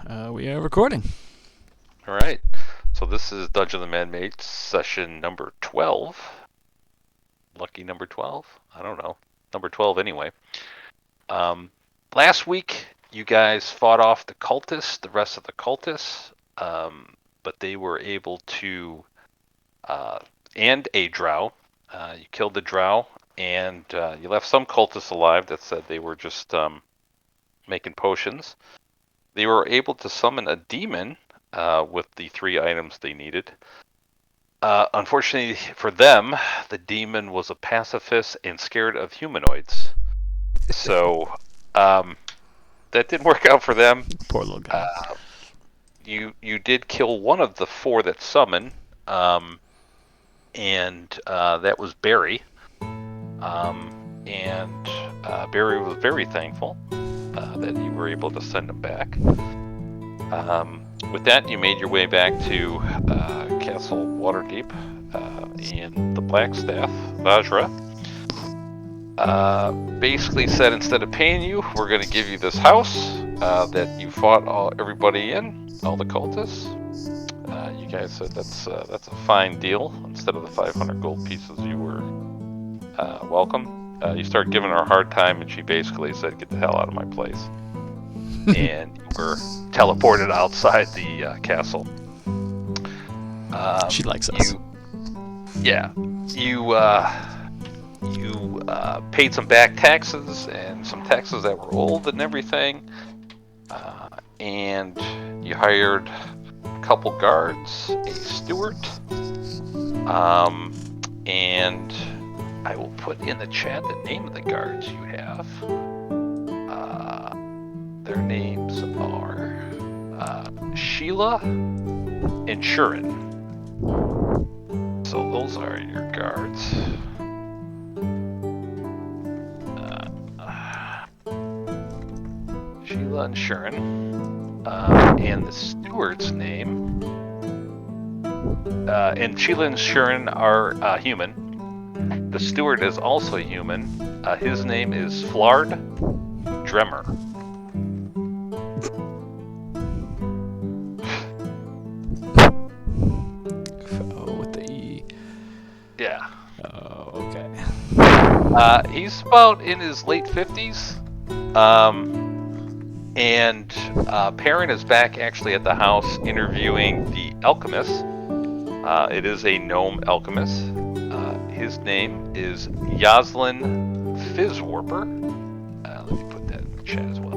We are recording. All right. So this is Dungeon of the Mad Mage session number 12. Lucky number 12? I don't know. Number 12 anyway. Last week, you guys fought off the cultists, the rest of the cultists, but they were able to, and a drow. You killed the drow, and you left some cultists alive that said they were just making potions. They were able to summon a demon with the 3 items they needed. Unfortunately for them, the demon was a pacifist and scared of humanoids. So that didn't work out for them. Poor little guy. You did kill one of the 4 that summoned, and that was Barry. And Barry was very thankful that you were able to send him back. With that, you made your way back to Castle Waterdeep and the Blackstaff, Vajra. Basically said instead of paying you, we're going to give you this house that you fought everybody in, all the cultists. You guys said that's a fine deal. Instead of the 500 gold pieces, you were welcome. You started giving her a hard time, and she basically said, "Get the hell out of my place." And you were teleported outside the castle. She likes us. You paid some back taxes and some taxes that were old and everything. And you hired a couple guards, a steward, and I will put in the chat the name of the guards you have. Their names are Sheila and Shurin. So those are your guards. Sheila and Shurin. And the steward's name. And Sheila and Shurin are human. The steward is also human. His name is Flard Dremmer. With the E. Yeah. Oh, okay. He's about in his late 50s. And Perrin is back actually at the house interviewing the alchemist. It is a gnome alchemist. His name is Yoslin Fizzwarper. Let me put that in the chat as well.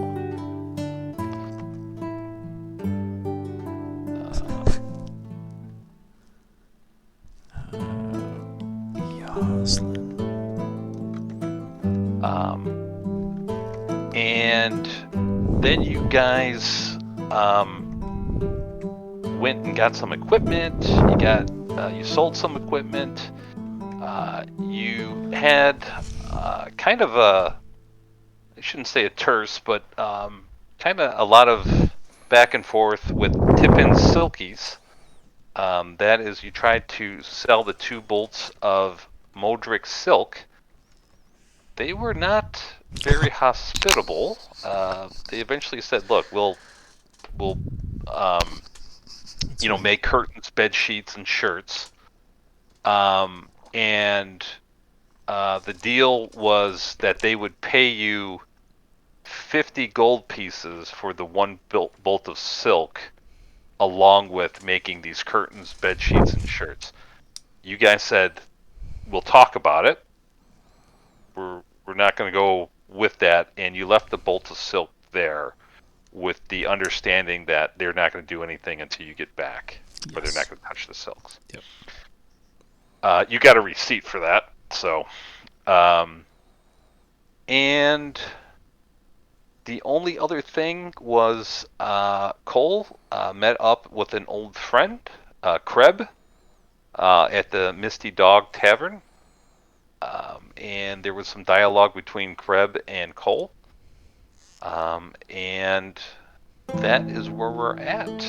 And then you guys went and got some equipment. You sold some equipment. You had kind of I shouldn't say a terse, but kind of a lot of back and forth with Tippin Silkies. That is, you tried to sell the 2 bolts of Modric silk. They were not very hospitable. They eventually said, "Look, we'll make curtains, bed sheets, and shirts." And the deal was that they would pay you 50 gold pieces for the 1 bolt of silk, along with making these curtains, bed sheets, and shirts. You guys said, "We'll talk about it. We're not going to go with that," and you left the bolt of silk there with the understanding that they're not going to do anything until you get back, or they're not going to touch the silks. Yep. You got a receipt for that, so. And the only other thing was Cole met up with an old friend, Kreb, at the Misty Dog Tavern. And there was some dialogue between Kreb and Cole. And that is where we're at.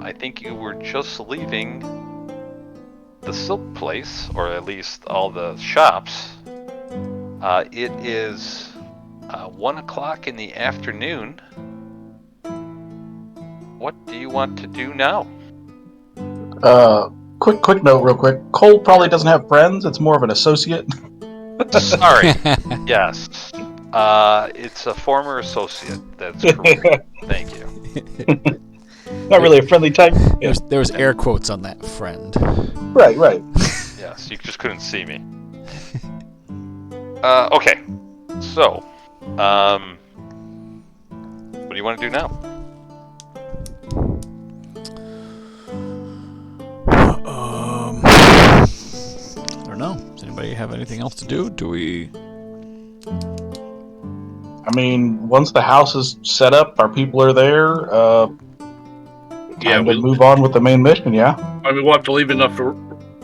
I think you were just leaving the silk place, or at least all the shops. It is 1 o'clock in the afternoon. what do you want to do now? Quick note, real quick. Cole probably doesn't have friends. It's more of an associate. Sorry. Yes. It's a former associate. That's correct. Thank you. Not really a friendly type. Yeah. There was air quotes on that friend. Right. Yes, you just couldn't see me. Okay. So, what do you want to do now? I don't know. Does anybody have anything else to do? Do we? I mean, once the house is set up, our people are there. Time to move on with the main mission. Yeah. I mean, we'll have to leave enough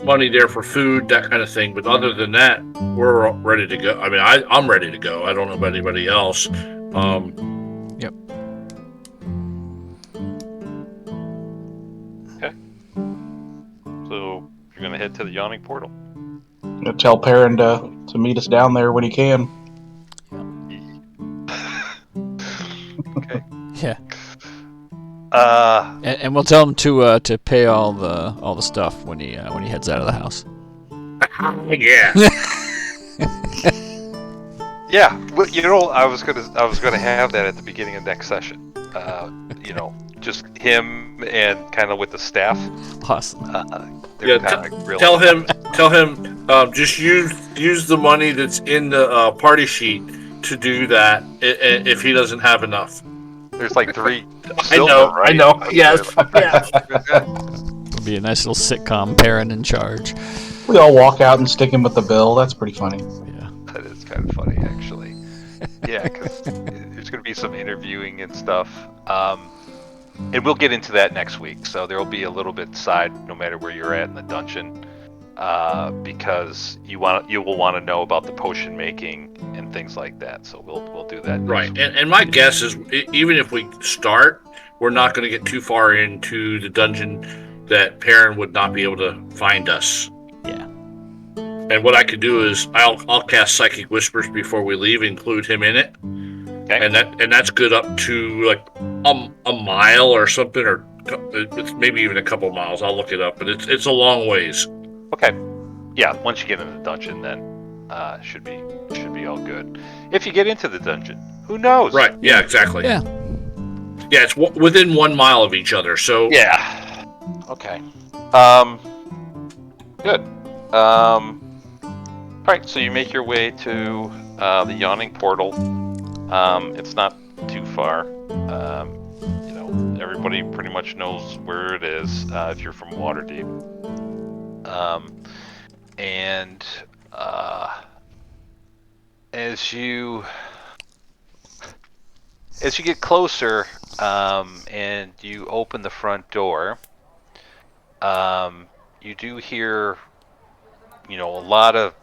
money there for food, that kind of thing. But other than that, we're ready to go. I mean, I'm ready to go. I don't know about anybody else. Yep. Okay. So you're gonna head to the Yawning Portal. Gonna tell Perrin to meet us down there when he can. Okay. Yeah. Uh, And we'll tell him to pay all the stuff when he heads out of the house. Yeah. yeah. Well, you know, I was gonna have that at the beginning of next session. You know, just him and kind of with the staff. Awesome. They're Yeah, kinda really- Tell him, just use the money that's in the party sheet to do that if he doesn't have enough. There's like 3 I silver, know. right? Yes. Yeah. It'll be a nice little sitcom. Perrin in charge. We all walk out and stick him with the bill. That's pretty funny. Yeah. That is kind of funny, actually. Yeah, because there's going to be some interviewing and stuff. And we'll get into that next week. So there will be a little bit side, no matter where you're at in the dungeon, because you will want to know about the potion making and things like that. So we'll do that. Right. And my guess is, even if we start, we're not going to get too far into the dungeon that Perrin would not be able to find us. Yeah. And what I could do is I'll cast Psychic Whispers before we leave, include him in it, Okay. and that's good up to like a mile or something, or it's maybe even a couple miles. I'll look it up, but it's a long ways. Okay. Yeah. Once you get in the dungeon, then should be all good. If you get into the dungeon, who knows? Right. Yeah. Exactly. Yeah. Yeah. It's within 1 mile of each other. So Yeah. Okay. Good. Alright, so you make your way to the Yawning Portal. It's not too far. You know, everybody pretty much knows where it is if you're from Waterdeep. And as you get closer and you open the front door, you do hear, you know, a lot of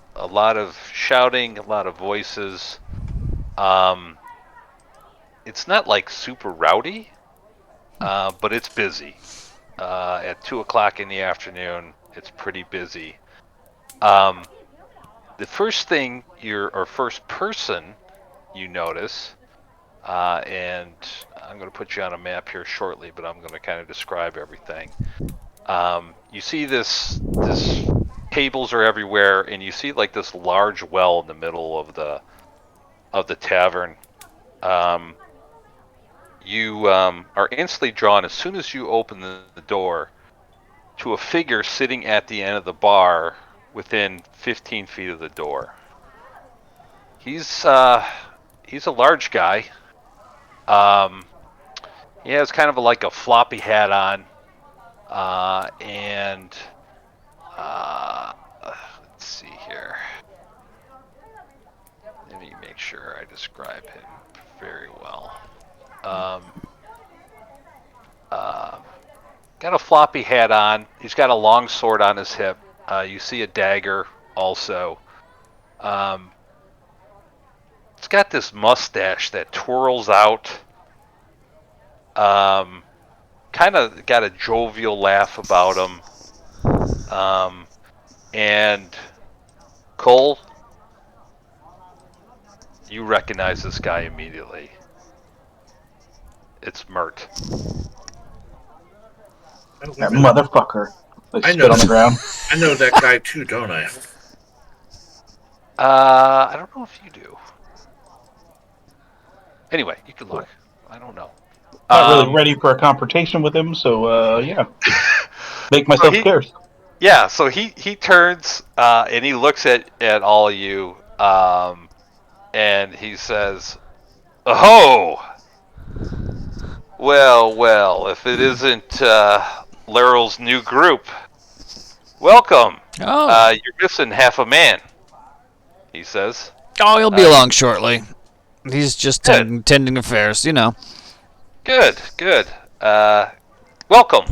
shouting, a lot of voices. It's not like super rowdy, but it's busy. At 2:00 in the afternoon, it's pretty busy. The first thing first person you notice, and I'm going to put you on a map here shortly, but I'm going to kind of describe everything. You see this tables are everywhere, and you see like this large well in the middle of the tavern. You are instantly drawn as soon as you open the door to a figure sitting at the end of the bar within 15 feet of the door. He's a large guy. He has kind of like a floppy hat on, and let's see here. Let me make sure I describe him very well. Got a floppy hat on. He's got a long sword on his hip. You see a dagger also. It's got this mustache that twirls out. Kind of got a jovial laugh about him. And Cole, you recognize this guy immediately. It's Mert. That motherfucker. They I spit know. on the ground. I know that guy too, don't I? I don't know if you do. Anyway, you can look. I don't know. Not really ready for a confrontation with him, so yeah. Make myself scarce. Yeah, so he turns and he looks at all of you and he says, "Oh, well, if it isn't Laurel's new group, welcome. Oh. You're missing half a man," he says. Oh, he'll be along shortly. He's just Good. tending affairs, you know. Good. Welcome.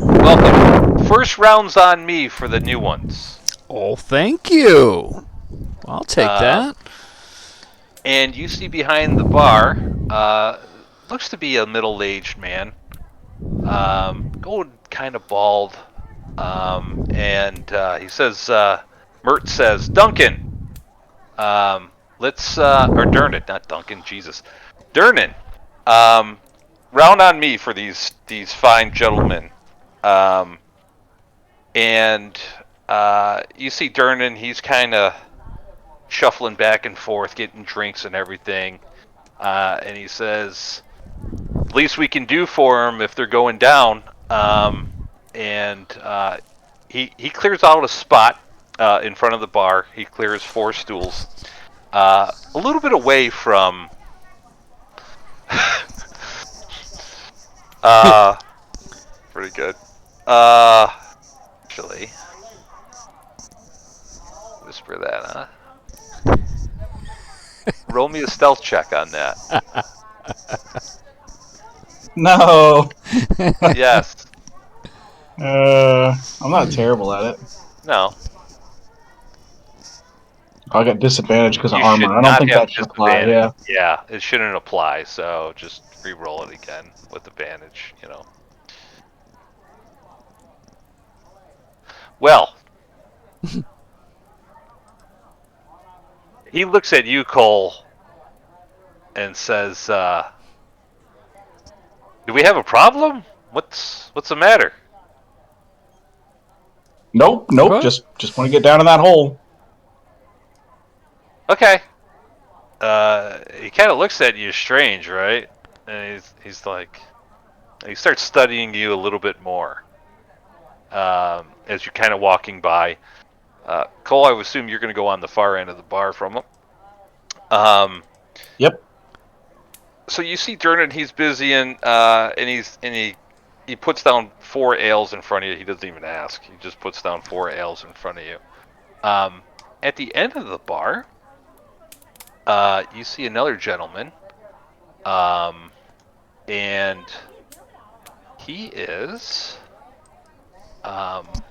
First round's on me for the new ones. Oh, thank you. I'll take that. And you see behind the bar, looks to be a middle-aged man, going kind of bald, and he says, Mert says, "Duncan, let's, or Dernan, not Duncan, Jesus, Dernan, round on me for these fine gentlemen." And you see Dernan, he's kind of shuffling back and forth, getting drinks and everything. And he says, least we can do for them if they're going down. And he clears out a spot in front of the bar. He clears 4 stools, a little bit away from. Pretty good. Actually, whisper that, huh? Roll me a stealth check on that. No. Yes. I'm not terrible at it. No. I got disadvantage because of You armor. should I don't not think have that should apply. disadvantage. Yeah. Yeah, it shouldn't apply. So just re-roll it again with advantage. You know. Well, he looks at you, Cole, and says, "Do we have a problem? What's the matter?" Nope. What? Just want to get down in that hole. Okay. He kind of looks at you strange, right? And he's like, he starts studying you a little bit more as you're kind of walking by. Cole, I would assume you're going to go on the far end of the bar from him. Yep. So you see Dernan, he's busy and he puts down 4 ales in front of you. He doesn't even ask. He just puts down 4 ales in front of you. At the end of the bar, you see another gentleman, and he is, he's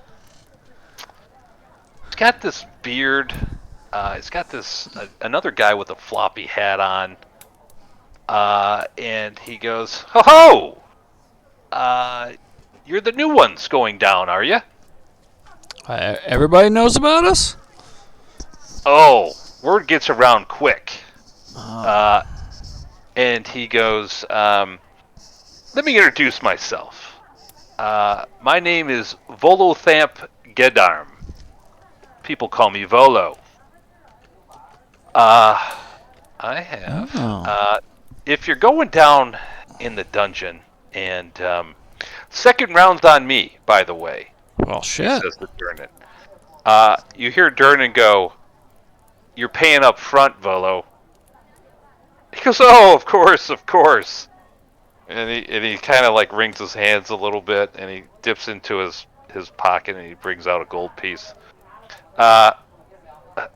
got this beard. He's got this another guy with a floppy hat on, and he goes, "Ho ho! You're the new ones going down, are you?" Everybody knows about us? Oh, word gets around quick. Oh. And he goes, "Let me introduce myself. My name is Volothamp Gedarm. People call me Volo. I have. Oh. If you're going down in the dungeon, and second round's on me, by the way." Well, He shit. says to Dernan. You hear Dernan go, "You're paying up front, Volo." He goes, "Oh, of course." And he kind of like wrings his hands a little bit, and he dips into his pocket, and he brings out a gold piece. And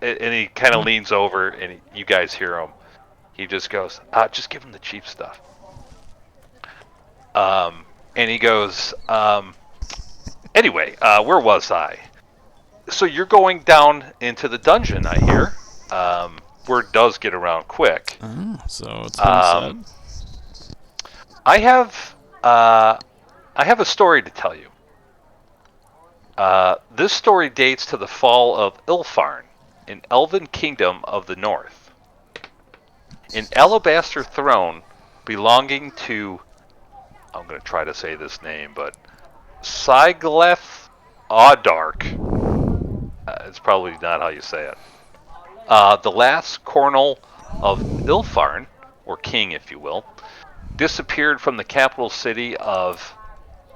he kind of leans over, and you guys hear him. He just goes, "Just give him the cheap stuff." And he goes, "Anyway, where was I? So you're going down into the dungeon, I hear. Word does get around quick. So it's been said. I have a story to tell you. This story dates to the fall of Ilfarn, an elven kingdom of the north. An alabaster throne belonging to, I'm going to try to say this name, but Sigleth Audark. It's probably not how you say it. The last cornel of Ilfarn, or king if you will, disappeared from the capital city of,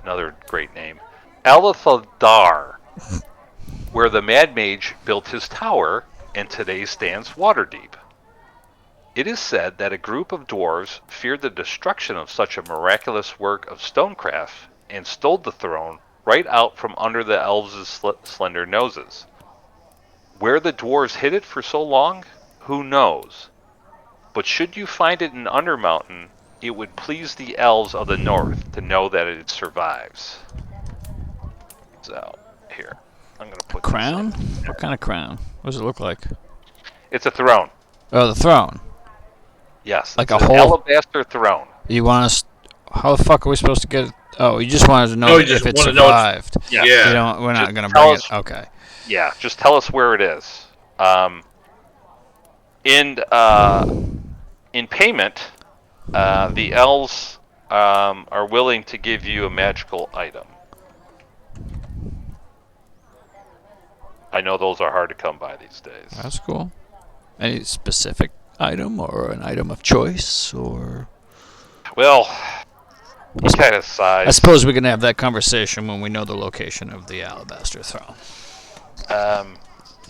another great name, Alathodar, where the Mad Mage built his tower and today stands Waterdeep. It is said that a group of dwarves feared the destruction of such a miraculous work of stonecraft and stole the throne right out from under the elves' slender noses. Where the dwarves hid it for so long, who knows? But should you find it in Undermountain, it would please the elves of the north to know that it survives. So, here. I'm going to put Crown? this in. What kind of crown? What does it look like? It's a throne. Oh, the throne. Yes. Like it's a an whole alabaster throne. You want us? How the fuck are we supposed to get it? Oh, you just wanted to know No, you if just it wanna know survived. Yeah. You don't. We're not Just gonna tell bring us- it. Okay. Yeah, just tell us where it is. In payment, the elves are willing to give you a magical item. I know those are hard to come by these days. That's cool. Any specific item or an item of choice or? Well, he kind of sighs. I suppose we can have that conversation when we know the location of the alabaster throne.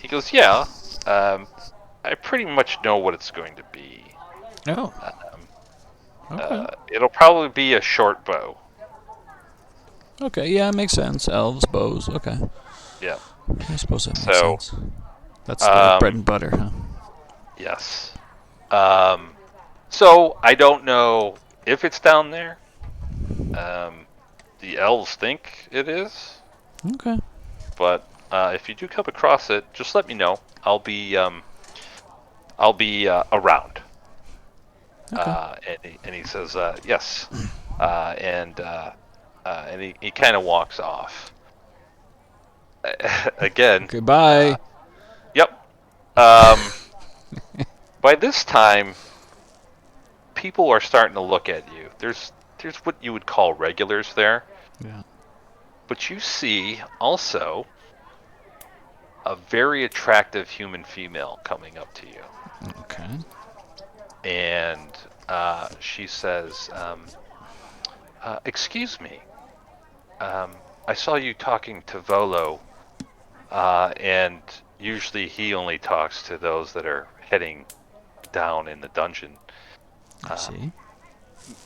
He goes, yeah, I pretty much know what it's going to be. Oh. Okay. It'll probably be a short bow. Okay. Yeah, makes sense. Elves, bows. Okay. Yeah. I suppose that makes So, sense. That's the bread and butter, huh? Yes. So I don't know if it's down there. The elves think it is, Okay. but if you do come across it, just let me know. I'll be around. Okay. And he says yes, and he kind of walks off. Again. Goodbye. Yep. By this time, people are starting to look at you. There's what you would call regulars there. Yeah. But you see also a very attractive human female coming up to you. Okay. And she says, excuse me. I saw you talking to Volo, and usually he only talks to those that are heading down in the dungeon. I see.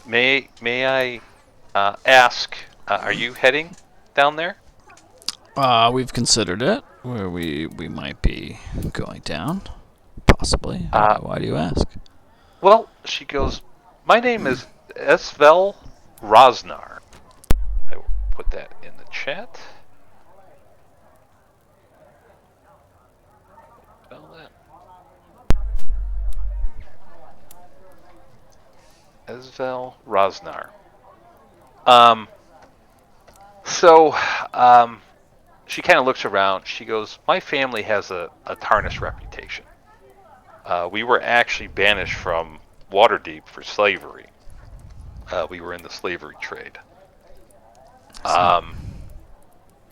May I ask, are you heading down there? We've considered it. Where we might be going down. Possibly. Why do you ask? Well, she goes, my name is Esvel Rosnar. I will put that in the chat. Spell that. Esvel Rosnar. She kind of looks around. She goes, my family has a tarnished reputation. We were actually banished from Waterdeep for slavery. We were in the slavery trade.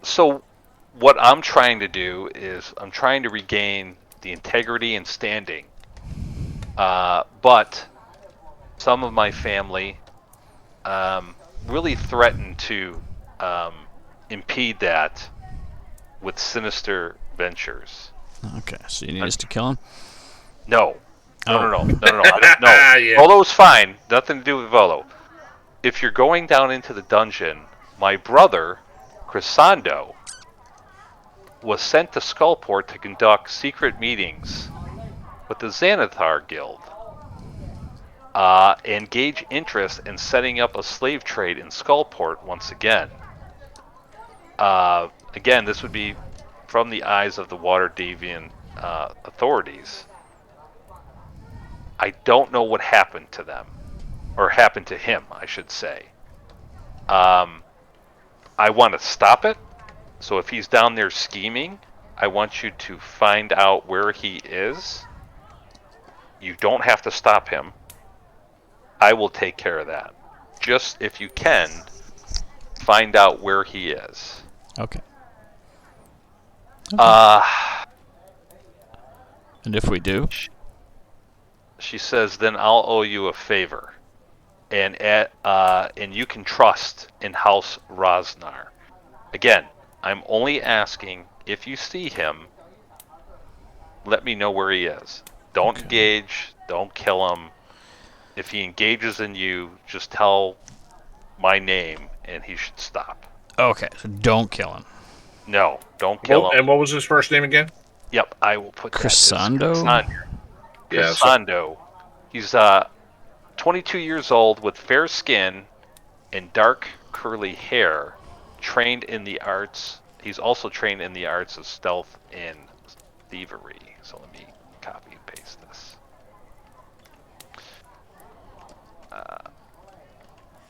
So what I'm trying to do is I'm trying to regain the integrity and standing. But some of my family really threatened to impede that with sinister ventures. Okay, so you need us to kill him? No. No. Yeah. Volo's fine. Nothing to do with Volo. If you're going down into the dungeon, my brother, Chrysando, was sent to Skullport to conduct secret meetings with the Xanathar Guild and gauge interest in setting up a slave trade in Skullport once again. Again, this would be from the eyes of the Waterdevian authorities. I don't know what happened to them, or happened to him, I should say. I want to stop it, so if he's down there scheming, I want you to find out where he is. You don't have to stop him. I will take care of that. Just, if you can, find out where he is. Okay. Uh, And if we do? she says, then I'll owe you a favor. And you can trust in House Rosnar. Again, I'm only asking if you see him, let me know where he is. Don't engage. Don't kill him. If he engages in you, just tell my name and he should stop. Okay, so don't kill him. No, don't kill him. And what was his first name again? Yep, I will put Crescendo? that. Crescendo. He's 22 years old with fair skin and dark curly hair, trained in the arts. He's also trained in the arts of stealth and thievery. So let me copy and paste this.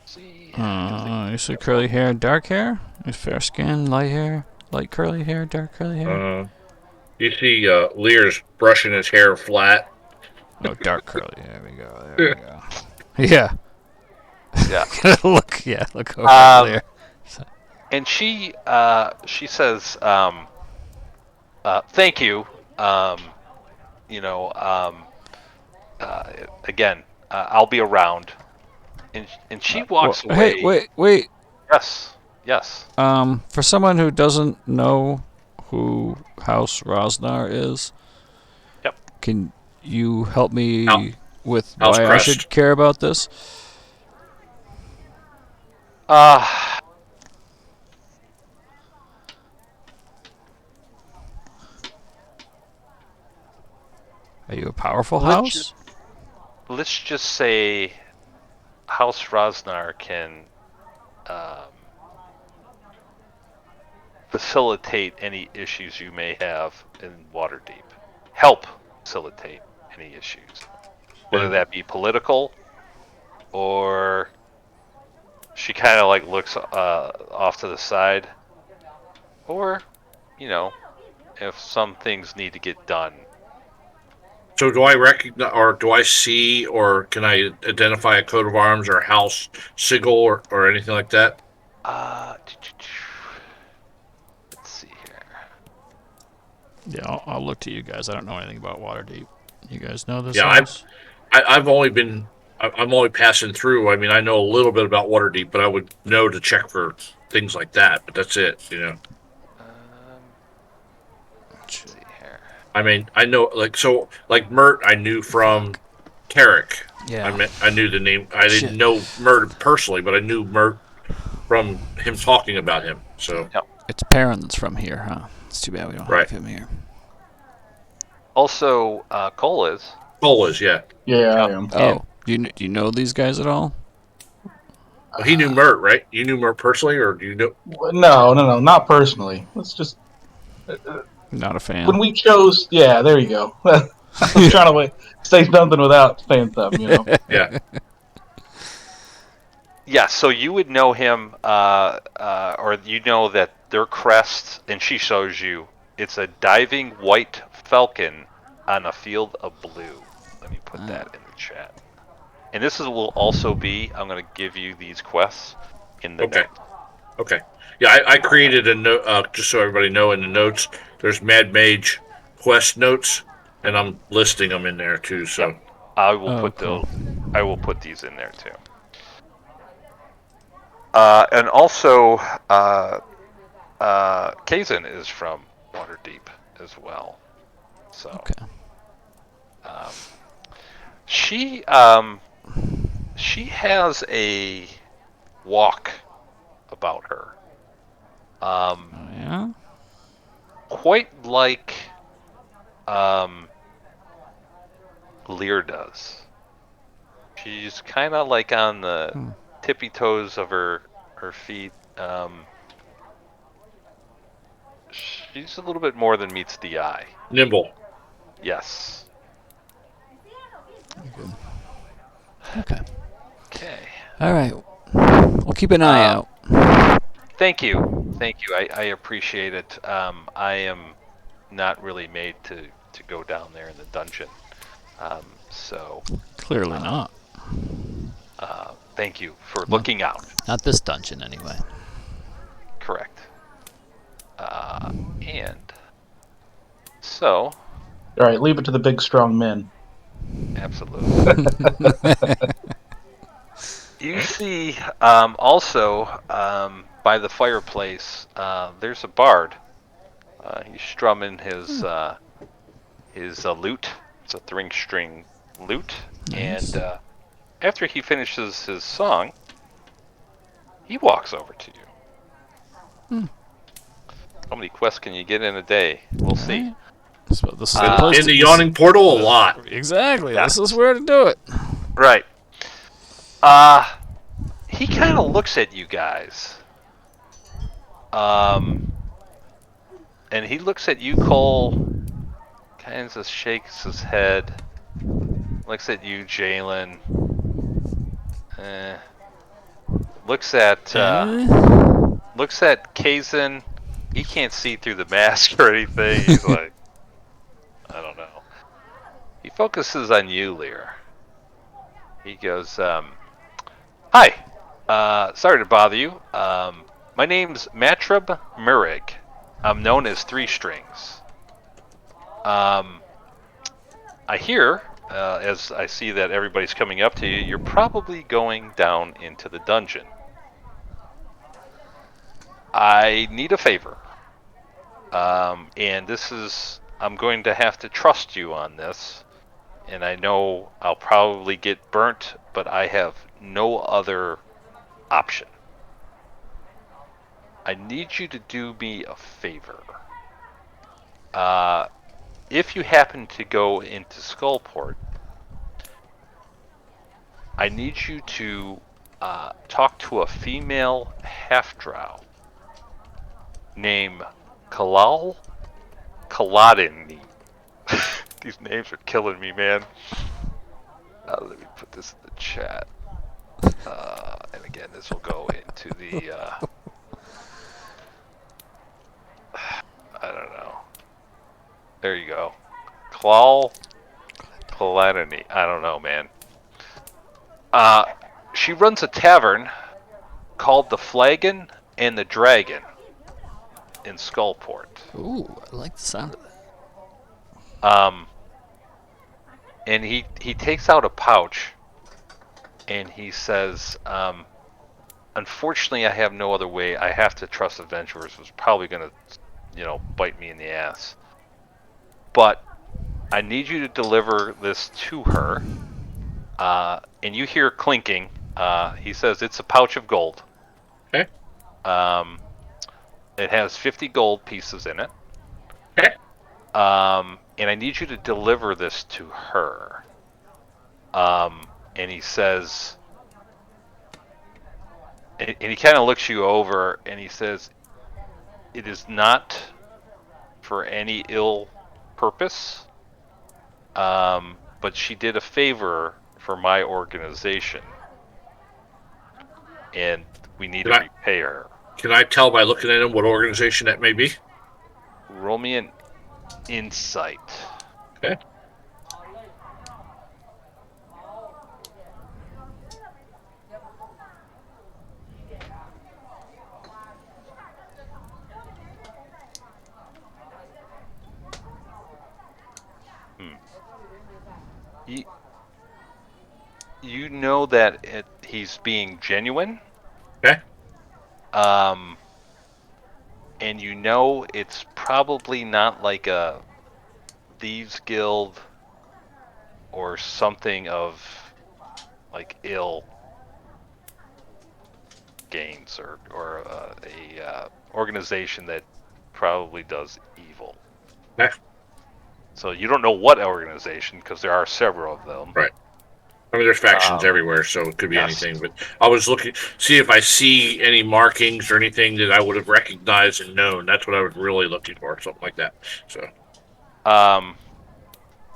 See. You see curly hair, dark hair? Fair skin, light hair, light curly hair, dark curly hair? You see Lear's brushing his hair flat. No, dark curly. There we go. There we go. Yeah. Yeah. look over there. And she says, thank you. Again, I'll be around. And she walks away. Hey, wait. Yes. For someone who doesn't know who House Rosnar is, Yep. Can you help me with House why Crest. I should care about this? Are you a powerful house? let's just say House Rosnar can facilitate any issues you may have in Waterdeep. Help facilitate any issues. Whether that be political or she kind of like looks off to the side, or, if some things need to get done. So do I recognize, or do I see, or can I identify a coat of arms or house sigil or anything like that? Let's see here. Yeah, I'll look to you guys. I don't know anything about Waterdeep. You guys know this Yeah, house? I'm only passing through. I mean, I know a little bit about Waterdeep, but I would know to check for things like that. But that's it, Let's see here. I mean, I know, like Mert, I knew from Tarek. Yeah. I knew the name. I didn't know Mert personally, but I knew Mert from him talking about him. So It's Perrin that's from here, huh? It's too bad we don't have him here. Also, Cole is. Cole is, yeah. Yeah, I am. Oh, do you know these guys at all? Well, he knew Mert, right? You knew Mert personally, or do you know? No, not personally. Let's just Not a fan. when we chose. Yeah, there you go. I was trying to say something without saying something, Yeah. Yeah, so you would know him, or you know that their crest, and she shows you, it's a diving white falcon on a field of blue. Let me put that in the chat. And will also be, I'm going to give you these quests in the notes. Okay. Yeah, I created a note, just so everybody know, in the notes, there's Mad Mage quest notes, and I'm listing them in there too, so. Yep. I will cool. I will put these in there too. And also, Kayzen is from Waterdeep as well. So, Okay. she has a walk about her. Yeah? Quite like Lear does. She's kind of like on the tippy toes of her feet. She's a little bit more than meets the eye. Nimble. Yes. Okay. Okay. All right. We'll keep an eye out. Thank you. I appreciate it. I am not really made to go down there in the dungeon. So Clearly not. thank you for looking out. Not this dungeon, anyway. So, All right, leave it to the big, strong men. absolutely. You see, also by the fireplace, there's a bard. He's strumming his lute. It's a string lute, Nice. and after he finishes his song, he walks over to you. How many quests can you get in a day? We'll see. Right. So this is the place In to, the Yawning Portal, a lot. Exactly. Yeah. This is where to do it. Right. He kind of looks at you guys. And he looks at you, Cole. Kind of shakes his head. Looks at you, Jalen. Looks at Kayzen. He can't see through the mask or anything. He's like, I don't know. He focuses on you, Lear. He goes, hi. Sorry to bother you. My name's Matrab Murig. I'm known as Three Strings. I hear, as I see that everybody's coming up to you, you're probably going down into the dungeon. I need a favor. And I'm going to have to trust you on this. And I know I'll probably get burnt, but I have no other option. I need you to do me a favor. If you happen to go into Skullport, I need you to talk to a female half-drow named Kalal Kaladini. These names are killing me, man. Let me put this in the chat. And again, this will go into the... I don't know. There you go. Kalal Kaladini. I don't know, man. She runs a tavern called the Flagon and the Dragon in Skullport. Ooh, I like the sound of that. And he takes out a pouch and he says, unfortunately, I have no other way. I have to trust adventurers. Who's probably going to, bite me in the ass. But I need you to deliver this to her. And you hear clinking. He says it's a pouch of gold. Okay. It has 50 gold pieces in it. Okay. And I need you to deliver this to her. And he says, and he kind of looks you over and he says, it is not for any ill purpose, but she did a favor for my organization, and we need to repay her. Can I tell by looking at him what organization that may be? Roll me an insight. Okay. You know that he's being genuine. Okay. And you know it's probably not like a thieves guild or something of like ill gains or a organization that probably does evil. Okay. So you don't know what organization because there are several of them. Right. I mean, there's factions everywhere, so it could be anything. But I was looking, see if I see any markings or anything that I would have recognized and known. That's what I was really looking for, something like that.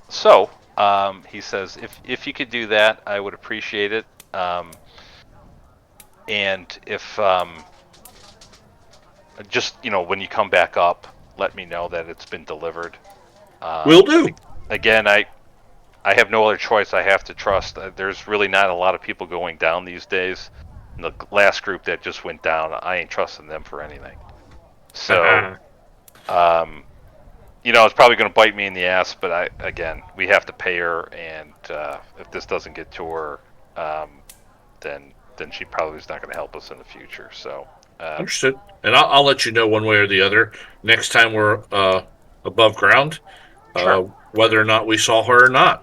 So, he says, if you could do that, I would appreciate it. And if just when you come back up, let me know that it's been delivered. Will do. Again, I have no other choice. I have to trust. There's really not a lot of people going down these days. And the last group that just went down, I ain't trusting them for anything. So, it's probably going to bite me in the ass, but we have to pay her, and if this doesn't get to her, then she probably is not going to help us in the future. So Understood. And I'll let you know one way or the other next time we're above ground, sure. whether or not we saw her or not.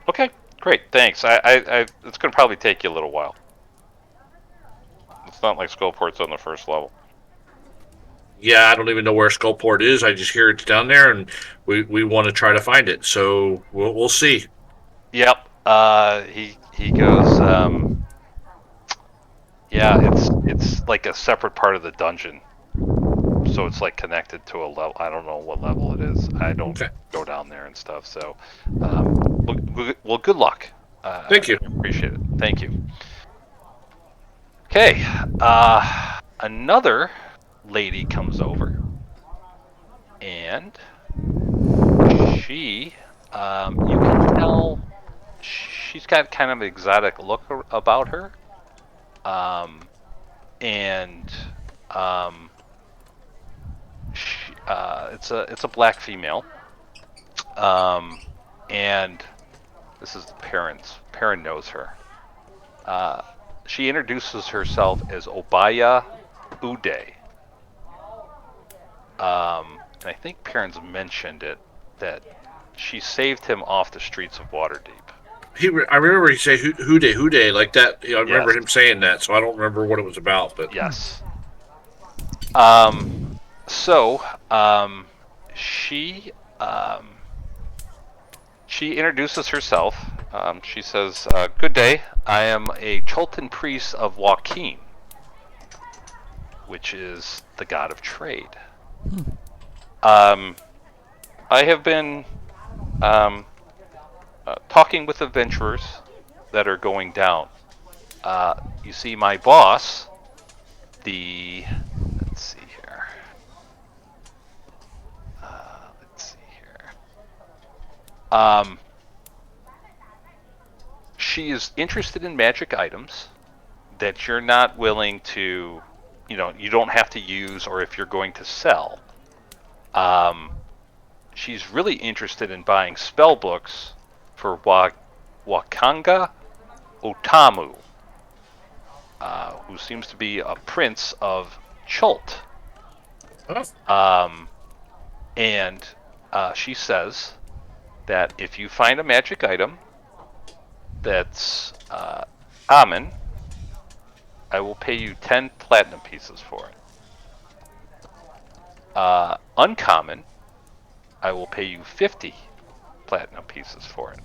Okay, great. Thanks. It's going to probably take you a little while. It's not like Skullport's on the first level. Yeah, I don't even know where Skullport is. I just hear it's down there, and we want to try to find it. So we'll see. Yep. He goes. Yeah, it's like a separate part of the dungeon, so it's like connected to a level. I don't know what level it is. I don't go down there and stuff. So, well, good luck. Thank you. I appreciate it. Thank you. Okay. Another lady comes over, and she, you can tell, she's got kind of an exotic look about her. It's a black female. And this is the parents. Perrin knows her. She introduces herself as Obaya Uday. And I think Perrin's mentioned it, that she saved him off the streets of Waterdeep. I remember he say "Houday" like that. I remember Yes. him saying that, so I don't remember what it was about. But yes. She introduces herself. She says, "Good day. I am a Cholton priest of Joaquin, which is the god of trade. I have been talking with adventurers that are going down. You see, my boss, let's see here. She is interested in magic items that you're not willing to, you don't have to use, or if you're going to sell. She's really interested in buying spell books for Wakanga Otamu, who seems to be a prince of Chult. And she says that if you find a magic item that's common, I will pay you 10 platinum pieces for it. Uncommon, I will pay you 50 platinum pieces for it.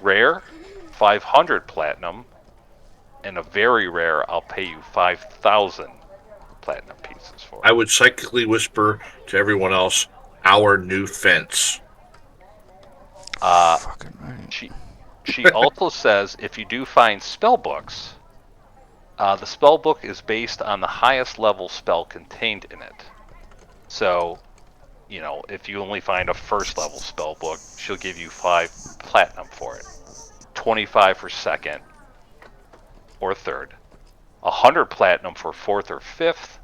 Rare, 500 platinum, and a very rare, I'll pay you 5,000 platinum pieces for it. I would psychically whisper to everyone else, "Our new fence." Fucking right. She also says if you do find spell books, the spell book is based on the highest level spell contained in it. So, if you only find a first level spell book, she'll give you 5 platinum for it. 25 for second or third. 100 platinum for 4th or 5th.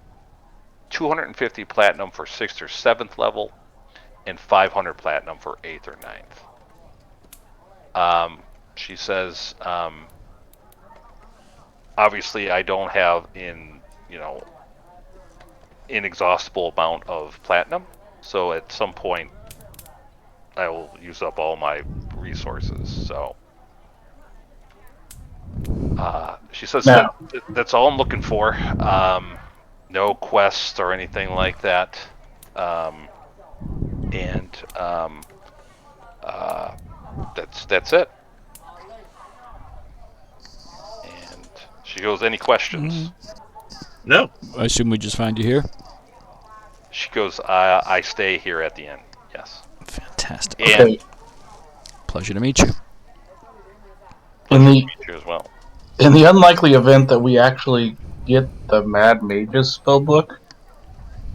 250 platinum for 6th or 7th level. And 500 platinum for 8th or 9th. She says, obviously I don't have inexhaustible amount of platinum, so at some point I will use up all my resources. So she says that's all I'm looking for. No quests or anything like that. That's it. And she goes, "Any questions?" No. I assume we just find you here. She goes, I stay here at the inn. Yes. Fantastic. And pleasure to meet you. meet you as well. In the unlikely event that we actually get the Mad Mage's spellbook,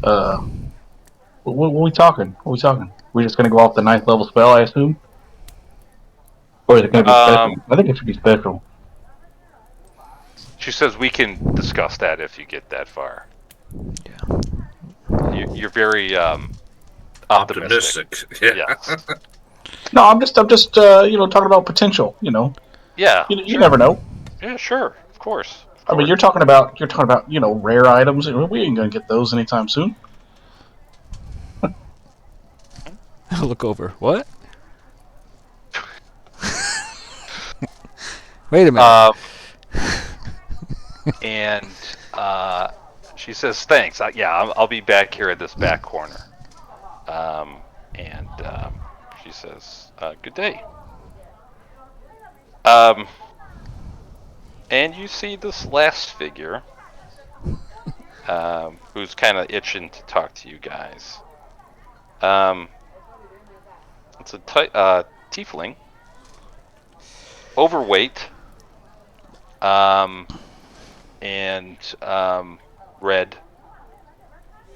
what are we talking? What are we talking? We're just gonna go off the 9th level spell, I assume? Or is it gonna be special? I think it should be special. She says we can discuss that if you get that far. Yeah. You're very Optimistic. Yeah. Yes. No, I'm just talking about potential. Yeah. You sure. never know. Yeah, sure. Of course. I mean, you're talking about rare items. We ain't gonna get those anytime soon. I'll look over. What? Wait a minute. And she says, "Thanks. I'll be back here at this back corner." And she says, "Good day." And you see this last figure, who's kind of itching to talk to you guys. It's a tiefling, overweight, and red.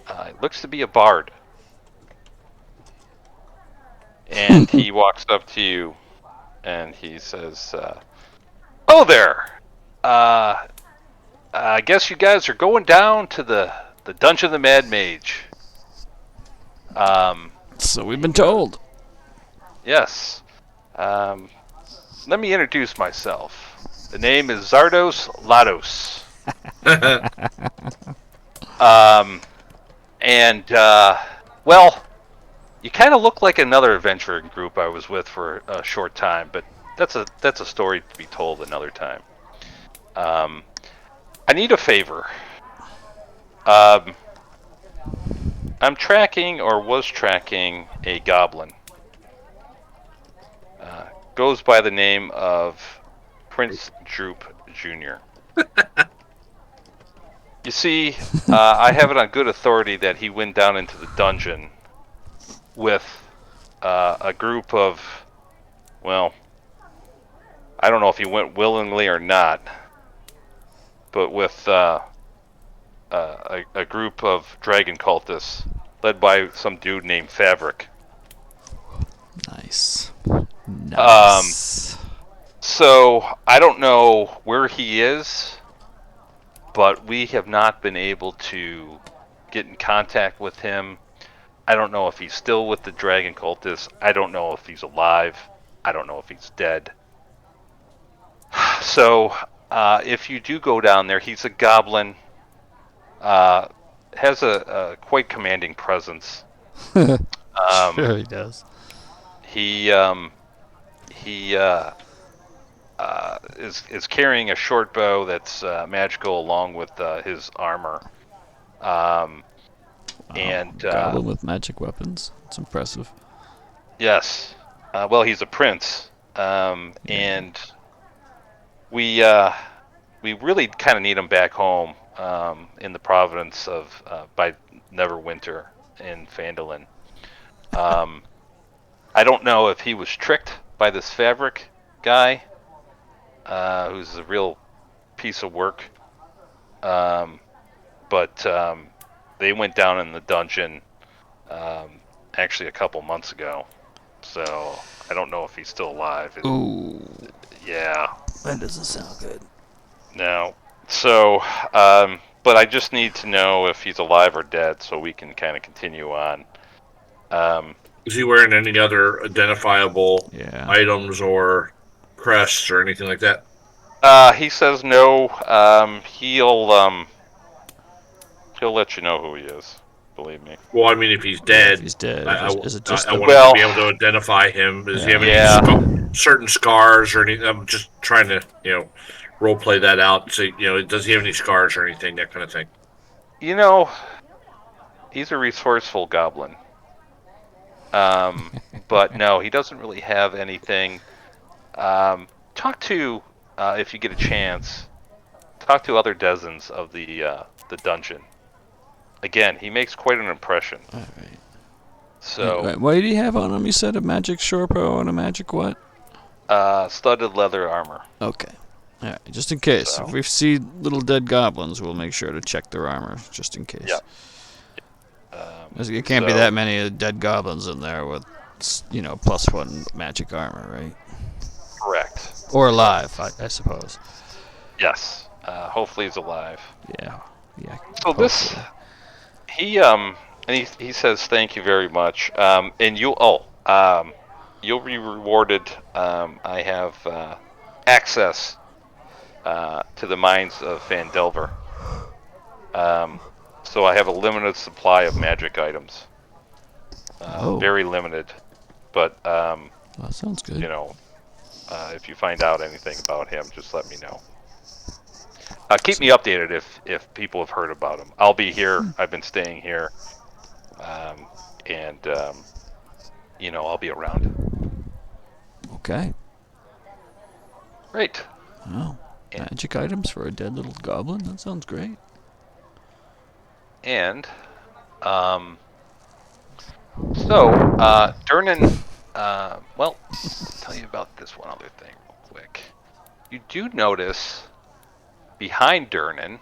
It looks to be a bard. And he walks up to you, and he says, "Oh there! I guess you guys are going down to the dungeon of the Mad Mage." So we've been told. Yes. Let me introduce myself. The name is Zardos Lados. Well, you kind of look like another adventuring group I was with for a short time, but that's a story to be told another time. I need a favor. I'm tracking, or was tracking, a goblin. Goes by the name of Prince Droop Jr. You see, I have it on good authority that he went down into the dungeon with a group of, well, I don't know if he went willingly or not, but with a group of dragon cultists led by some dude named Fabric. Nice. Nice. So I don't know where he is, but we have not been able to get in contact with him. I don't know if he's still with the dragon cultists. I don't know if he's alive. I don't know if he's dead. So if you do go down there, he's a goblin. Has a quite commanding presence. Sure he does. He is carrying a short bow that's magical along with his armor. And goblin with magic weapons. It's impressive. Yes. Well, he's a prince, and we really kind of need him back home in the province of by Neverwinter in Phandalin. I don't know if he was tricked by this Fabric guy, who's a real piece of work. But they went down in the dungeon actually a couple months ago. So I don't know if he's still alive. Ooh. Yeah. That doesn't sound good. No. So, but I just need to know if he's alive or dead so we can kind of continue on. Is he wearing any other identifiable items or crests or anything like that? He says no. He'll let you know who he is. Believe me. Well, I mean, if he's dead, if he's dead, I is it just want to be able to identify him. Does he have any certain scars or anything? I'm just trying to, role play that out. So, does he have any scars or anything, that kind of thing? He's a resourceful goblin. But no, he doesn't really have anything. Talk to, if you get a chance, talk to other dozens of the dungeon. Again, he makes quite an impression. All right. So, what did he have on him? You said a magic short bow and a magic what? Studded leather armor. Okay. All right. Just in case. So. If we see little dead goblins, we'll make sure to check their armor, just in case. Yeah. There can't be that many dead goblins in there with, +1 magic armor, right? Correct. Or alive, I suppose. Yes. Hopefully he's alive. Yeah. So hopefully. He And he says, "Thank you very much." And you'll be rewarded. I have access to the mines of Phandelver. So I have a limited supply of magic items. Very limited. But that sounds good. if you find out anything about him, just let me know. Keep me updated if people have heard about him. I'll be here. I've been staying here. And I'll be around. Okay. Great. Oh, magic items for a dead little goblin? That sounds great. And, Durnan, I'll tell you about this one other thing real quick. You do notice behind Durnan,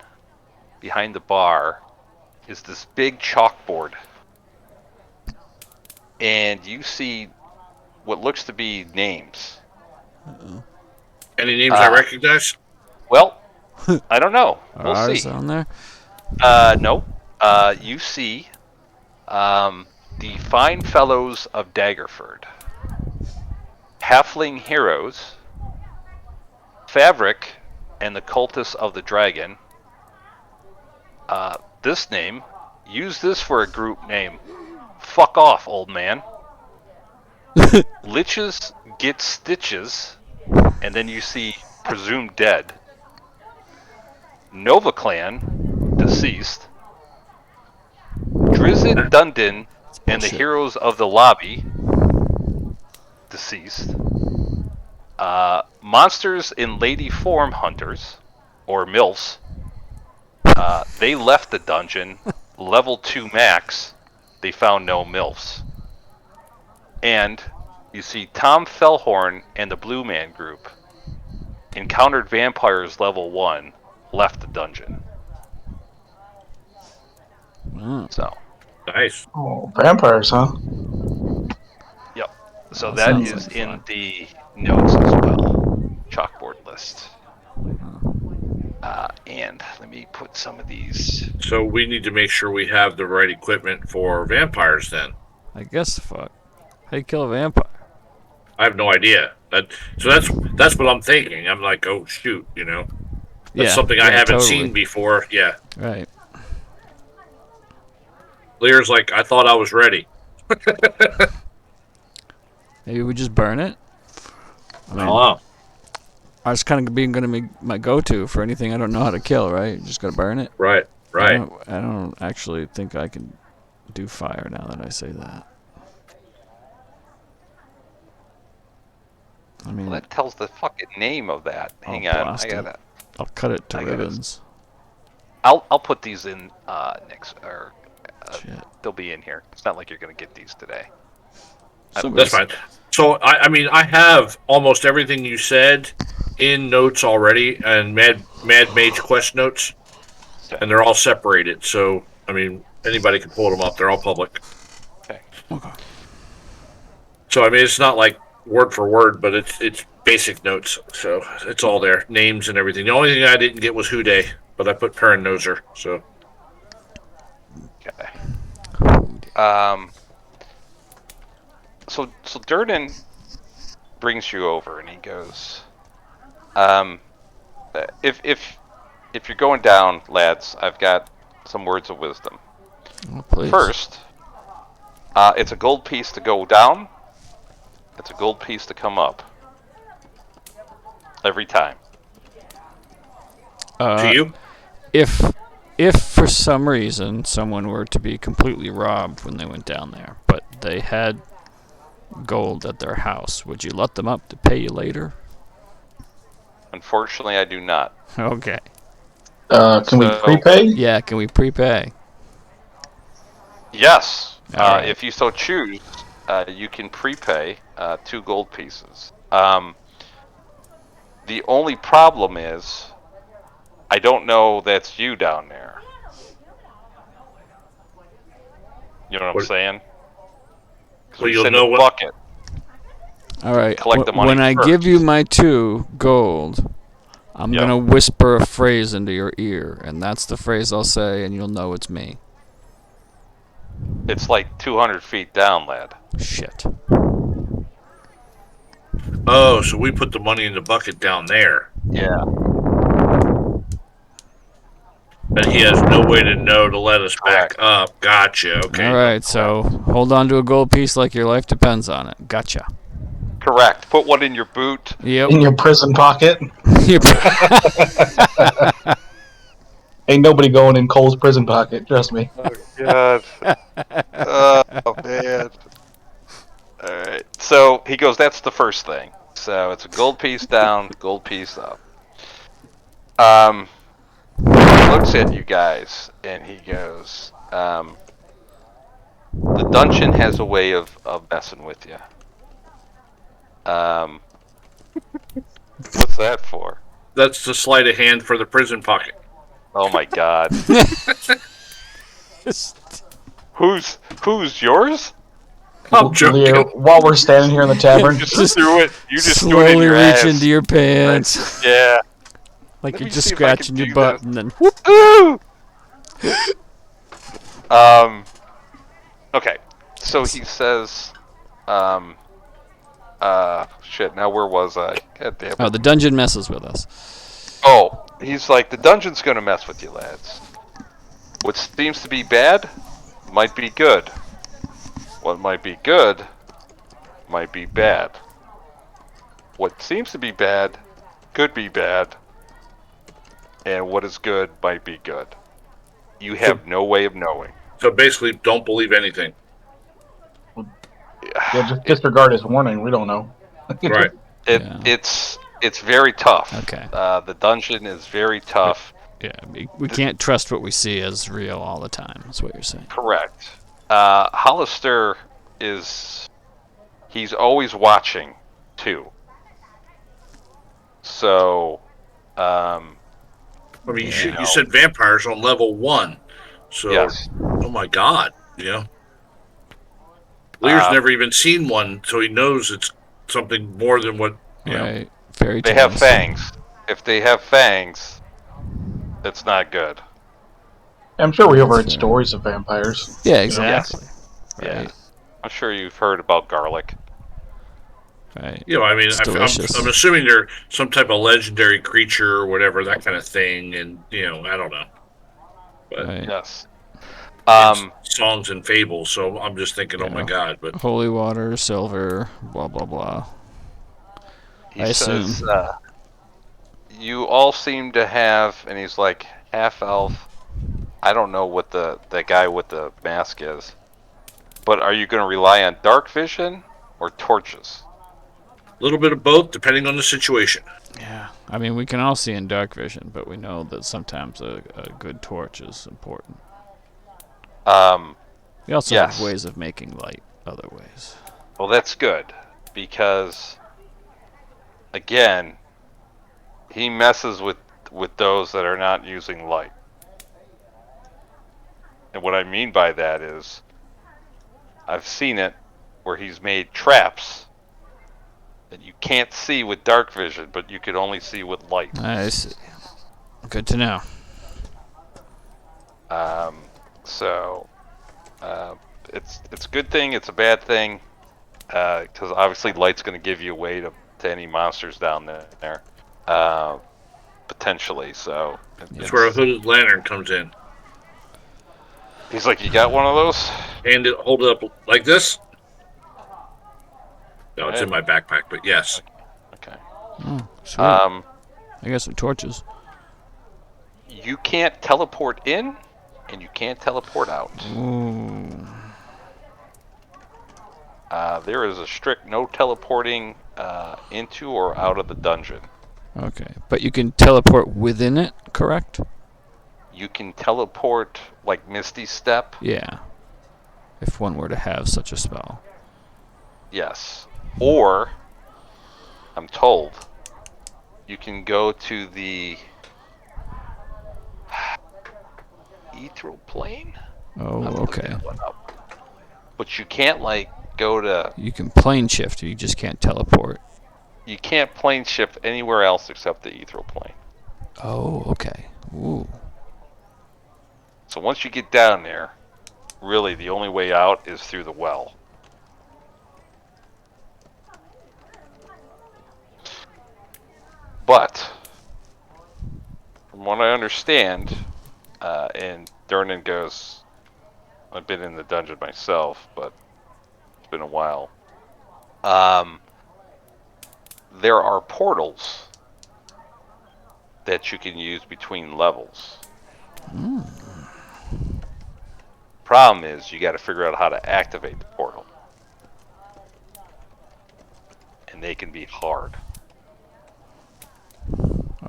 behind the bar, is this big chalkboard. And you see what looks to be names. Uh-oh. Any names I recognize? Well, I don't know. We'll Ours see. on there? No. You see the Fine Fellows of Daggerford, Halfling Heroes, Fabric, and the Cultists of the Dragon. This name, use this for a group name. Fuck off, old man. Liches get stitches, and then you see Presumed Dead. Nova Clan, deceased. Drizzt Dundon and the Heroes of the Lobby, deceased. Monsters in Lady Form Hunters, or MILFs. They left the dungeon, level 2 max. They found no MILFs. And you see Tom Fellhorn and the Blue Man group encountered vampires level 1, left the dungeon. So. Nice. Oh, vampires, huh? Yep. So That that sounds is like in fun. the notes as well. Chalkboard list. And let me put some of these. So we need to make sure we have the right equipment for vampires then. I guess fuck. How you kill a vampire? I have no idea. That's what I'm thinking. I'm like, oh shoot, That's something I haven't seen before. Yeah. Right. Lear's like, I thought I was ready. Maybe we just burn it? I mean, Oh. it's kind of going to be my go-to for anything I don't know how to kill, right? You just got to burn it? Right. I don't actually think I can do fire now that I say that. I mean, Well, that tells the fucking name of that. Hang I'll on, blast I gotta. I'll cut it to ribbons. I'll put these in next, or Shit. they'll be in here. It's not like you're gonna get these today. That's fine. So I mean, I have almost everything you said in notes already, and Mad Mage quest notes, and they're all separated. So I mean, anybody can pull them up. They're all public. Okay. So I mean, it's not like word for word, but it's basic notes. So it's all there, names and everything. The only thing I didn't get was Who Day, but I put Perrin Noser. So. Okay. So Durden brings you over and he goes, if you're going down, lads, I've got some words of wisdom. Oh, please. First, it's a gold piece to go down. It's a gold piece to come up. Every time. To you? If for some reason someone were to be completely robbed when they went down there, but they had gold at their house, would you let them up to pay you later? Unfortunately, I do not. Okay. Can we prepay? Yeah, can we prepay? Yes. Alright. If you so choose, you can prepay 2 gold pieces. The only problem is, I don't know that's you down there. You know what I'm saying? Well, you'll know what. Bucket. All right. Collect the money when I first. give you my 2 gold, I'm Yep. gonna whisper a phrase into your ear, and that's the phrase I'll say, and you'll know it's me. It's like 200 feet down, lad. Shit. Oh, so we put the money in the bucket down there. Yeah. And he has no way to know to let us Correct. back up. Gotcha. Okay. All right, so hold on to a gold piece like your life depends on it. Gotcha. Correct. Put one in your boot. Yep. In your prison pocket. Ain't nobody going in Cole's prison pocket, trust me. Oh, God. Oh, man. All right. So he goes, that's the first thing. So it's a gold piece down, gold piece up. He looks at you guys and he goes, the dungeon has a way of messing with you. What's that for? That's the sleight of hand for the prison pocket. Oh my God. Who's yours? I'm joking. Leo, while we're standing here in the tavern, You just threw it. You just threw it in slowly your reach ass. into your pants. Yeah. Like Let you're me just see if I can scratching your do butt this. and then whoop. Ooh! Okay. So he says, shit, now where was I? God damn it. Oh, the dungeon messes with us. Oh, he's like, the dungeon's gonna mess with you, lads. What seems to be bad might be good. What might be good might be bad. What seems to be bad could be bad. And what is good might be good. You have no way of knowing. So basically, don't believe anything. yeah, just disregard his warning. We don't know. Right. Yeah. It's very tough. Okay. The dungeon is very tough. Yeah, we can't trust what we see as real all the time. That's what you're saying. Correct. Hollister he's always watching too. So, I mean, you said vampires on level 1. So, yes. Oh my God, Lear's never even seen one, so he knows it's something more than what, Right. Fairy They tales. have fangs. If they have fangs, it's not good. I'm sure we overheard stories of vampires. Yeah, exactly. Yeah. Right. I'm sure you've heard about garlic. Right. I mean, It's I'm delicious. assuming they're some type of legendary creature or whatever, that kind of thing, and, I don't know. But Right. Yes. songs and fables, so I'm just thinking, oh my God, but Holy water, silver, blah blah blah. He says, you all seem to have, and he's like, half elf. I don't know what the guy with the mask is. But are you going to rely on dark vision or torches? a little bit of both, depending on the situation. Yeah. I mean, we can all see in dark vision, but we know that sometimes a good torch is important. We also have ways of making light other ways. Well, that's good, because, again, he messes with those that are not using light. And what I mean by that is, I've seen it where he's made traps that you can't see with dark vision, but you could only see with light. I see. Good to know. It's a good thing, it's a bad thing, because obviously light's going to give you away to any monsters down there, potentially. So That's where a hooded lantern comes in. He's like, you got one of those? Hold it up like this. No, it's in my backpack, but yes. Okay. Oh, sweet. I got some torches. You can't teleport in, and you can't teleport out. Ooh. There is a strict no teleporting into or out of the dungeon. Okay, but you can teleport within it, correct? You can teleport like Misty Step. Yeah. If one were to have such a spell. Yes. Or, I'm told, you can go to the ethereal plane. Oh, okay. But you can't go to. You can plane shift. You just can't teleport. You can't plane shift anywhere else except the ethereal plane. Oh, okay. Ooh. So once you get down there, really the only way out is through the well. But from what I understand, and Durnan goes, I've been in the dungeon myself, but it's been a while. There are portals that you can use between levels. Problem is, you got to figure out how to activate the portal. And they can be hard.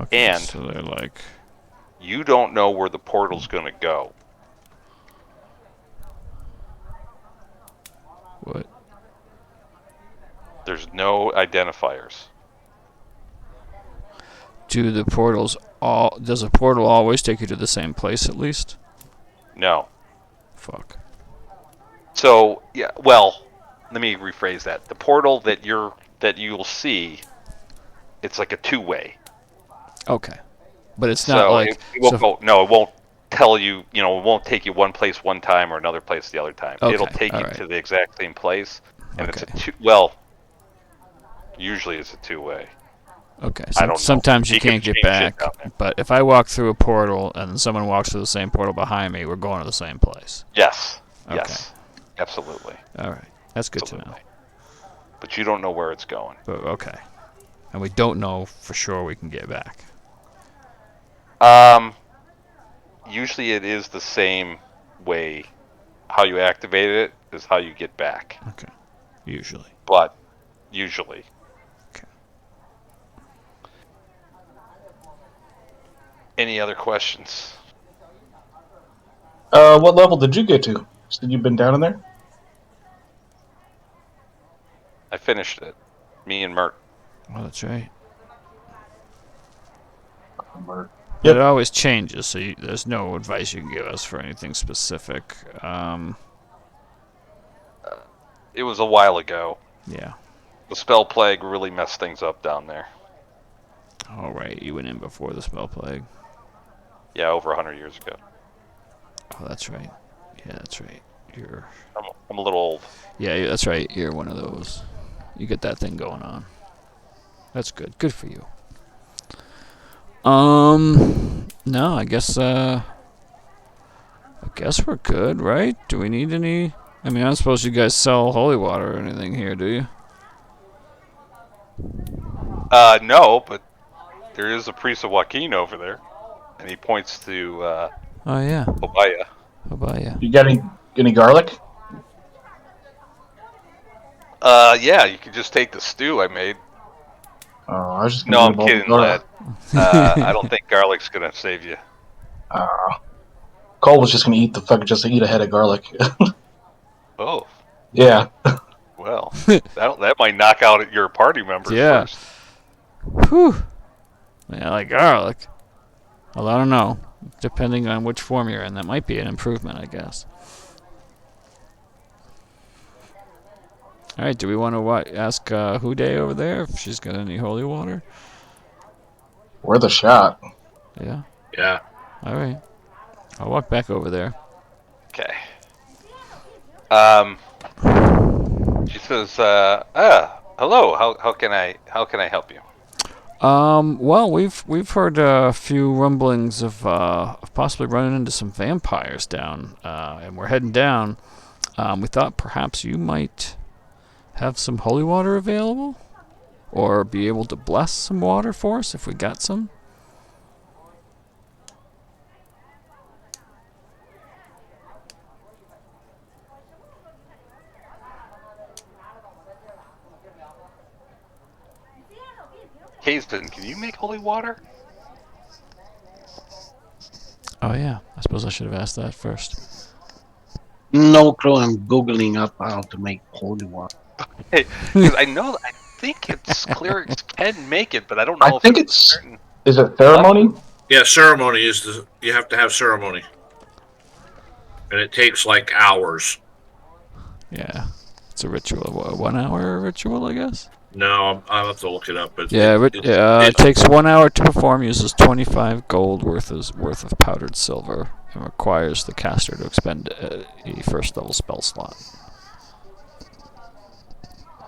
Okay, And so they're like... You don't know where the portal's going to go. What? There's no identifiers. Does a portal always take you to the same place at least? No. Fuck. So, yeah, well, let me rephrase that. The portal that you'll see, it's like a two-way. Okay. But it's not like... It won't tell you, it won't take you one place one time or another place the other time. Okay, It'll take you to the exact same place, and Okay. usually it's a two-way. Okay, I don't know. sometimes you You can can't get change it back, down there. but if I walk through a portal and someone walks through the same portal behind me, we're going to the same place. Yes. Okay. Yes. Absolutely. All right. That's good to know. Absolutely. But you don't know where it's going. Okay. And we don't know for sure we can get back. Usually it is the same way. How you activate it is how you get back. Okay. Usually. But usually. Okay. Any other questions? What level did you get to? Said you've been down in there? I finished it. Me and Mert. Oh, that's right. Yep. It always changes, so there's no advice you can give us for anything specific. It was a while ago. Yeah. The spell plague really messed things up down there. All right. You went in before the spell plague. Yeah, over 100 years ago. Oh, that's right. Yeah, that's right. I'm a little old. Yeah, that's right. You're one of those. You get that thing going on. That's good. Good for you. No, I guess we're good, right? Do we need any? I mean, I don't suppose you guys sell holy water or anything here, do you? No, but there is a priest of Joaquin over there, and he points to Oh yeah. Obaya. Obaya. You got any garlic? Yeah, you could just take the stew I made. Oh, I was just No, gonna I'm kidding, lad. I don't think garlic's gonna save you. Cole was just gonna eat a head of garlic. Oh, Yeah. well, that might knock out your party members Yeah. first. Whew. Yeah, I like garlic. Well, I don't know. Depending on which form you're in, that might be an improvement, I guess. All right, do we want to ask Houday over there if she's got any holy water? We're the shot. Yeah. Yeah. All right. I'll walk back over there. Okay. She says, hello. How can I help you? Well, we've heard a few rumblings of possibly running into some vampires down, and we're heading down. We thought perhaps you might have some holy water available, or be able to bless some water for us if we got some. Kayzen, can you make holy water? Oh yeah, I suppose I should have asked that first. No clue. I'm googling up how to make holy water. Hey, 'cause I think it's clerics can make it, but I don't know. I think if it's. certain. Is it ceremony? Yeah, ceremony you have to have ceremony. And it takes like hours. Yeah, it's a ritual. What, 1 hour ritual, I guess. No, I'll have to look it up. But Yeah, it takes 1 hour to perform. Uses 25 gold worth of powdered silver. and requires the caster to expend a first level spell slot.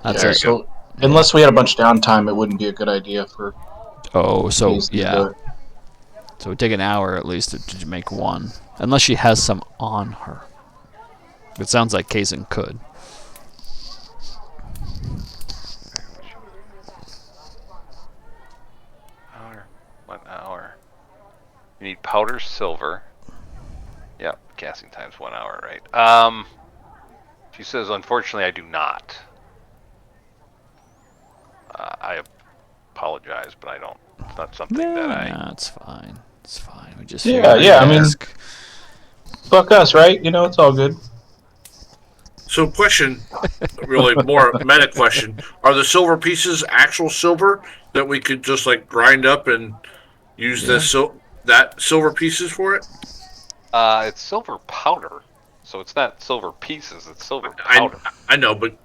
That's Yeah, it. so unless we had a bunch of downtime, it wouldn't be a good idea for. Oh, so Kayzen to do yeah. it. So it would take an hour at least to make one, unless she has some on her. It sounds like Kayzen could. Hour. 1 hour. You need powder silver. Yep, casting time's 1 hour, right? She says, unfortunately, I do not. I apologize, but I don't. It's not something that I. No, it's fine. It's fine. We just Yeah, figured yeah, I'd I mean- ask. Fuck us, right? You know, it's all good. So, question, really more meta question: are the silver pieces actual silver that we could just like grind up and use Yeah. that silver pieces for it? It's silver powder, so it's not silver pieces. It's silver powder. I know, but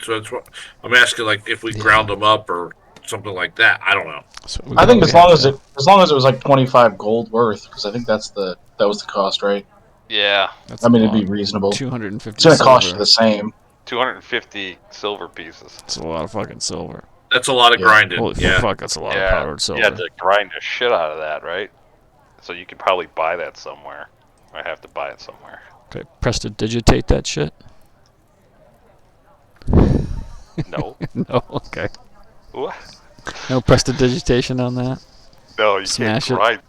so that's what I'm asking. Like, if we Yeah. ground them up or something like that, I don't know. So we I think probably as long have as it was like 25 gold worth, because I think that was the cost, right? Yeah, That's I mean, a it'd be lot. reasonable. 250 It's gonna cost you silver. the same. 250 silver pieces. That's a lot of fucking silver. That's a lot of Yeah. grinding. Holy Yeah. fuck, that's a lot of Yeah, powdered silver. you had to grind the shit out of that, right? So you could probably buy that somewhere. I have to buy it somewhere. Okay, prestidigitate that shit? No. No, okay. What? No prestidigitation on that? No, you Smash it. can't grind.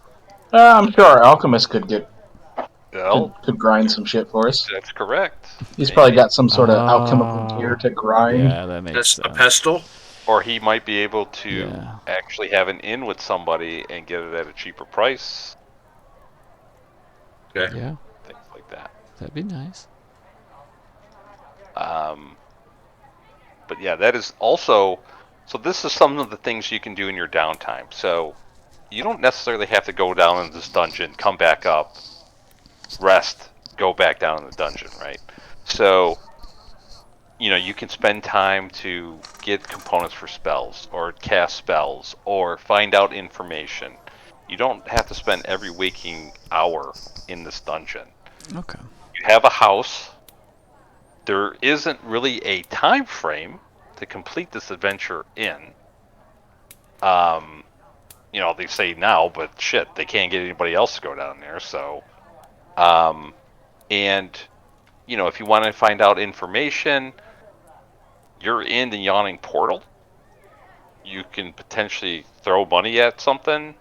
I'm sure our alchemist could No, grind some shit for us. that's correct. He's probably got some sort of alchemical Ah. gear to grind. Yeah, that makes That's a sense. pestle. Or he might be able to Yeah. actually have an in with somebody and get it at a cheaper price. Okay. Yeah, Things like that. that'd be nice. But yeah, that is also. So this is some of the things you can do in your downtime. So you don't necessarily have to go down in this dungeon, come back up, rest, go back down in the dungeon, right? So, you can spend time to get components for spells, or cast spells, or find out information. You don't have to spend every waking hour in this dungeon. Okay. You have a house. There isn't really a time frame to complete this adventure in. They say now, but shit, they can't get anybody else to go down there, so. And, if you want to find out information, you're in the Yawning Portal. You can potentially throw money at something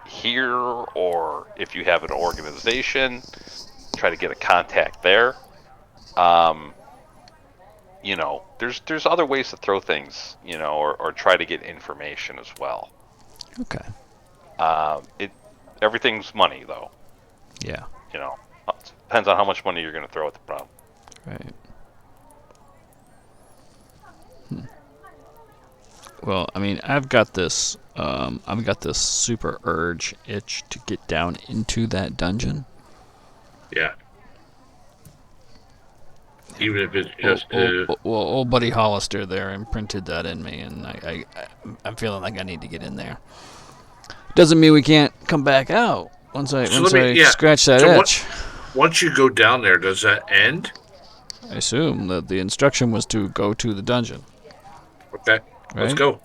here, or if you have an organization, try to get a contact there. There's other ways to throw things, or try to get information as well. Okay. Everything's money though. Yeah. Depends on how much money you're going to throw at the problem. Right. Well, I mean, I've got this super itch to get down into that dungeon. Yeah. Even if it's just Old buddy Hollister there imprinted that in me, and I'm feeling like I need to get in there. Doesn't mean we can't come back out once I scratch that itch. Once you go down there, does that end? I assume that the instruction was to go to the dungeon. Okay, let's Right? go.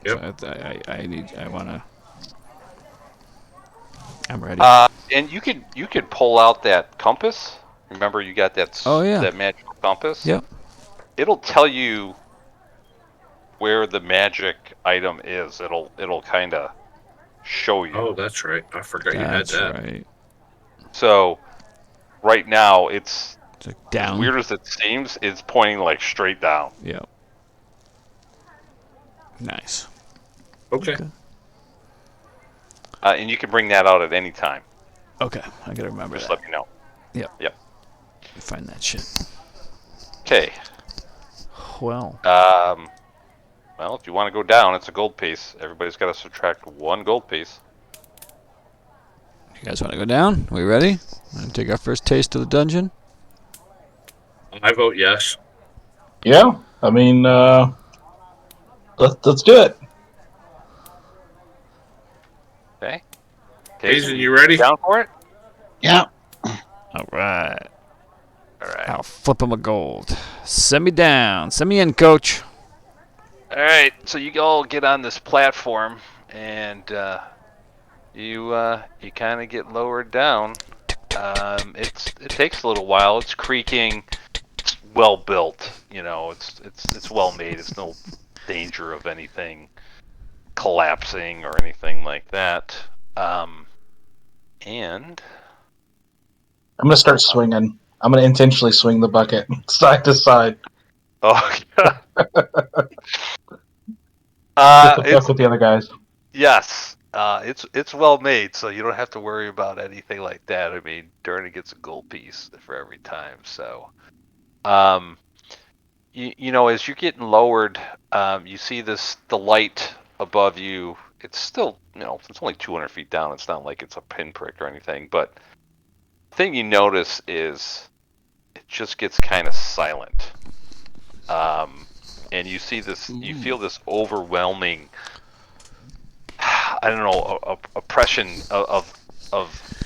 Yep. So I'm ready. And you could pull out that compass. Remember, you got that that magical compass. Yep. It'll tell you where the magic item is. It'll kind of show you. Oh, that's right. I forgot you had that. That's right. So right now it's like down. As weird as it seems, it's pointing like straight down. Yep. Nice. Okay. And you can bring that out at any time. Okay, I gotta remember Just that. let me know. Yep. Find that shit. Okay. Well. Well, if you want to go down, it's a gold piece. Everybody's got to subtract 1 gold piece. You guys want to go down? We ready? Want to take our first taste of the dungeon? I vote yes. Yeah, I mean, let's do it. Okay. Kayzen, you ready? Down for it? Yeah. All right. All right. I'll flip him a gold. Send me down. Send me in, coach. All right. So you all get on this platform, and you kind of get lowered down. It takes a little while. It's creaking. It's well built. It's well made. It's no danger of anything collapsing or anything like that. And I'm gonna start swinging. I'm gonna intentionally swing the bucket side to side. oh, Just to fuck with the other guys. yes, it's well made, so you don't have to worry about anything like that. I mean, Durna gets a gold piece for every time. So, as you're getting lowered, you see the light above you. It's still, it's only 200 feet down. It's not like it's a pinprick or anything. But the thing you notice is it just gets kind of silent. And you see this, you feel this overwhelming, I don't know, oppression of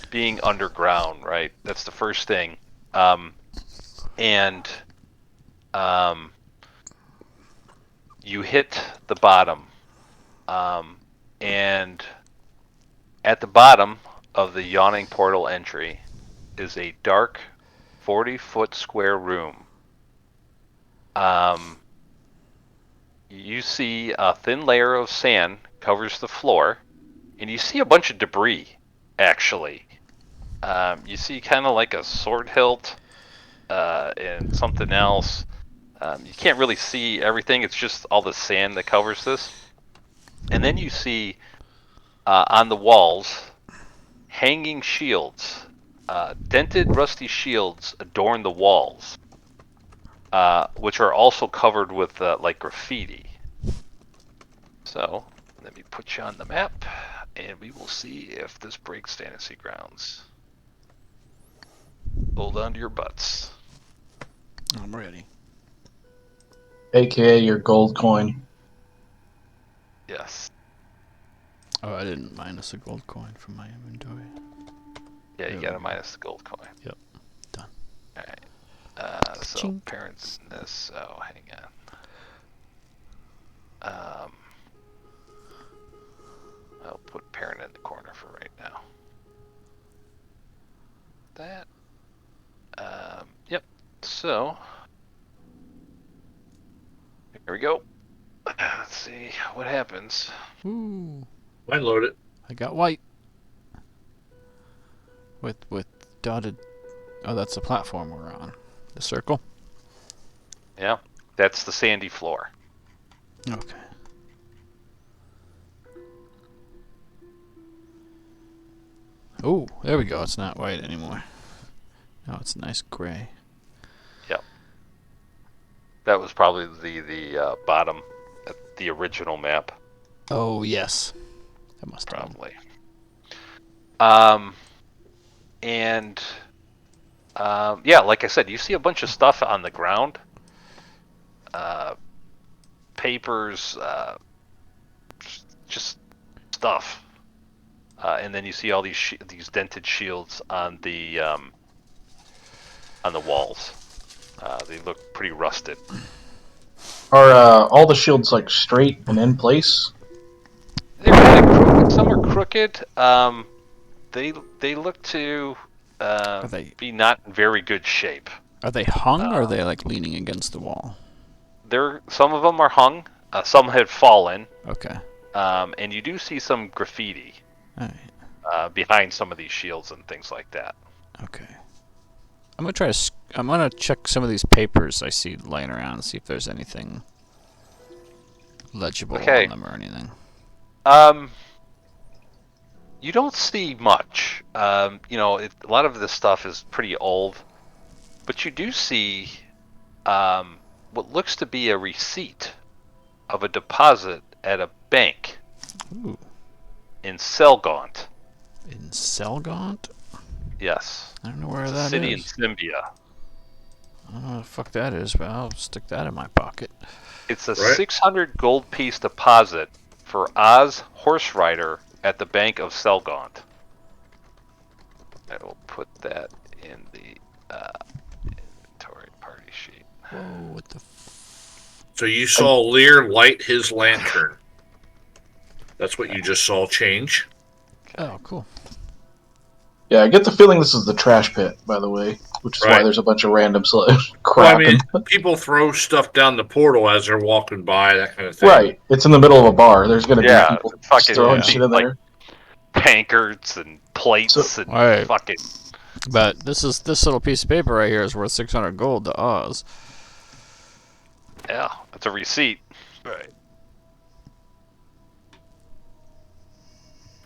being underground, right? That's the first thing. And you hit the bottom. And at the bottom of the Yawning Portal entry is a dark 40-foot square room. You see a thin layer of sand covers the floor, and you see a bunch of debris, actually. You see kind of like a sword hilt and something else. You can't really see everything. It's just all the sand that covers this. And then you see on the walls hanging shields. Dented, rusty shields adorn the walls, which are also covered with like graffiti. So let me put you on the map, and we will see if this breaks fantasy grounds. Hold on to your butts. I'm ready. AKA your gold coin. Yes. Oh, I didn't minus a gold coin from my inventory. Yeah, you gotta minus the gold coin. Yep. Done. Alright. So Chink. Perrin's in this, so hang on. I'll put Perrin in the corner for right now. That. Yep. So here we go. Let's see what happens. Ooh. I load it. I got white. With dotted. Oh, that's the platform we're on. The circle. Yeah, that's the sandy floor. Okay. Oh, there we go. It's not white anymore. Now it's nice gray. Yep. That was probably the bottom at the original map. Oh yes. That must have Probably. And yeah, like I said, you see a bunch of stuff on the ground. Papers, just stuff. And then you see all these dented shields on the walls. They look pretty rusted. Are all the shields like straight and in place? They're kind of crooked. Some are crooked. They look to be not in very good shape. Are they hung or are they like leaning against the wall? Some of them are hung. Some had fallen. Okay. And you do see some graffiti behind some of these shields and things like that. Okay. I'm gonna check some of these papers I see laying around and see if there's anything legible on them or anything. You don't see much. A lot of this stuff is pretty old, but you do see what looks to be a receipt of a deposit at a bank. Ooh. In Selgaunt. In Selgaunt? Yes. I don't know where it's that a city is. in Symbia. I don't know what the fuck that is, but I'll stick that in my pocket. It's a 600 gold piece deposit for Oz Horse Rider at the Bank of Selgaunt. I will put that in the inventory party sheet. Whoa, what the So you saw Lear light his lantern. That's what you just saw change. Okay. Oh, cool. Yeah, I get the feeling this is the trash pit, by the way, which is why there's a bunch of random crap. Well, I mean, people throw stuff down the portal as they're walking by, that kind of thing. Right. It's in the middle of a bar. There's going to be people fucking throwing shit in there. Tankards and plates and fucking. But this little piece of paper right here is worth 600 gold to Oz. Yeah, that's a receipt. Right.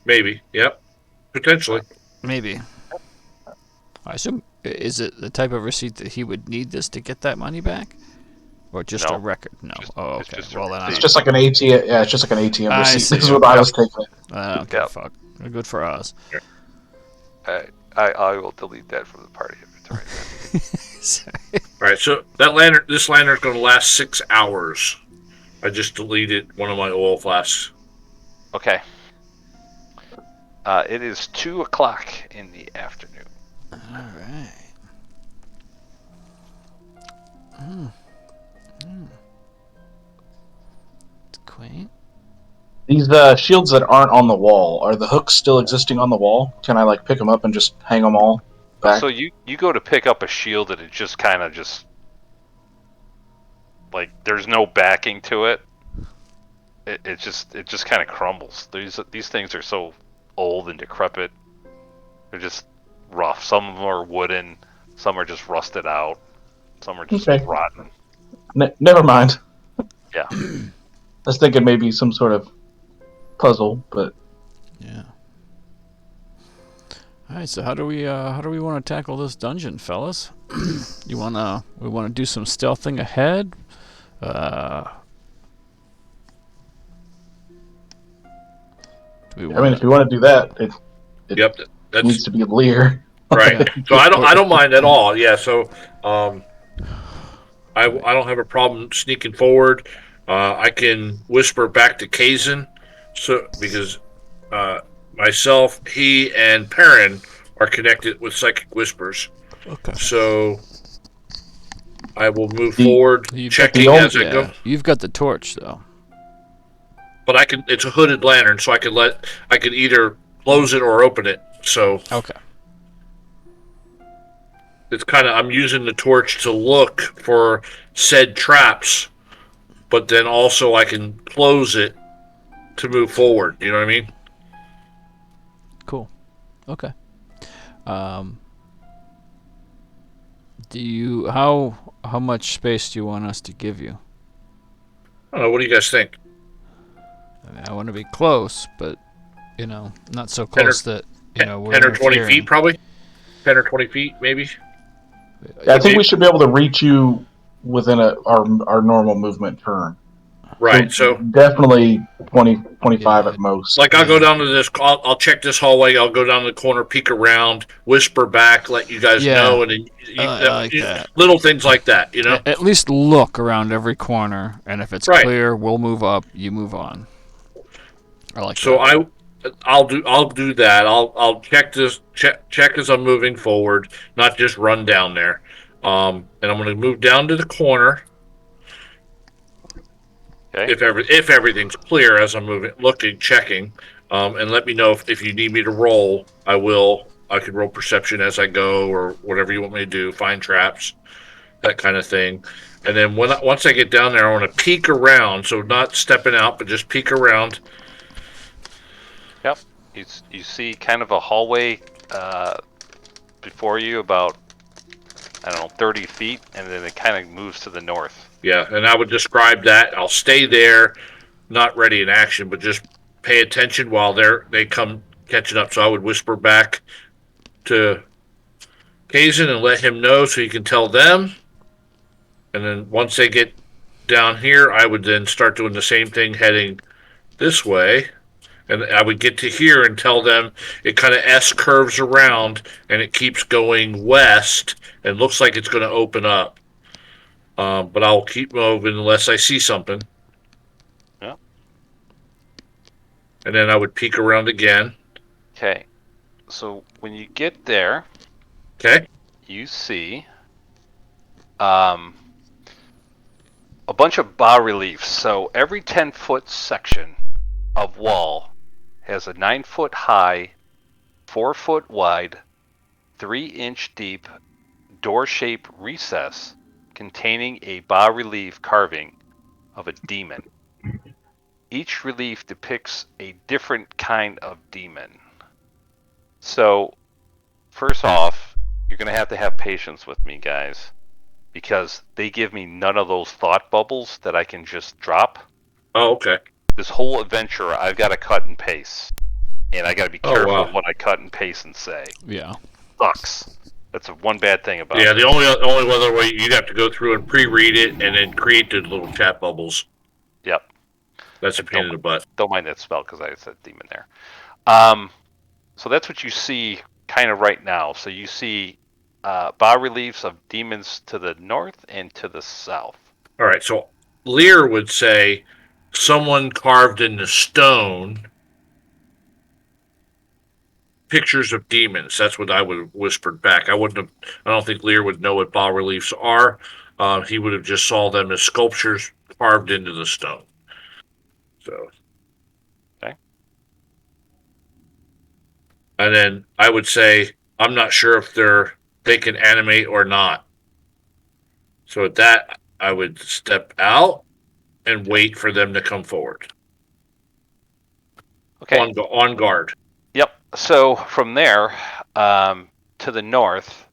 Maybe. Yep. Potentially. Maybe. I assume, is it the type of receipt that he would need this to get that money back? Or just a record? No. Okay. Well, then it's just like an ATM. Yeah, it's just like an ATM receipt. This is what I was taking. I don't give a fuck. Good for us. I will delete that from the party inventory. Alright, so this lantern's going to last 6 hours. I just deleted one of my oil flasks. Okay. It is 2 o'clock in the afternoon. Alright. It's quaint. These shields that aren't on the wall, are the hooks still existing on the wall? Can I pick them up and just hang them all back? So you go to pick up a shield and it just kind of there's no backing to it. It just kind of crumbles. These things are so old and decrepit. They're just rough. Some of them are wooden. Some are just rusted out. Some are just rotten. Never mind. Yeah. I was thinking maybe some sort of puzzle, but yeah. All right, so how do we want to tackle this dungeon, fellas? We want to do some stealthing ahead. if you want to do that, it needs to be Lear. Right. So I don't mind at all. Yeah. So I don't have a problem sneaking forward. I can whisper back to Kayzen, because myself, he, and Perrin are connected with psychic whispers. Okay. So I will move forward, checking as I go. You've got the torch though. But it's a hooded lantern, so I can either close it or open it. So okay. It's I'm using the torch to look for said traps, but then also I can close it to move forward. You know what I mean? Cool. Okay. How much space do you want us to give you? I don't know. What do you guys think? I want to be close, but not so close that we're 10 or 20 feet, probably. 10 or 20 feet, maybe. Yeah, I think we should be able to reach you within our normal movement turn. Right. So definitely 20, 25 at most. I'll go down to this. I'll check this hallway. I'll go down the corner, peek around, whisper back, let you guys know, and then little things like that. At least look around every corner, and if it's clear, we'll move up. You move on. I like so that. I'll do that. I'll check as I'm moving forward, not just run down there. And I'm going to move down to the corner. Okay. If everything's clear as I'm moving, looking, checking, and let me know if you need me to roll. I will. I can roll perception as I go, or whatever you want me to do. Find traps, that kind of thing. And then once I get down there, I want to peek around. So not stepping out, but just peek around. Yep. You see kind of a hallway before you, about 30 feet, and then it kind of moves to the north. Yeah, and I would describe that. I'll stay there, not ready in action, but just pay attention while they come catching up. So I would whisper back to Kayzen and let him know so he can tell them. And then once they get down here, I would then start doing the same thing heading this way. And I would get to here and tell them it kind of S curves around and it keeps going west and looks like it's going to open up. But I'll keep moving unless I see something. Yeah. And then I would peek around again. Okay. So when you get there, Okay. you see a bunch of bas-reliefs. So every 10-foot section of wall has a 9-foot high, 4-foot wide, 3-inch deep door-shaped recess containing a bas-relief carving of a demon. Each relief depicts a different kind of demon. So, first off, you're going to have patience with me, guys, because they give me none of those thought bubbles that I can just drop. Oh, okay. This whole adventure, I've got to cut and paste. And I got to be careful what I cut and paste and say. Yeah. Sucks. That's one bad thing about it. Yeah, the only other way, you'd have to go through and pre-read it and then create the little chat bubbles. Yep. That's a pain in the butt. Don't mind that spell because I said demon there. So that's what you see kind of right now. So you see bas-reliefs of demons to the north and to the south. All right, so Lear would say someone carved in the stone pictures of demons. That's what I would have whispered back. I don't think Lear would know what bas-reliefs are. He would have just saw them as sculptures carved into the stone. So. Okay. And then I would say, I'm not sure if they can animate or not. So at that, I would step out and wait for them to come forward. Okay. On guard. Yep. So from there to the north,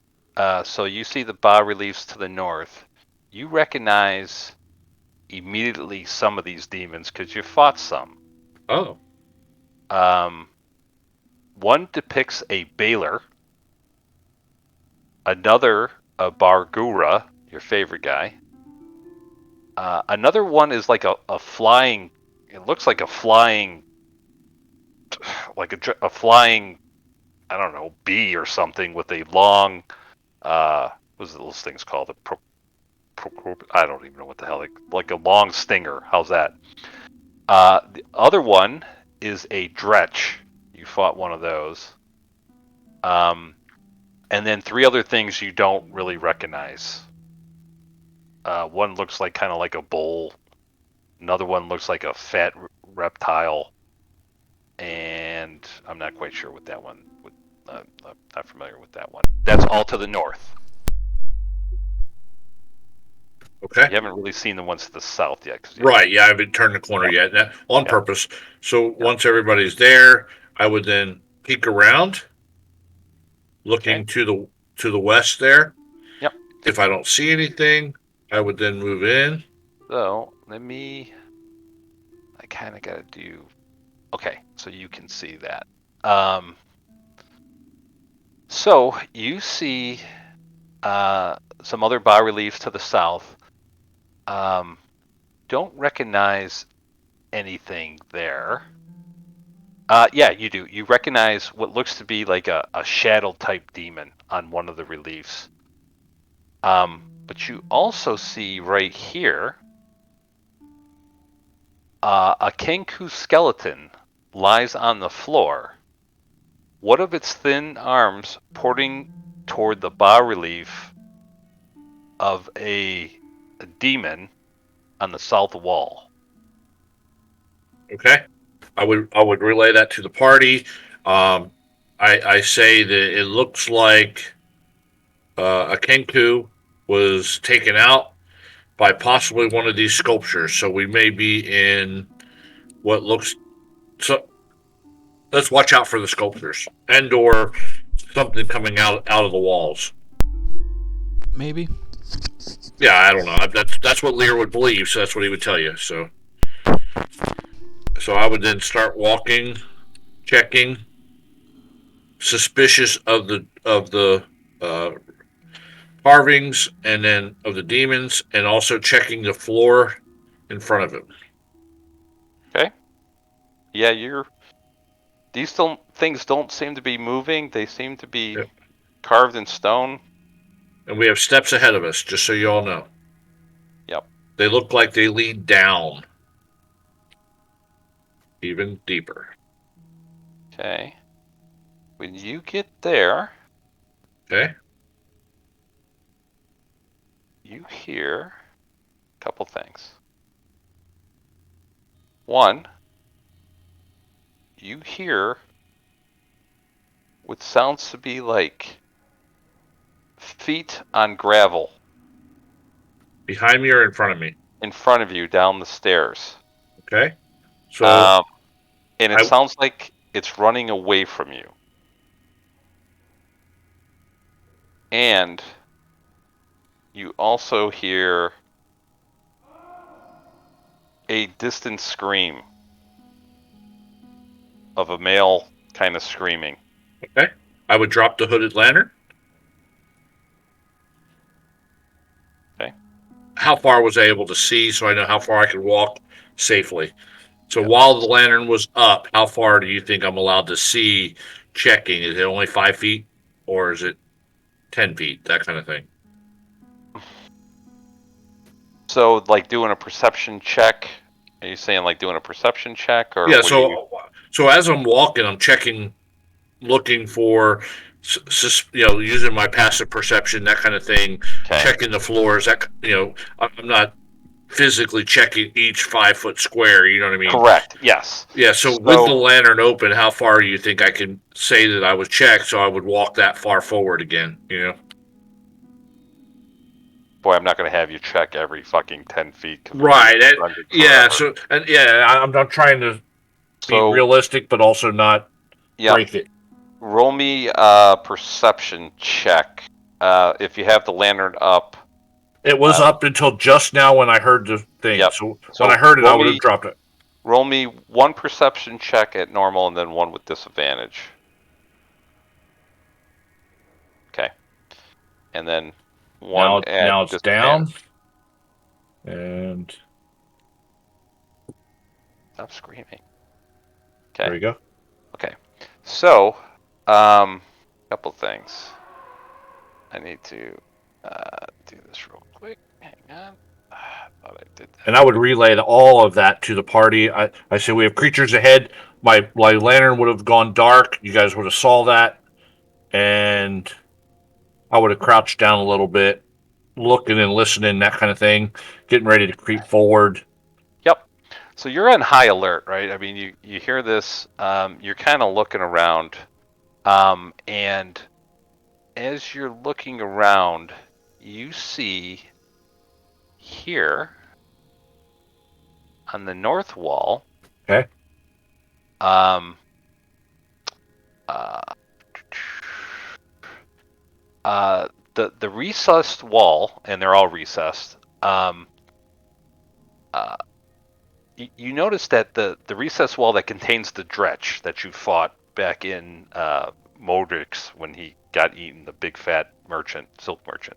so you see the bas-reliefs to the north. You recognize immediately some of these demons because you fought some. Oh. One depicts a Baylor. Another, a Bargura, your favorite guy. Another one is like a flying. It looks like a flying, like a flying, I don't know, bee or something with a long. What's those things called? I don't even know what the hell. Like a long stinger. How's that? The other one is a Dretch. You fought one of those. And then 3 other things you don't really recognize. One looks like kind of like a bull. Another one looks like a fat reptile. And I'm not quite sure what that one would. I'm not familiar with that one. That's all to the north. Okay. You haven't really seen the ones to the south yet. Right. Yeah, I haven't turned the corner yet. On purpose. So once everybody's there, I would then peek around, looking to the west there. Yep. If I don't see anything, I would then move in. So I kind of got to do. Okay, so you can see that. So you see some other bas-reliefs to the south. Don't recognize anything there. Yeah, you do. You recognize what looks to be like a shadow type demon on one of the reliefs. But you also see right here a Kenku skeleton lies on the floor. One of its thin arms pointing toward the bas-relief of a demon on the south wall. Okay. I would relay that to the party. I say that it looks like a Kenku was taken out by possibly one of these sculptures. So we may be in what looks. So let's watch out for the sculptures and/or something coming out of the walls. Maybe. Yeah, I don't know. That's what Lear would believe, so that's what he would tell you. So I would then start walking, checking, suspicious of the carvings and then of the demons, and also checking the floor in front of him. Okay. Yeah, these things don't seem to be moving. They seem to be carved in stone. And we have steps ahead of us, just so you all know. Yep. They look like they lead down even deeper. Okay. When you get there, Okay. you hear a couple things. One, you hear what sounds to be like feet on gravel Behind me or in front of me? in front of you down the stairs. Okay. So and it sounds like it's running away from you. And you also hear a distant scream of a male kind of screaming. Okay. I would drop the hooded lantern. Okay. How far was I able to see so I know how far I could walk safely? So while the lantern was up, how far do you think I'm allowed to see checking? Is it only 5 feet or is it 10 feet? That kind of thing. So, like doing a perception check. Are you saying like doing a perception check, or Yeah. what So as I'm walking, I'm checking, looking for, using my passive perception, that kind of thing. Okay. Checking the floors. I'm not physically checking each 5 foot square. You know what I mean? Correct. Yes. Yeah. So with the lantern open, how far do you think I can say that I was checked? So I would walk that far forward again. Boy, I'm not going to have you check every fucking 10 feet. Right. Yeah. So I'm not trying to be realistic, but also not break it. Roll me a perception check. If you have the lantern up. It was up until just now when I heard the thing. Yep. So when I heard it, I would have dropped it. Roll me one perception check at normal and then one with disadvantage. Okay. And then one now it's down. And stop screaming. Okay. There we go. Okay. So, couple things. I need to do this real quick. Hang on. I thought I did that. And I would relay all of that to the party. I say we have creatures ahead. My lantern would have gone dark. You guys would have saw that. And I would have crouched down a little bit, looking and listening, that kind of thing, getting ready to creep forward. Yep. So you're on high alert, right? I mean, you hear this, you're kind of looking around, and as you're looking around, you see here on the north wall. Okay. The recessed wall, and they're all recessed. You notice that the recessed wall that contains the dretch that you fought back in Modrix when he got eaten, the big fat merchant, silk merchant,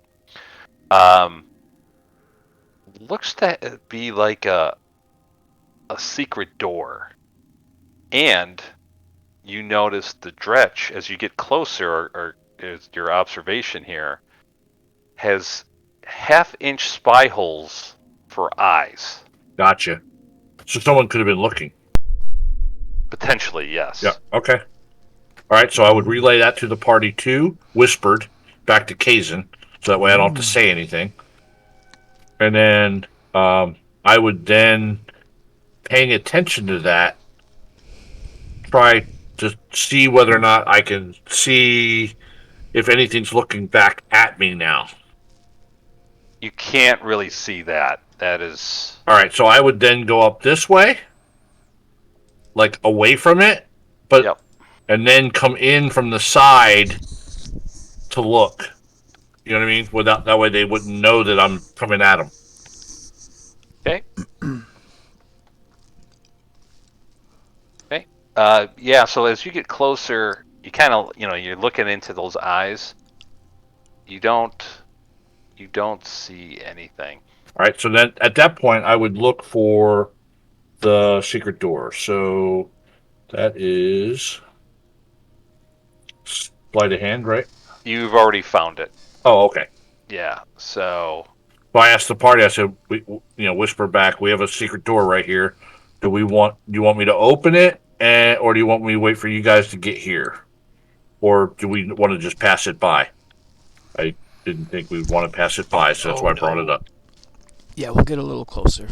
looks to be like a secret door. And you notice the dretch as you get closer, or is your observation here, has half-inch spy holes for eyes. Gotcha. So someone could have been looking. Potentially, yes. Yeah. Okay. All right. So I would relay that to the party too, whispered back to Kayzen, so that way I don't have to say anything. And then I would then, paying attention to that, try to see whether or not I can see if anything's looking back at me now. You can't really see that. That is... All right, so I would then go up this way, like away from it, but and then come in from the side to look. You know what I mean? Without that way, they wouldn't know that I'm coming at them. Okay. Okay. Yeah. So as you get closer, you kind of, you're looking into those eyes. You don't see anything. All right. So then, at that point, I would look for the secret door. So that is sleight of hand, right? You've already found it. Oh, okay. Yeah. So I asked the party. I said, whisper back. We have a secret door right here. Do you want me to open it, or do you want me to wait for you guys to get here? or do we want to just pass it by? I didn't think we'd want to pass it by, so that's why I brought it up. Yeah, we'll get a little closer.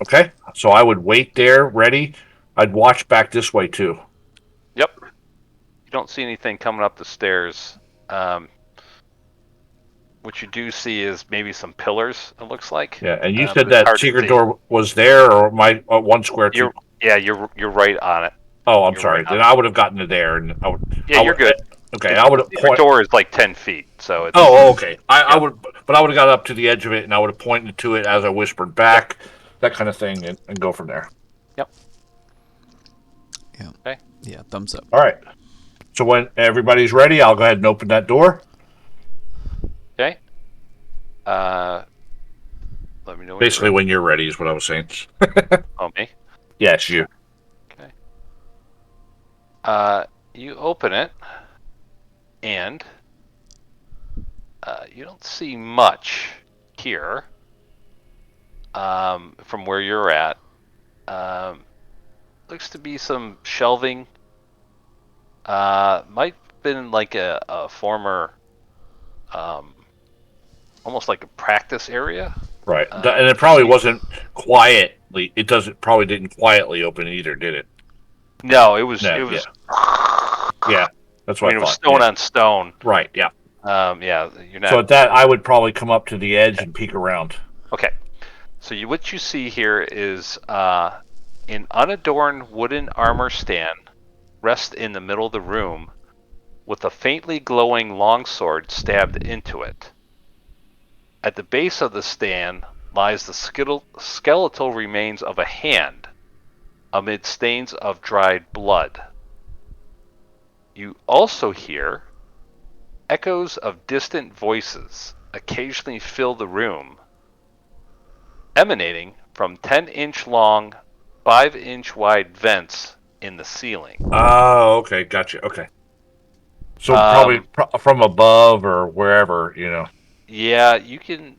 Okay, so I would wait there, ready. I'd watch back this way too. Yep. You don't see anything coming up the stairs. What you do see is maybe some pillars, it looks like. Yeah, and you said that secret door was there, or my 1 square 2? You're right on it. Oh, I'm sorry. Then I would have gotten to there, and you're good. Okay, I would have. The door is like 10 feet, so it's. Okay. I would have got up to the edge of it, and I would have pointed to it as I whispered back, that kind of thing, and go from there. Yep. Yeah. Okay. Yeah. Thumbs up. All right. So when everybody's ready, I'll go ahead and open that door. Okay. Let me know. Basically, when you're ready is what I was saying. Oh, me? Yes, you. Okay. You open it, and you don't see much here from where you're at. Looks to be some shelving. Might have been like a former, almost like a practice area. Right, and it probably wasn't quietly. Probably didn't quietly open either, did it? No, it was. Yeah, that's what I thought. It was stone on stone. Right. Yeah. Yeah. You're not. So at that, I would probably come up to the edge and peek around. Okay. So what you see here is an unadorned wooden armor stand rests in the middle of the room with a faintly glowing longsword stabbed into it. At the base of the stand lies the skeletal remains of a hand amid stains of dried blood. You also hear echoes of distant voices occasionally fill the room, emanating from 10-inch long, 5-inch wide vents in the ceiling. Oh, okay, gotcha. Okay, so probably from above or wherever, Yeah, you can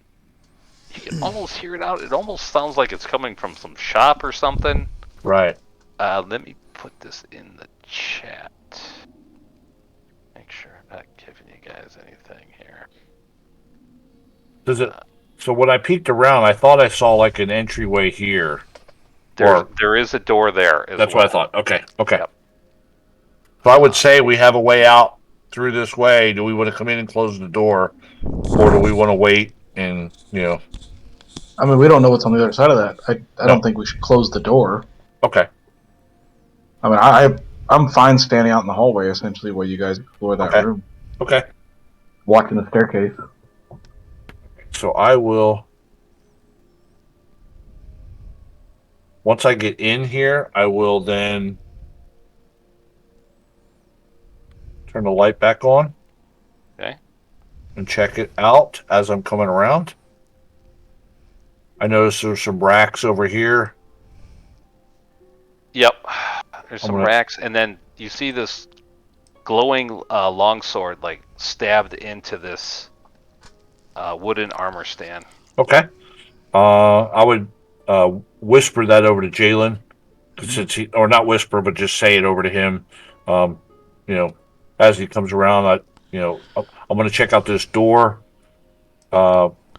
almost hear it out. It almost sounds like it's coming from some shop or something. Right. Let me put this in the chat. Make sure I'm not giving you guys anything here. Does it? So when I peeked around, I thought I saw like an entryway here. There is a door there. That's what I thought. Okay. Yep. So I would say we have a way out through this way. Do we want to come in and close the door, or do we want to wait and I mean, we don't know what's on the other side of that. I don't think we should close the door. Okay. I mean, I'm fine standing out in the hallway, essentially, while you guys explore that room. Okay. Watching the staircase. So I will. Once I get in here, I will then turn the light back on. Okay. And check it out as I'm coming around. I notice there's some racks over here. Yep. There's some racks, and then you see this glowing longsword like stabbed into this wooden armor stand. Okay. I would whisper that over to Jalen, since or not whisper, but just say it over to him. As he comes around, I'm going to check out this door.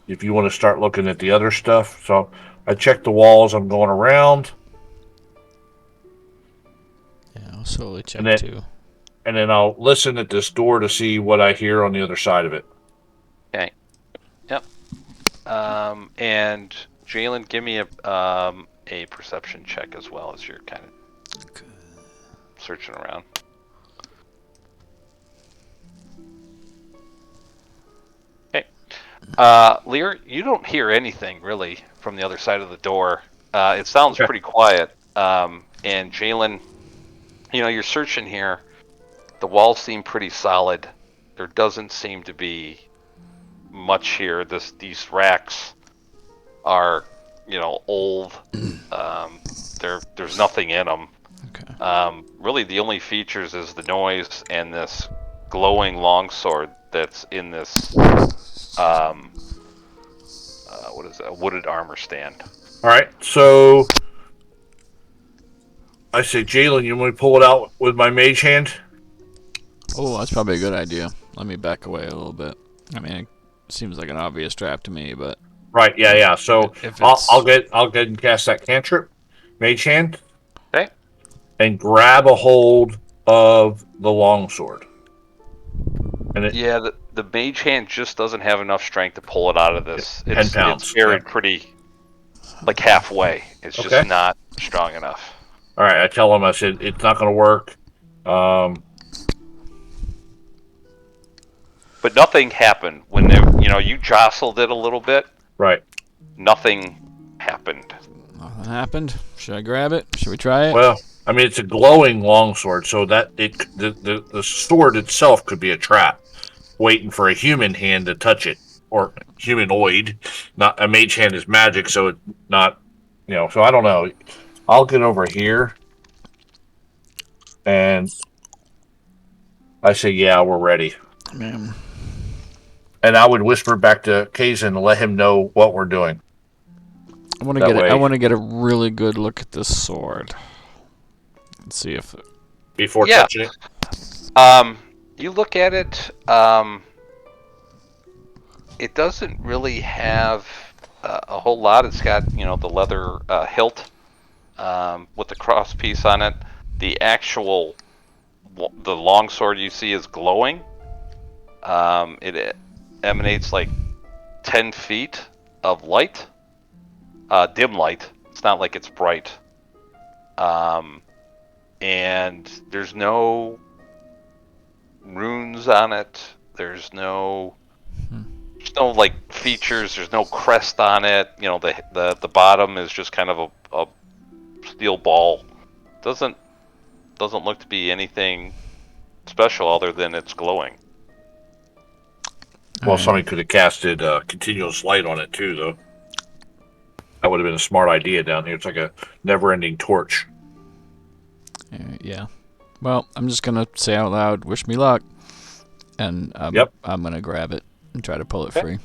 If you want to start looking at the other stuff, so I check the walls. I'm going around. Yeah, I'll slowly check too. And then I'll listen at this door to see what I hear on the other side of it. Okay. Yep. And Jalen, give me a perception check as well as you're kind of searching around. Okay. Lear, you don't hear anything really from the other side of the door. It sounds pretty quiet. And Jalen, you're searching here. The walls seem pretty solid. There doesn't seem to be much here. These racks are, old. There's nothing in them. Okay. Really, the only features is the noise and this glowing longsword that's in this. What is that? A wooded armor stand. All right, so I say, Jalen, you want me to pull it out with my mage hand? Oh, that's probably a good idea. Let me back away a little bit. I mean, it seems like an obvious trap to me, but Right, yeah. So if it's I'll get and cast that cantrip, Mage Hand, Okay. and grab a hold of the longsword. And Yeah, the mage hand just doesn't have enough strength to pull it out of this. 10 pounds. It's buried pretty, like halfway. It's Okay. just not strong enough. All right, I tell him. I said it's not going to work. But nothing happened when you jostled it a little bit. Right. Nothing happened. nothing happened, should I grab it? Should we try it? Well, I mean, it's a glowing longsword, so that the sword itself could be a trap, waiting for a human hand to touch it, or humanoid. Not a mage hand is magic, so it's not, So I don't know. I'll get over here, and I say, "Yeah, we're ready." Man. And I would whisper back to Kayzen to let him know what we're doing. I want to get a really good look at this sword. Let's see if Before touching it. You look at it. It doesn't really have a whole lot. It's got the leather hilt with the cross piece on it. The longsword you see is glowing. It emanates like 10 feet of light, dim light. It's not like it's bright. And there's no runes on it. There's no like features. There's no crest on it. The bottom is just kind of a steel ball. Doesn't look to be anything special other than it's glowing. Well, somebody could have casted continuous light on it too, though. That would have been a smart idea down here. It's like a never-ending torch. Yeah. Well, I'm just gonna say out loud, "Wish me luck," and I'm gonna grab it and try to pull it free.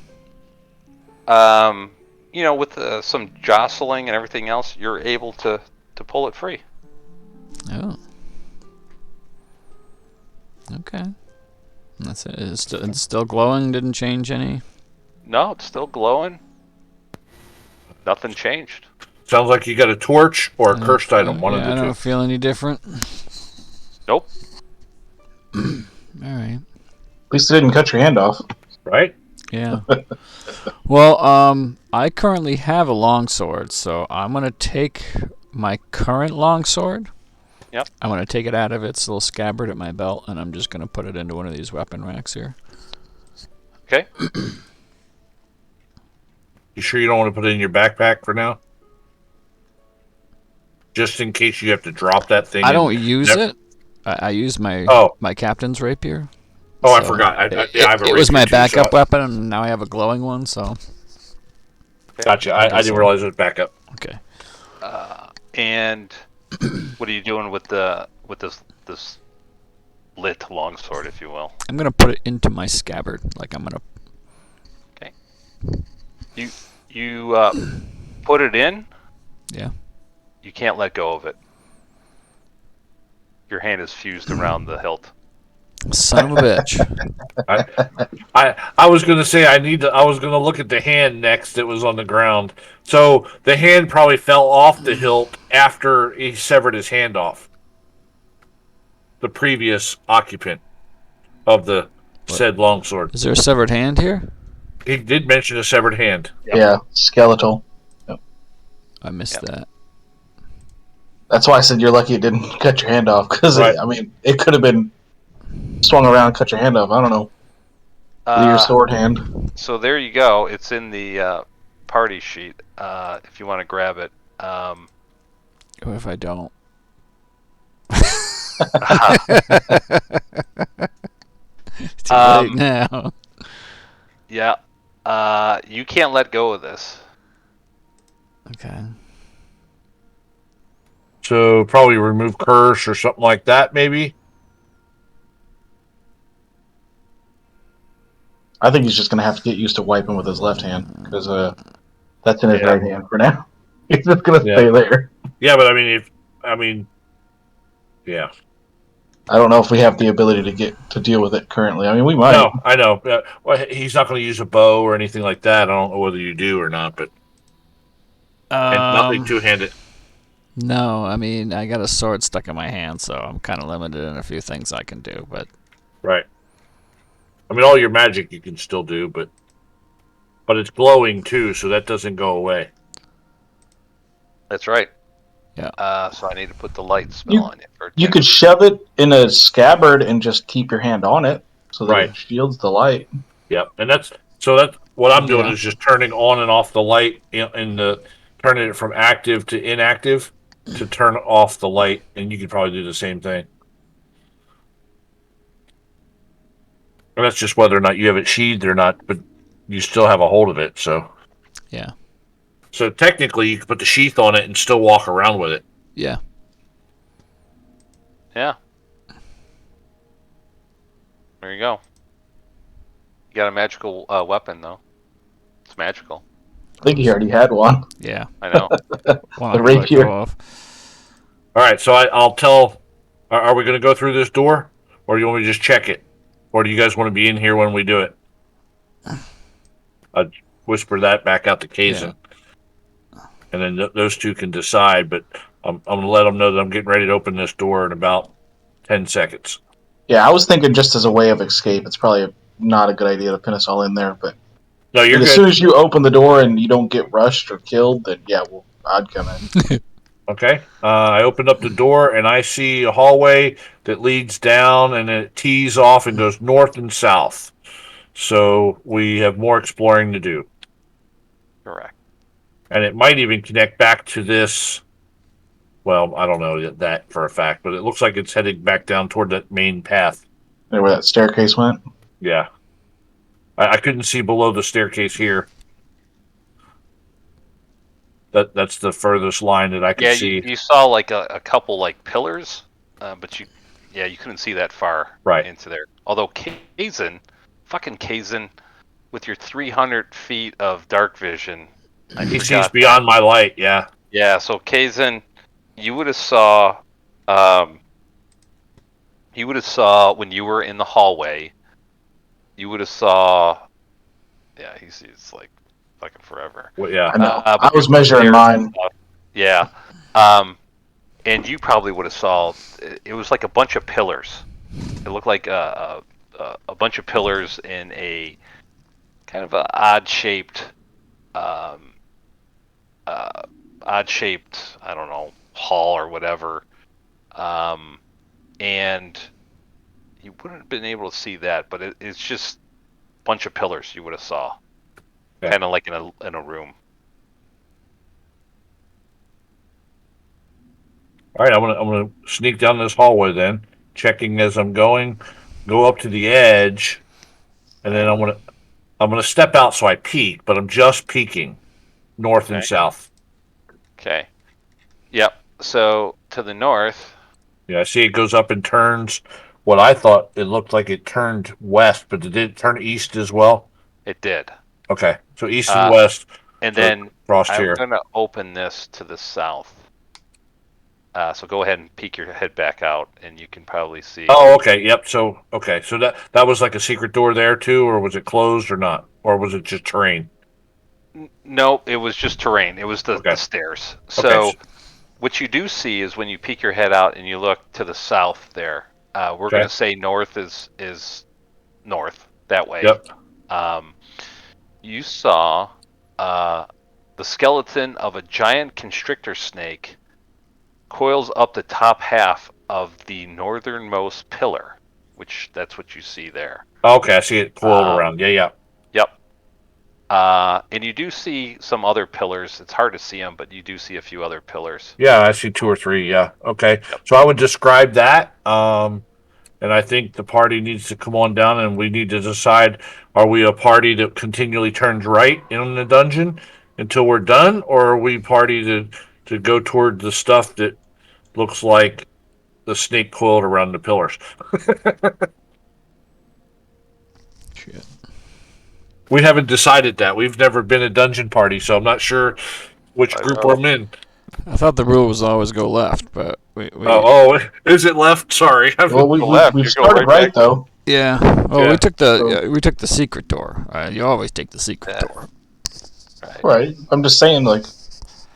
With some jostling and everything else, you're able to pull it free. Oh. Okay. That's it. It's still glowing. Didn't change any. No, it's still glowing. Nothing changed. Sounds like you got a torch or a cursed item. One of the two. I don't feel any different. Nope. All right. At least it didn't cut your hand off. Right? Yeah. Well, I currently have a longsword, so I'm gonna take my current longsword. Yep. I'm gonna take it out of its little scabbard at my belt, and I'm just gonna put it into one of these weapon racks here. Okay. You sure you don't want to put it in your backpack for now? Just in case you have to drop that thing. I don't use it. I use my captain's rapier. Oh, so I forgot. I have a it was my too, backup weapon, and now I have a glowing one. So. Gotcha. I didn't realize it was backup. Okay. And what are you doing with this lit longsword, if you will? I'm gonna put it into my scabbard. Like I'm gonna. Okay. You put it in. Yeah. You can't let go of it. Your hand is fused around the hilt. Son of a bitch. I was gonna say I was gonna look at the hand next that was on the ground. So the hand probably fell off the hilt after he severed his hand off. The previous occupant of the said longsword. Is there a severed hand here? He did mention a severed hand. Yep. Yeah, skeletal. Yep. I missed that. That's why I said you're lucky it didn't cut your hand off, because it could have been swung around and cut your hand off. I don't know. Your sword hand. So there you go. It's in the party sheet. If you want to grab it. What if I don't? Too late now. Yeah. You can't let go of this. Okay. So probably remove curse or something like that, maybe. I think he's just gonna have to get used to wiping with his left hand, because that's in his right hand for now. He's just gonna stay there. Yeah, but yeah. I don't know if we have the ability to deal with it currently. I mean, we might. No, I know. Well, he's not going to use a bow or anything like that. I don't know whether you do or not, but and nothing two-handed. No, I mean, I got a sword stuck in my hand, so I'm kind of limited in a few things I can do, but... Right. I mean, all your magic you can still do, but it's glowing too, so that doesn't go away. That's right. Yeah. So I need to put the light spell on it. You could shove it in a scabbard and just keep your hand on it, so that it shields the light. Yep, and that's what I'm doing is just turning on and off the light in the turning it from active to inactive to turn off the light, and you could probably do the same thing. And that's just whether or not you have it sheathed or not, but you still have a hold of it. So yeah. So technically, you could put the sheath on it and still walk around with it. Yeah. Yeah. There you go. You got a magical weapon, though. It's magical. I think he already had one. Yeah. I know. The rapier. All right, so I'll tell... Are we going to go through this door? Or do you want me to just check it? Or do you guys want to be in here when we do it? I'd whisper that back out to Kayzen. Yeah. And then those two can decide, but I'm going to let them know that I'm getting ready to open this door in about 10 seconds. Yeah, I was thinking just as a way of escape, it's probably not a good idea to pin us all in there, but no, you're good. As soon as you open the door and you don't get rushed or killed, then yeah, I'd come in. Okay. I opened up the door and I see a hallway that leads down and it tees off and goes north and south. So we have more exploring to do. Correct. And it might even connect back to this. Well, I don't know that for a fact, but it looks like it's heading back down toward that main path. Where that staircase went? Yeah. I couldn't see below the staircase here. That's the furthest line that I could see. Yeah, you saw like a couple like pillars, but you couldn't see that far into there. Although fucking Kayzen, with your 300 feet of dark vision, he sees beyond my light. Yeah. Yeah. So Kayzen, you would have saw when you were in the hallway. You would have saw. Yeah, he's like fucking forever. Well, yeah. I know. I was measuring mine. Yeah. And you probably would have saw. It was like a bunch of pillars. It looked like a bunch of pillars in a kind of a odd shaped, I don't know, hall or whatever. And you wouldn't have been able to see that, but it's just a bunch of pillars you would have saw. Yeah. Kind of like in a room. All right, I'm gonna sneak down this hallway then, checking as I'm going. Go up to the edge, and then I'm gonna step out so I peek, but I'm just peeking, north and south. Okay. Yep. So to the north. Yeah, I see it goes up and turns. What I thought it looked like it turned west, but did it turn east as well? It did. Okay, so east and west. And then I'm going to open this to the south. So go ahead and peek your head back out, and you can probably see. Oh, okay. Yep. So that was like a secret door there too, or was it closed or not, or was it just terrain? No, it was just terrain. It was the stairs. So what you do see is when you peek your head out and you look to the south there. We're going to say north is north that way. Yep. You saw the skeleton of a giant constrictor snake coils up the top half of the northernmost pillar, that's what you see there. Okay, I see it coiled around. Yeah. Yep. And you do see some other pillars. It's hard to see them, but you do see a few other pillars. Yeah, I see 2 or 3. Yeah. Okay. Yep. So I would describe that. And I think the party needs to come on down, and we need to decide: are we a party that continually turns right in the dungeon until we're done, or are we a party to go toward the stuff that looks like the snake coiled around the pillars? Shit. We haven't decided that. We've never been a dungeon party, so I'm not sure which group we're in. I thought the rule was always go left, but Is it left? Sorry. Well, we started right though. Yeah. Well, Yeah. we took the secret door. You always take the secret door. Right. I'm just saying, like,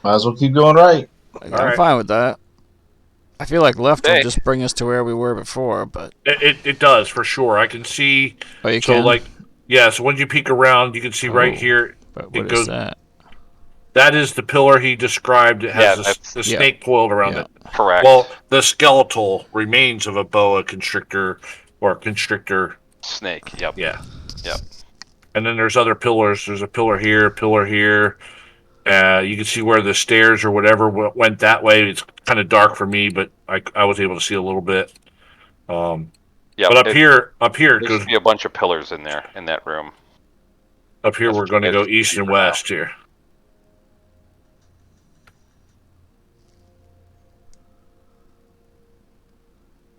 might as well keep going right. I'm fine with that. I feel like left will just bring us to where we were before, but it does for sure. I can see. Oh, you can? So when you peek around, you can see right here. But what is that? That is the pillar he described. It has the snake coiled around it. Correct. Well, the skeletal remains of a boa constrictor or constrictor snake. Yep. Yeah. Yep. And then there's other pillars. There's a pillar here, pillar here. You can see where the stairs or whatever went that way. It's kind of dark for me, but I was able to see a little bit. Yeah. But up here, there should be a bunch of pillars in there in that room. Up here, we're going to go east and west here.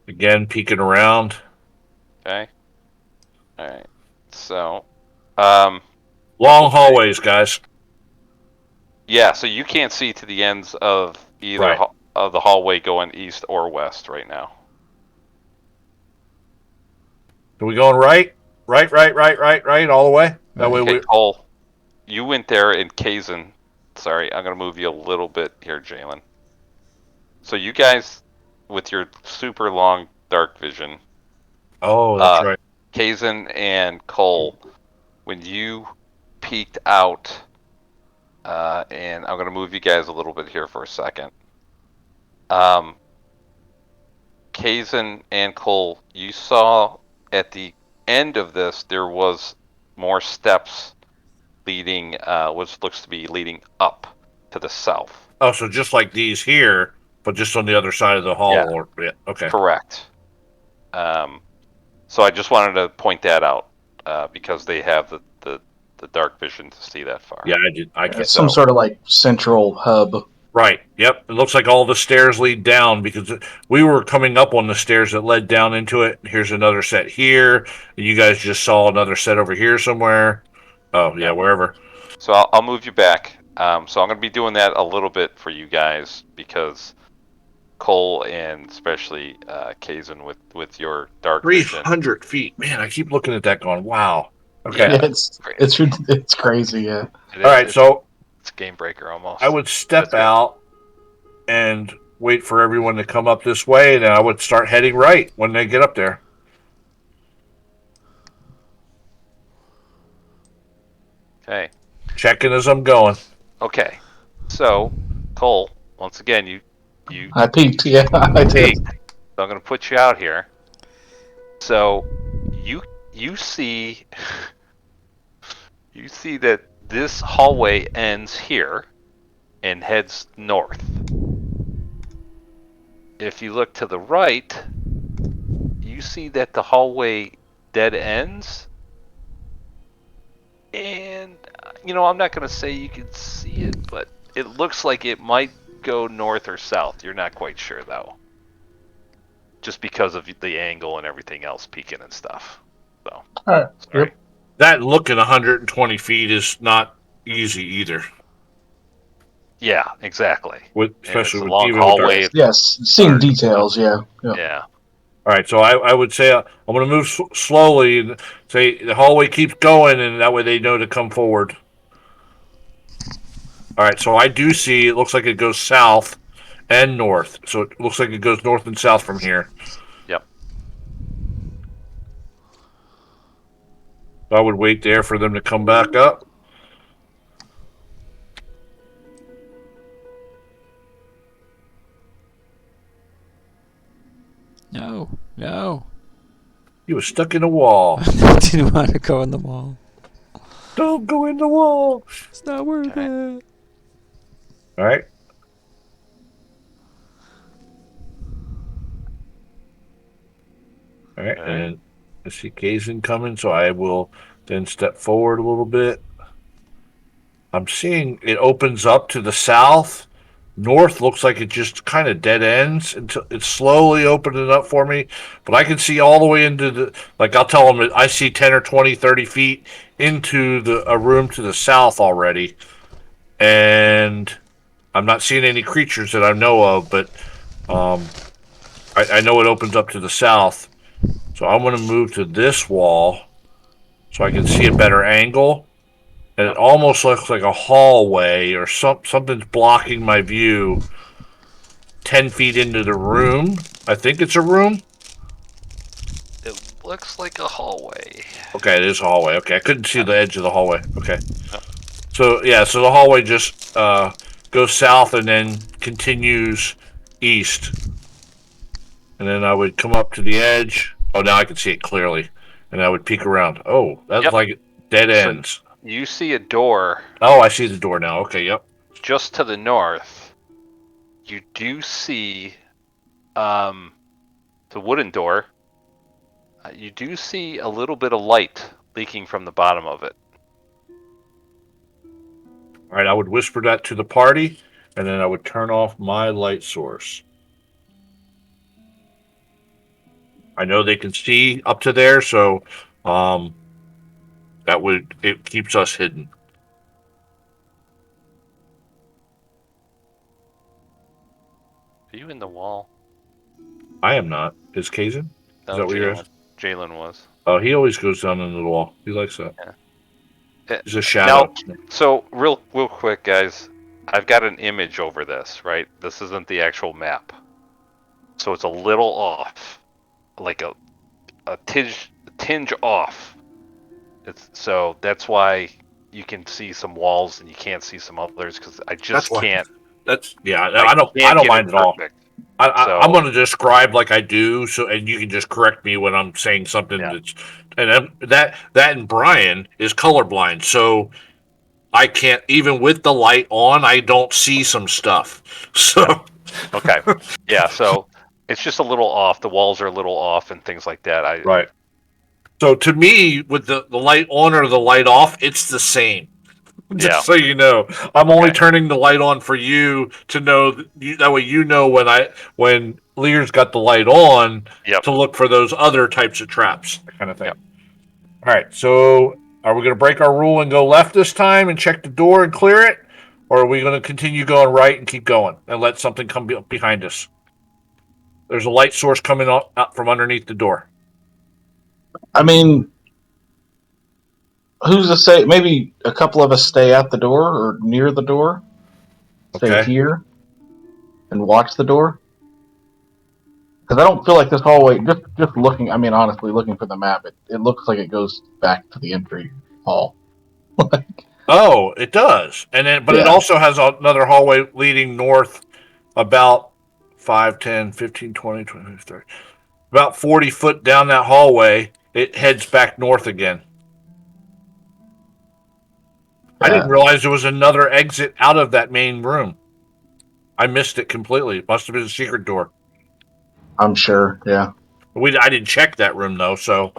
Again, peeking around. Okay. All right. So, long hallways, guys. Yeah, so you can't see to the ends of either of the hallway going east or west right now. Are we going right, all the way? That way we. Cole, you went there in Kayzen. Sorry, I'm gonna move you a little bit here, Jalen. So you guys, with your super long dark vision. Oh, that's right. Kayzen and Cole, when you peeked out, and I'm gonna move you guys a little bit here for a second. Kayzen and Cole, you saw at the end of this there was more steps leading, which looks to be leading up to the south. Oh, so just like these here, but just on the other side of the hall. Yeah. Okay. Correct. So I just wanted to point that out because they have the dark vision to see that far. Yeah, I did. I guess some sort of like central hub. Right. Yep. It looks like all the stairs lead down because we were coming up on the stairs that led down into it. Here's another set here. And you guys just saw another set over here somewhere. Oh, yeah, wherever. So I'll move you back. So I'm going to be doing that a little bit for you guys because Cole and especially Kayzen with your dark 300 feet. Man, I keep looking at that going, wow. Okay. Yeah, it's crazy, yeah. All right, so it's game breaker almost. I would step out and wait for everyone to come up this way, and then I would start heading right when they get up there. Okay. Checking as I'm going. Okay. So, Cole, once again, you I peeked, yeah, I did. So I'm going to put you out here. So, you see that this hallway ends here and heads north. If you look to the right, you see that the hallway dead ends. And, I'm not going to say you can see it, but it looks like it might go north or south. You're not quite sure, though. Just because of the angle and everything else peeking and stuff. So, sorry. Yep. That look at 120 feet is not easy either. Yeah, exactly. Especially with long hallway. Yes, seeing details. Yeah. Yeah. All right, so I would say I'm going to move slowly and say the hallway keeps going, and that way they know to come forward. All right, so I do see it looks like it goes south and north. So it looks like it goes north and south from here. Yep. So I would wait there for them to come back up. No. He was stuck in a wall. I didn't want to go in the wall. Don't go in the wall. It's not worth it. All right. All right, and I see Kayzen coming, so I will then step forward a little bit. I'm seeing it opens up to the south. North looks like it just kind of dead ends until it's slowly opening up for me. But I can see all the way into I'll tell them I see 10 or 20, 30 feet into a room to the south already. And I'm not seeing any creatures that I know of, but I know it opens up to the south, so I'm going to move to this wall so I can see a better angle. And it almost looks like a hallway or something's blocking my view 10 feet into the room. I think it's a room. It looks like a hallway. Okay, it is a hallway. Okay, I couldn't see the edge of the hallway. Okay. So, so the hallway just goes south and then continues east. And then I would come up to the edge. Oh, now I can see it clearly. And I would peek around. Oh, that's like dead ends. So you see a door. Oh, I see the door now. Okay, yep. Just to the north, you do see the wooden door. You do see a little bit of light leaking from the bottom of it. All right, I would whisper that to the party, and then I would turn off my light source. I know they can see up to there, so it keeps us hidden. Are you in the wall? I am not. Is Kayzen? No, Is that what you're asking? Jalen was. Oh, he always goes down into the wall. He likes that. Yeah. He's a shadow. Now, so real quick, guys, I've got an image over this, right? This isn't the actual map. So it's a little off. Like a tinge off. So that's why you can see some walls and you can't see some others, because I just can't. I don't mind at all. I'm going to describe like I do, and you can just correct me when I'm saying something that and Brian is colorblind, so I can't, even with the light on, I don't see some stuff. So okay, so it's just a little off. The walls are a little off and things like that. Right. So to me, with the light on or the light off, it's the same. Just so you know, I'm only turning the light on for you to know that way you know when Lear's got the light on to look for those other types of traps, that kind of thing. Yep. All right, so are we going to break our rule and go left this time and check the door and clear it, or are we going to continue going right and keep going and let something come behind us? There's a light source coming out from underneath the door. I mean, who's to say? Maybe a couple of us stay at the door or near the door. Stay here and watch the door. Because I don't feel like this hallway. Just looking. I mean, honestly, looking for the map, it looks like it goes back to the entry hall. Oh, it does, and then it also has another hallway leading north, about 5, 10, 15, 20, 20, 30, about 40 foot down that hallway. It heads back north again. I didn't realize there was another exit out of that main room. I missed it completely. It must have been a secret door. I'm sure, yeah. I didn't check that room though, so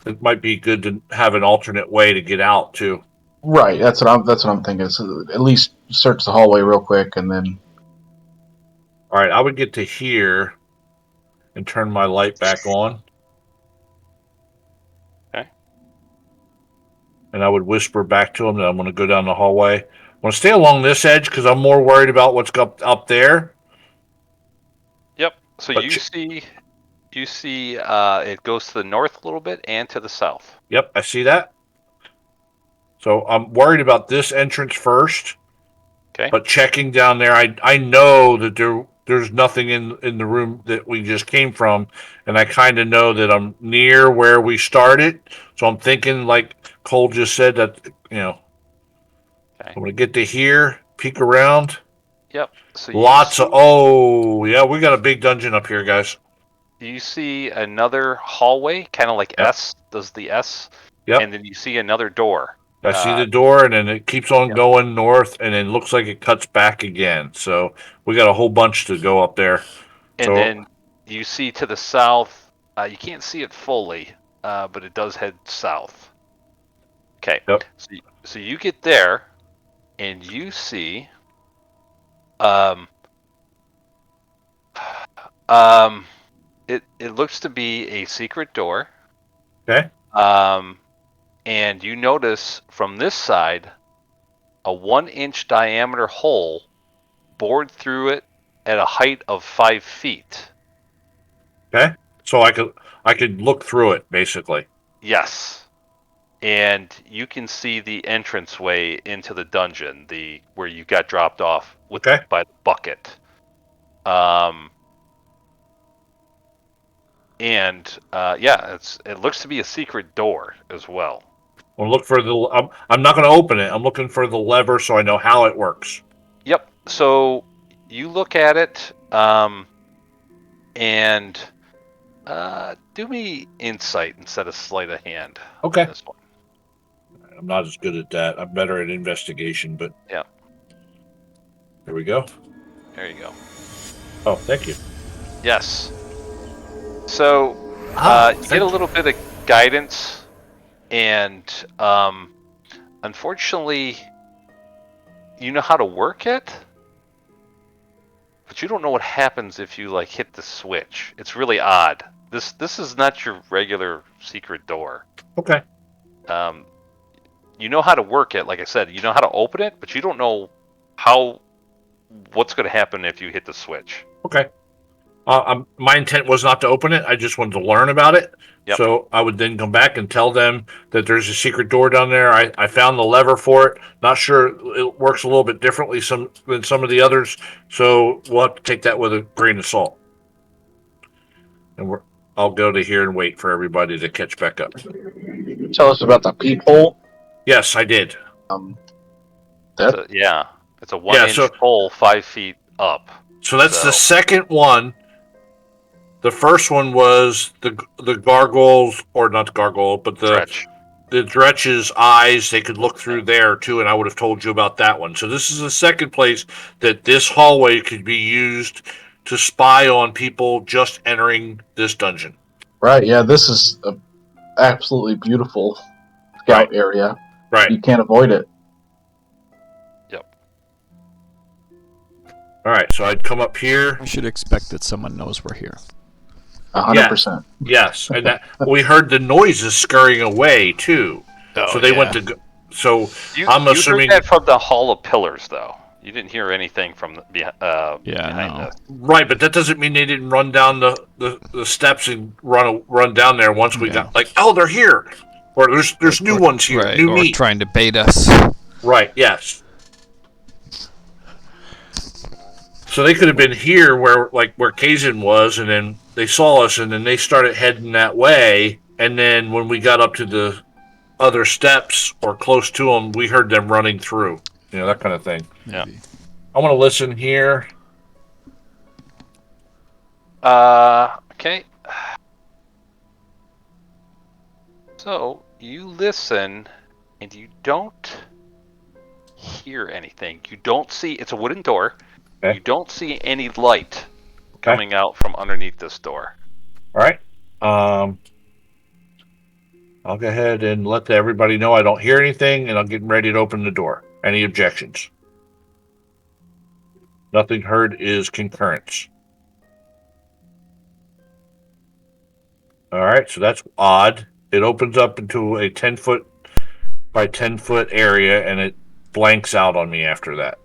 it might be good to have an alternate way to get out too. Right, that's what I'm thinking. So at least search the hallway real quick and then. All right, I would get to here and turn my light back on. Okay. And I would whisper back to him that I'm going to go down the hallway. I want to stay along this edge because I'm more worried about what's up there. Yep. So you see it goes to the north a little bit and to the south. Yep, I see that. So I'm worried about this entrance first. Okay. But checking down there, I know that there's nothing in the room that we just came from, and I kind of know that I'm near where we started. So I'm thinking, like Cole just said, that I'm going to get to here, peek around. Yep. So we got a big dungeon up here, guys. You see another hallway, kind of like S does the S. Yep. And then you see another door. I see the door, and then it keeps on going north, and then looks like it cuts back again. So we got a whole bunch to go up there. And then you see to the south, you can't see it fully, but it does head south. Okay. Yep. So you get there, and you see, it looks to be a secret door. Okay. And you notice from this side a 1-inch diameter hole bored through it at a height of 5 feet. Okay, so I could look through it basically. Yes. And you can see the entranceway into the dungeon, where you got dropped off by the bucket. It looks to be a secret door as well. I'll look for I'm not going to open it. I'm looking for the lever so I know how it works. Yep. So you look at it, and do me insight instead of sleight of hand. Okay. On this one. I'm not as good at that. I'm better at investigation, but yeah. There we go. There you go. Oh, thank you. Yes. So you get a little bit of guidance, and unfortunately, you know how to work it, but you don't know what happens if you hit the switch. It's really odd. This is not your regular secret door. Okay. You know how to work it, like I said. You know how to open it, but you don't know what's going to happen if you hit the switch. Okay. My intent was not to open it. I just wanted to learn about it. Yep. So I would then come back and tell them that there's a secret door down there. I found the lever for it. Not sure it works a little bit differently than some of the others. So we'll have to take that with a grain of salt. And I'll go to here and wait for everybody to catch back up. Tell us about the peephole. Yes, I did. It's a 1-inch hole 5 feet up. So that's the second one. The first one was the gargoyles, or not the gargoyle, but the Dretch's eyes. They could look through there too, and I would have told you about that one. So this is the second place that this hallway could be used to spy on people just entering this dungeon. Right. Yeah. This is an absolutely beautiful scout area. Right. You can't avoid it. Yep. All right. So I'd come up here. I should expect that someone knows we're here. 100%. Yes, and we heard the noises scurrying away too. So they went to go. So I'm assuming you heard that from the Hall of Pillars, though. You didn't hear anything from behind us. Right, but that doesn't mean they didn't run down the steps and run down there once we got they're here, or there's new ones here, new meat, trying to bait us. Right. Yes. So they could have been here where Kayzen was, and then they saw us, and then they started heading that way. And then when we got up to the other steps or close to them, we heard them running through. That kind of thing. Maybe. Yeah. I want to listen here. Okay. So you listen, and you don't hear anything. You don't see. It's a wooden door. Okay. You don't see any light coming out from underneath this door. All right. I'll go ahead and let everybody know I don't hear anything, and I'm getting ready to open the door. Any objections? Nothing heard is concurrence. All right, so that's odd. It opens up into a 10-foot by 10-foot area, and it blanks out on me after that.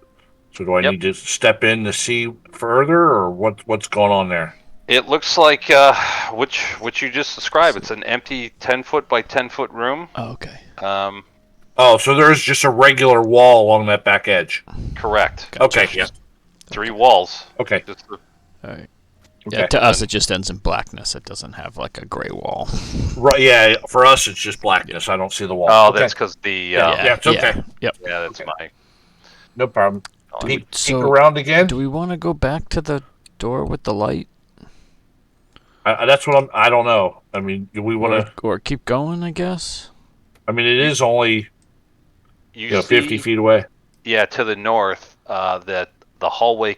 So do I need to step in to see further, or what's going on there? It looks like which you just described. It's an empty 10-foot by 10-foot room. Oh, okay. So there's just a regular wall along that back edge. Correct. Gotcha. Okay. Yeah. 3 walls. Okay. All right. Okay. Yeah, to us it just ends in blackness. It doesn't have a gray wall. Right. Yeah. For us it's just blackness. I don't see the wall. Oh, that's because the. Yeah. It's okay. Yep. Yeah, that's my. No problem. Peek around again. Do we want to go back to the door with the light? That's what I don't know. I mean, do we want to or keep going? I guess. I mean, it is only 50 feet away. Yeah, to the north. That the hallway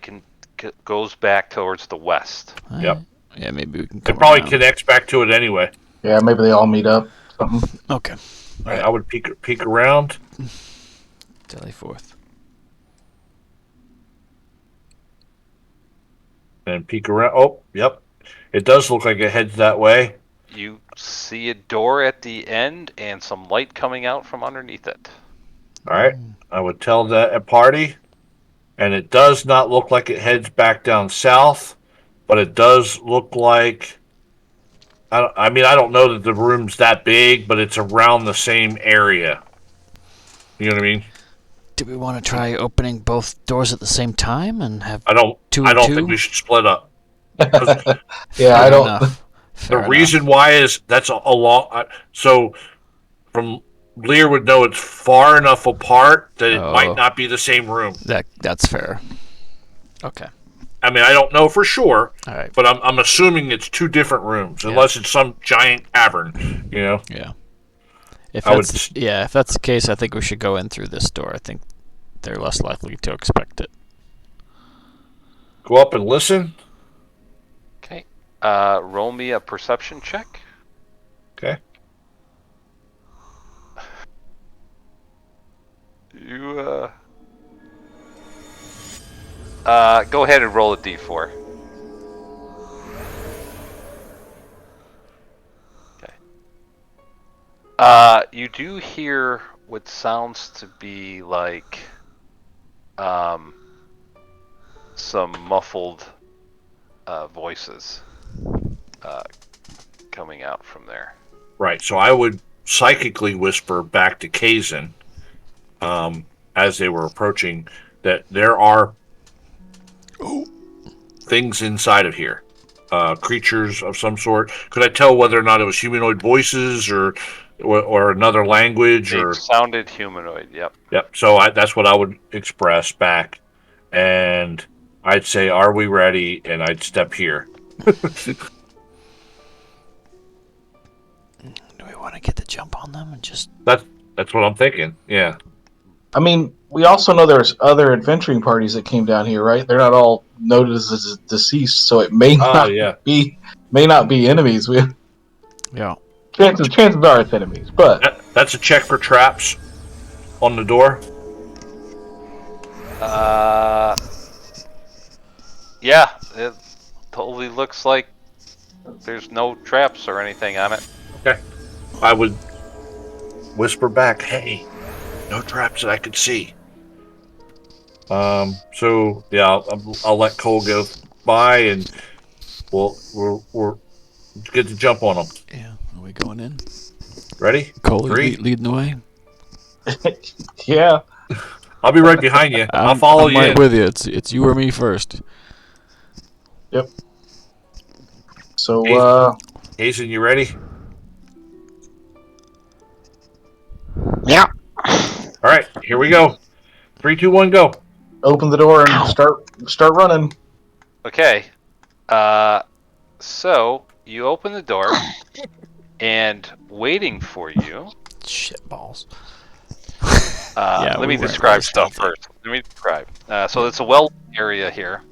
goes back towards the west. Yep. Yeah, maybe we can. It probably connects back to it anyway. Yeah, maybe they all meet up. Something. Okay. All right. I would peek around. Tally forth. And peek around. Oh, yep. It does look like it heads that way. You see a door at the end and some light coming out from underneath it. All right. I would tell that a party and it does not look like it heads back down south, but it does look like. I don't know that the room's that big, but it's around the same area. You know what I mean? Do we want to try opening both doors at the same time and have I don't. two I and don't two? think we should split up. Yeah, I don't. The reason why is that's a long. So from Lear would know it's far enough apart that it might not be the same room. That's fair. Okay. I mean, I don't know for sure, all right, but I'm assuming it's two different rooms, unless it's some giant cavern, you know. Yeah. If that's the case, I think we should go in through this door. I think they're less likely to expect it. Go up and listen. Okay. Roll me a perception check. Okay. You go ahead and roll a d4. Okay. You do hear what sounds to be like some muffled voices coming out from there. Right. So I would psychically whisper back to Kayzen as they were approaching that there are things inside of here. Creatures of some sort. Could I tell whether or not it was humanoid voices or another language? It sounded humanoid, yep. Yep. So that's what I would express back. And I'd say, "Are we ready?" And I'd step here. Do we want to get the jump on them and just... That's what I'm thinking, yeah. I mean, we also know there's other adventuring parties that came down here, right? They're not all noted as deceased, so it may not be enemies. Yeah. Chances are it's enemies, but that's a check for traps on the door. Yeah, it totally looks like there's no traps or anything on it. Okay. I would whisper back, "Hey, no traps that I could see." So yeah, I'll let Cole go by, and we'll get the jump on them. Yeah, are we going in? Ready? Cole, 3 leading the way. Yeah. I'll be right behind you. I'll follow you. I'm right with you. It's you or me first. Yep. So Kayzen, you ready? Yeah. All right, here we go. 3, 2, 1, go. Open the door and start running. Okay. So you open the door, and waiting for you. Shit balls. Let me describe stuff first. Let me describe. So it's a well area here.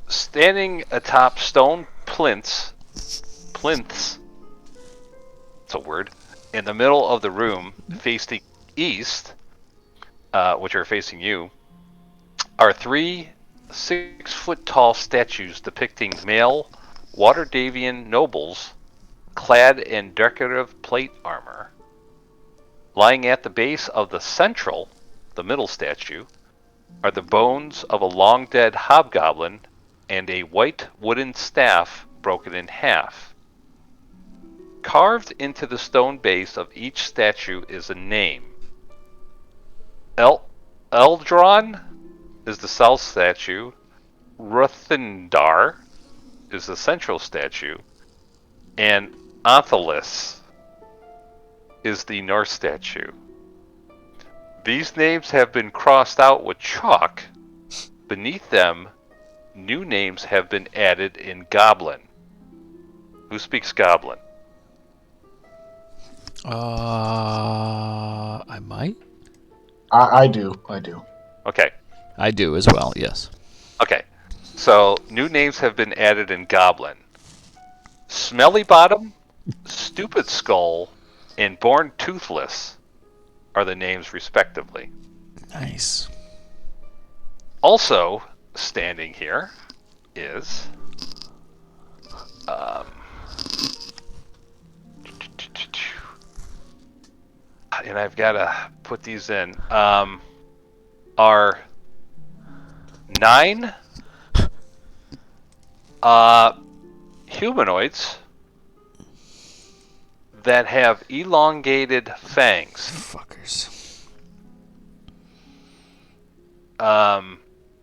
Standing atop stone plinths. It's a word. In the middle of the room, facing east, which are facing you, are 3 6-foot-tall statues depicting male Waterdavian nobles clad in decorative plate armor. Lying at the base of the middle statue, are the bones of a long-dead hobgoblin and a white wooden staff broken in half. Carved into the stone base of each statue is a name. Eldron is the south statue. Ruthindar is the central statue. And Anthelis is the north statue. These names have been crossed out with chalk. Beneath them, new names have been added in Goblin. Who speaks Goblin? I might. I do. Okay. I do as well. Yes. Okay. So new names have been added in Goblin. Smelly Bottom, Stupid Skull, and Born Toothless are the names respectively. Nice. Also standing here is and I've got to put these in. are 9 humanoids that have elongated fangs. Fuckers.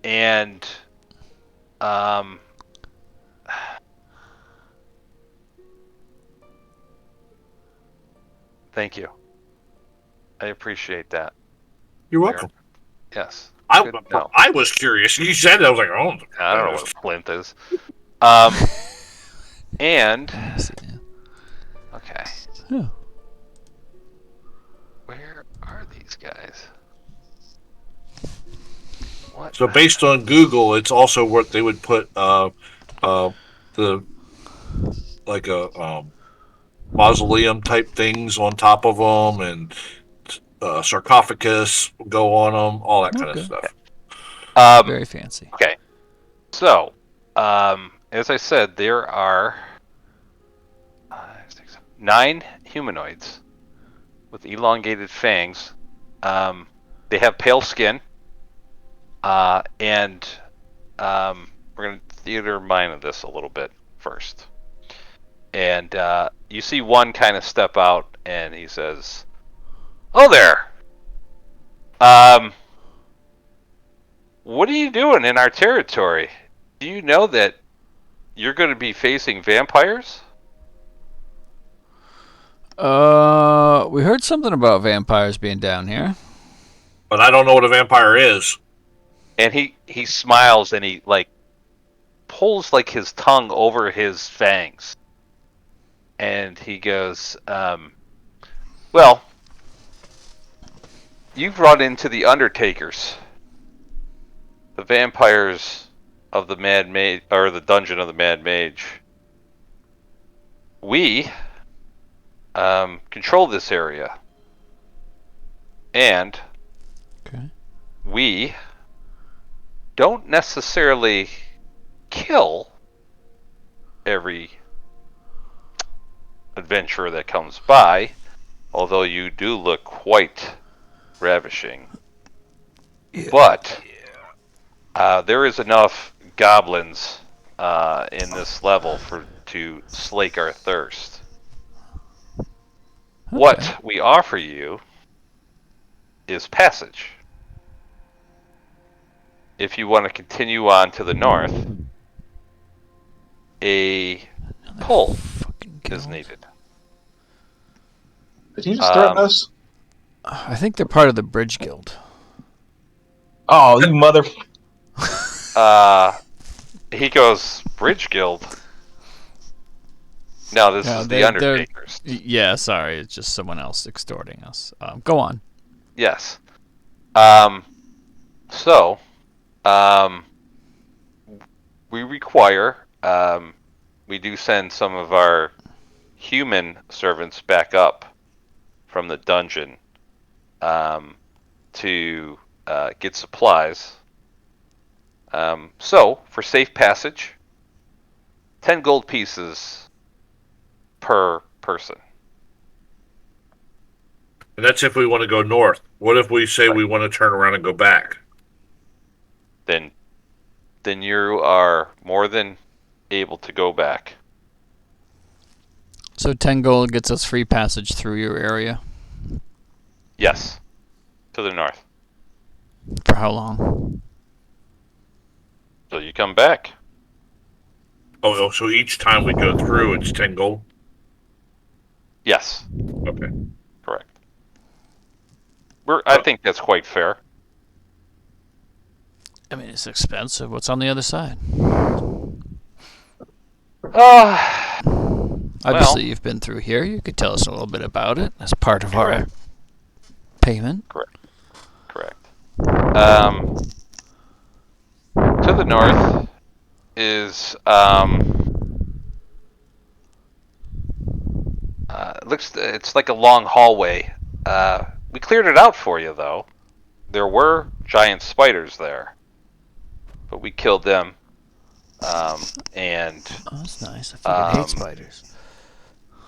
And thank you. I appreciate that. You're welcome. Yes. I No. was curious. You said that. I was like, oh. I don't know what a flint is. And okay. Yeah. Where are these guys? What? So based on Google, it's also what they would put the like a mausoleum type things on top of them, and sarcophagus will go on them, all that kind of stuff. Very fancy. Okay. So, as I said, there are 9 humanoids with elongated fangs. They have pale skin, and we're going to theater mind of this a little bit first. And you see one kind of step out, and he says, "Oh there! What are you doing in our territory? Do you know that you're going to be facing vampires?" We heard something about vampires being down here. But I don't know what a vampire is. And he smiles, and he pulls his tongue over his fangs. And he goes, well, you've run into the Undertakers, the vampires of the Mad Mage, or the dungeon of the Mad Mage. We control this area, and we don't necessarily kill every adventurer that comes by, although you do look quite ravishing. Yeah. But there is enough goblins in this level to slake our thirst. Okay. What we offer you is passage. If you want to continue on to the north, a pull is needed. Did he just threaten us? I think they're part of the Bridge Guild. Oh, you mother... He goes, Bridge Guild? No, this is the Undertakers. Yeah, sorry, it's just someone else extorting us. Go on. Yes. So, we require, we do send some of our human servants back up from the dungeon to get supplies. So, for safe passage, 10 gold pieces per person. And that's if we want to go north. What if we say we want to turn around and go back? Then you are more than able to go back. So 10 gold gets us free passage through your area? Yes. To the north. For how long? So you come back. Oh, so each time we go through, it's 10 gold? Yes. Okay. Correct. I think that's quite fair. I mean, it's expensive. What's on the other side? Obviously, you've been through here. You could tell us a little bit about it as part of our payment. Correct. To the north is it's like a long hallway. We cleared it out for you, though. There were giant spiders there, but we killed them. And that's nice. I fucking hate spiders.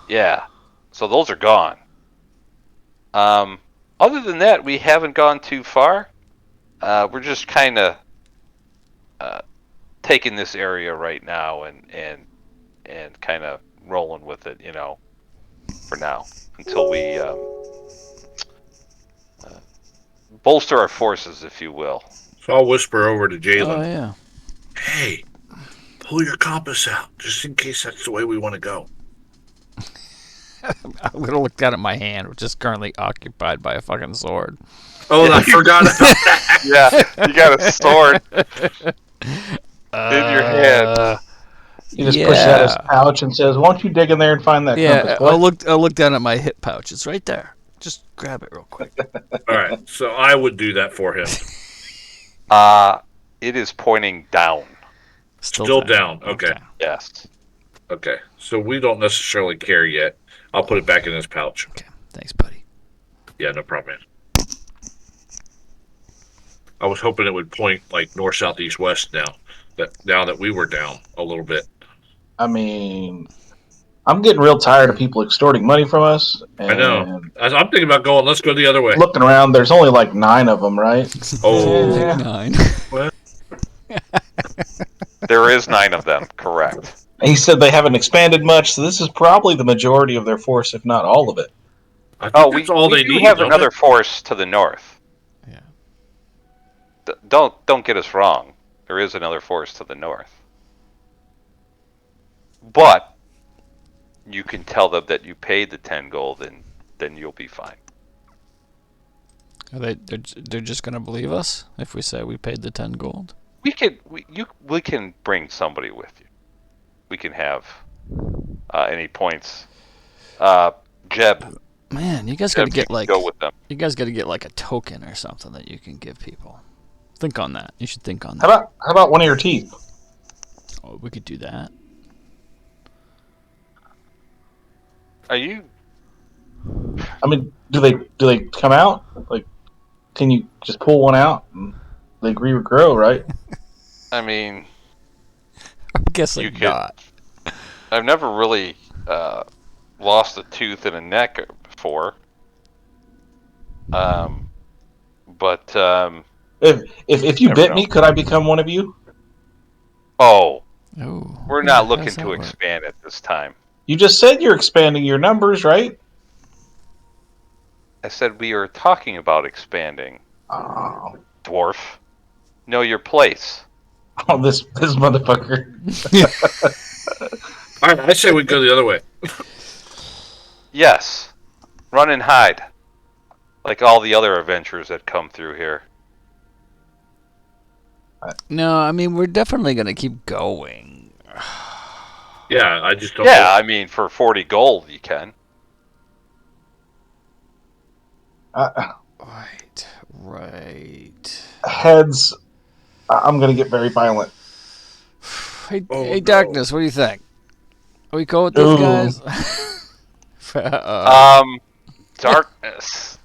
Yeah, so those are gone. Other than that, we haven't gone too far. we're just kind of taking this area right now and kind of rolling with it, for now until we bolster our forces, if you will. So I'll whisper over to Jalen. Oh yeah. Hey, pull your compass out, just in case that's the way we want to go. I would have looked down at my hand, which is currently occupied by a fucking sword. Oh, I forgot about that. Yeah, you got a sword in your hand. He just pushes out his pouch and says, "Won't you dig in there and find that compass?" I'll look down at my hip pouch. It's right there. Just grab it real quick. All right, so I would do that for him. It is pointing down. Still down. Okay. Yes. Okay, so we don't necessarily care yet. I'll put it back in his pouch. Okay, thanks, buddy. Yeah, no problem, man. I was hoping it would point like north, south, east, west now that we were down a little bit. I mean, I'm getting real tired of people extorting money from us. And I know. I'm thinking about going. Let's go the other way. Looking around, there's only like 9 of them, right? Oh, like 9. What? There is 9 of them. Correct. He said they haven't expanded much, so this is probably the majority of their force, if not all of it. I think that's all they do need. Have another force to the north. Yeah. Don't get us wrong. There is another force to the north, but you can tell them that you paid the 10 gold, and then you'll be fine. Are they're just gonna believe us if we say we paid the 10 gold? We can bring somebody with you. We can have any points. Jeb. Man, you guys got to get go with them. You guys got to get like a token or something that you can give people. Think on that. You should think on that. How about one of your teeth? Oh, we could do that. Are you? I mean, do they come out? Like, can you just pull one out and they regrow, right? I mean, I'm guessing not. I've never really lost a tooth in a neck before. But if you bit me, could I become one of you? Oh, oh, we're not looking to expand at this time. You just said you're expanding your numbers, right? I said we are talking about expanding. Oh, Dwarf, know your place. oh this motherfucker. All right, I say we go the other way. Yes, run and hide, like all the other adventurers that come through here. No, I mean we're definitely gonna keep going. Yeah, I just don't. Yeah, I mean for 40 gold you can. Right. Heads. I'm gonna get very violent. Hey, Darkness, what do you think? Are we cool with these guys? Darkness.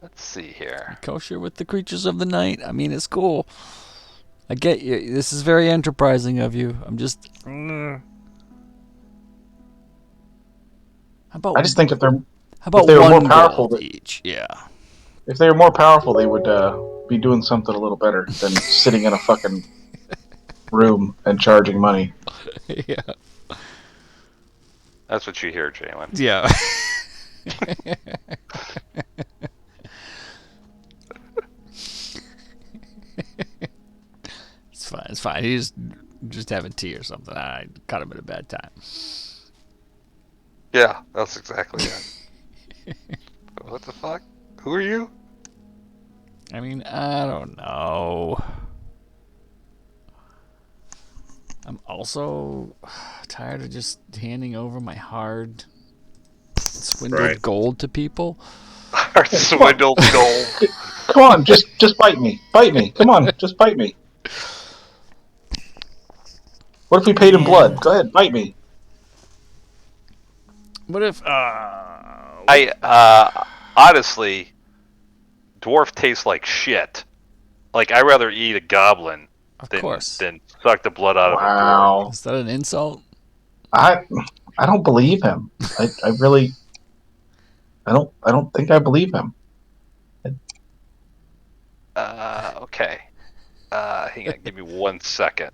Let's see here. Kosher with the creatures of the night. I mean, it's cool. I get you. This is very enterprising of you. I'm just. How about? I just think if they were more powerful each? Yeah. If they were more powerful, they would be doing something a little better than sitting in a fucking room and charging money. Yeah. That's what you hear, Jalen. Yeah. It's fine. It's fine. He's just having tea or something. I caught him at a bad time. Yeah, that's exactly it. What the fuck? Who are you? I mean, I don't know. I'm also tired of just handing over my hard swindled gold to people. Hard swindled gold. Come on, just bite me. Bite me. Come on, just bite me. What if we paid in blood? Go ahead, bite me. What if honestly, dwarf tastes like shit. Like I'd rather eat a goblin than suck the blood out of a dwarf. Is that an insult? I don't believe him. I really, I don't think I believe him. Okay. Hang on, give me 1 second.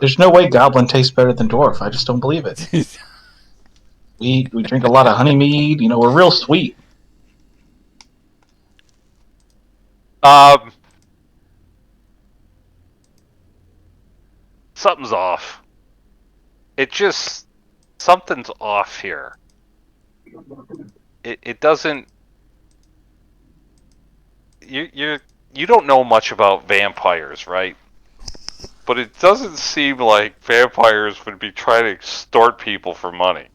There's no way goblin tastes better than dwarf. I just don't believe it. We drink a lot of honey mead. We're real sweet. Something's off. Something's off here. It doesn't. You don't know much about vampires, right? But it doesn't seem like vampires would be trying to extort people for money.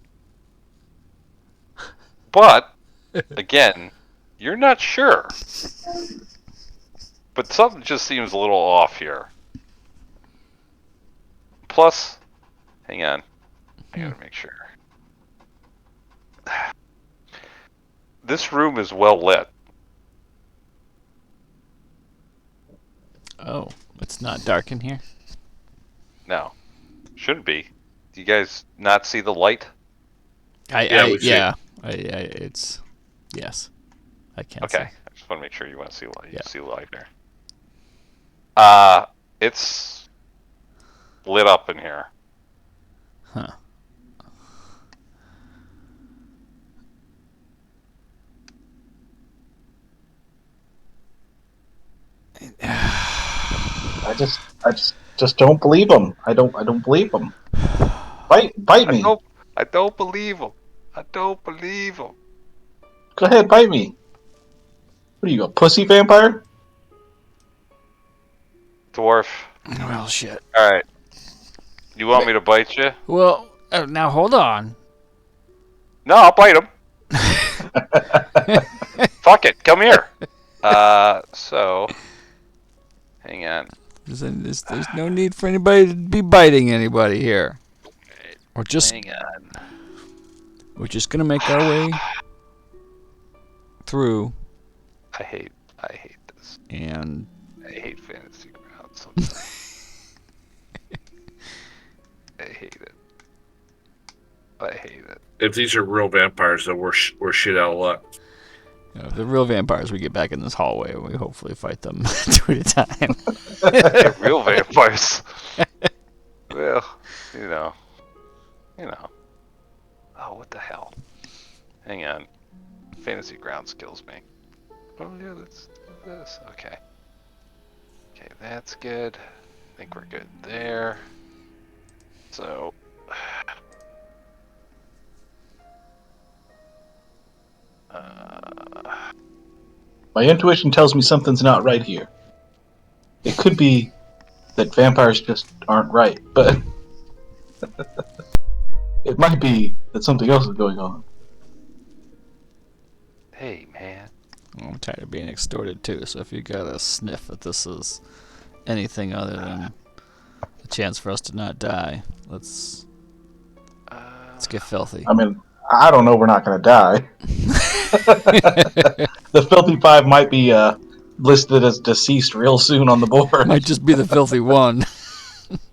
But again, you're not sure. But something just seems a little off here. Plus, hang on. I gotta make sure. This room is well lit. Oh, it's not dark in here? No. Shouldn't be. Do you guys not see the light? It's yes. I can't Okay. see. I just want to make sure you want to see light. Yeah. You see light there. It's lit up in here. Huh. I just don't believe him. I don't believe him. Bite me. I don't believe him. I don't believe him. Go ahead, bite me. What are you, a pussy vampire? Dwarf. Well, shit. Alright. You want me to bite you? Well, now hold on. No, I'll bite him. Fuck it. Come here. So. Hang on. There's no need for anybody to be biting anybody here. Hang on. We're just gonna make our way through. I hate this. And I hate fantasy grounds. I hate it. I hate it. If these are real vampires, then we're shit out of luck. if the real vampires, we get back in this hallway and we hopefully fight them two at a time. They're real vampires. Well, you know. Oh, what the hell? Hang on. Fantasy grounds kills me. Oh yeah, let's do this. Okay. Okay, that's good. I think we're good there. So. My intuition tells me something's not right here. It could be that vampires just aren't right, but it might be that something else is going on. Hey, man. I'm tired of being extorted too, so if you got a sniff that this is anything other than a chance for us to not die, let's get filthy. I mean, I don't know we're not going to die. The Filthy Five might be listed as deceased real soon on the board. Might just be the filthy one.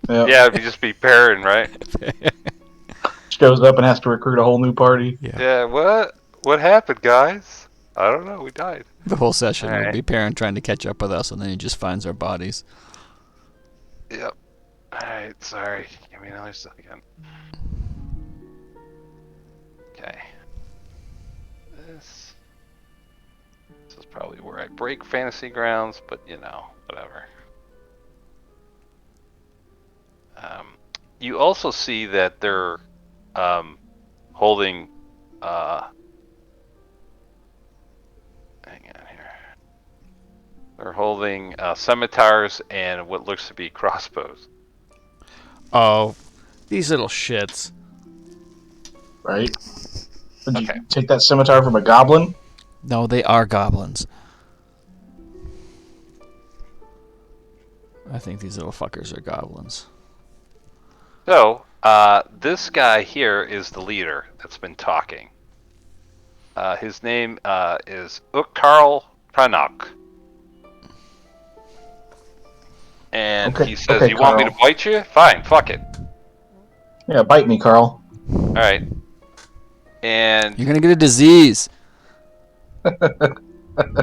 Yep. Yeah, it'd just be Perrin, right? Shows up and has to recruit a whole new party. Yeah, what? What happened, guys? I don't know, we died. The whole session All would right. be Perrin trying to catch up with us, and then he just finds our bodies. Yep. Alright, sorry. Give me another second. Okay. This is probably where I break fantasy grounds, but whatever. You also see that they're holding hang on here. They're holding scimitars and what looks to be crossbows. Oh, these little shits. Right? Did Okay. you take that scimitar from a goblin? No, they are goblins. I think these little fuckers are goblins. So, this guy here is the leader that's been talking. His name is Karl Pranok. And Okay, he says, okay, "You want me to Carl. bite you? Fine, fuck it. Yeah, bite me, Carl. All right." And You're gonna get a disease.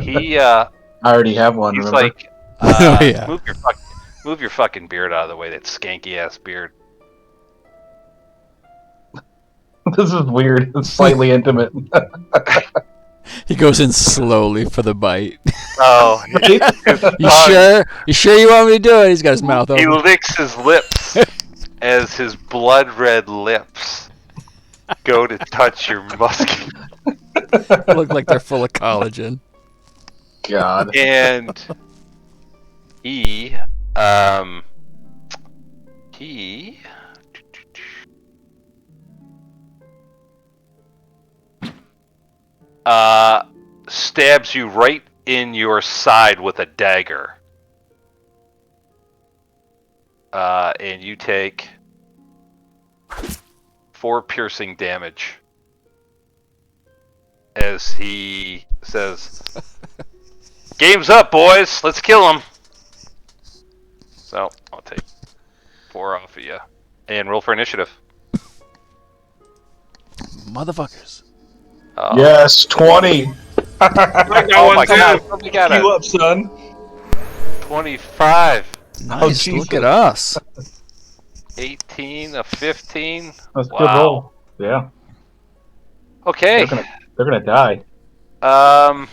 he I already have one. he's Remember? like, Oh yeah. move your fucking beard out of the way. That skanky ass beard. This is weird. It's slightly intimate. He goes in slowly for the bite. Oh, Right? You sure? You sure you want me to do it? He's got his mouth He open. licks his lips as his blood red lips go to touch your musky. Look like they're full of collagen. God. And he stabs you right in your side with a dagger. And you take 4 piercing damage as he says, "Game's up, boys. Let's kill him." So I'll take 4 off of you and roll for initiative. Motherfuckers. Yes, 20. I got Oh one my too. god! We got You a up, son? 25, Nice. Look Jesus. at us. 18, a 15. That's a Wow. good roll. Yeah. Okay. They're gonna die. Why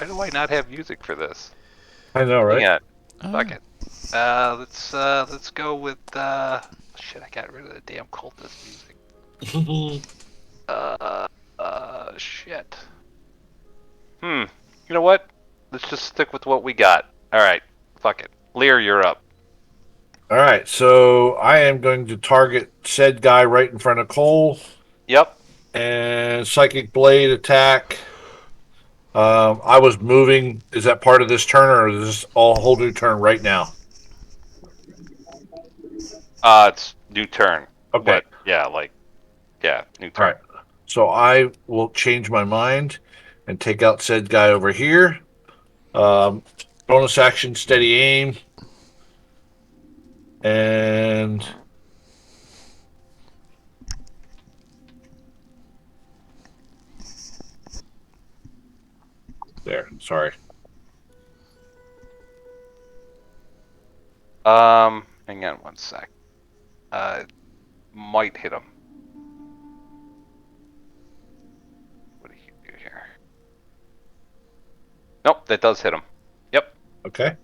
do I not have music for this? I know, right? Hang on. Fuck it. Let's go with shit. I got rid of the damn cultist music. Shit. You know what? Let's just stick with what we got. All right. Fuck it. Elearr, you're up. All right, so I am going to target said guy right in front of Cole Yep. and psychic blade attack. I was moving. Is that part of this turn, or is this all whole new turn right now? It's new turn. Okay. But yeah, new turn. All right. So I will change my mind and take out said guy over here. Bonus action, steady aim. And there, sorry. Hang on one sec. Might hit him. What do you do here? Nope, that does hit him. Yep. Okay.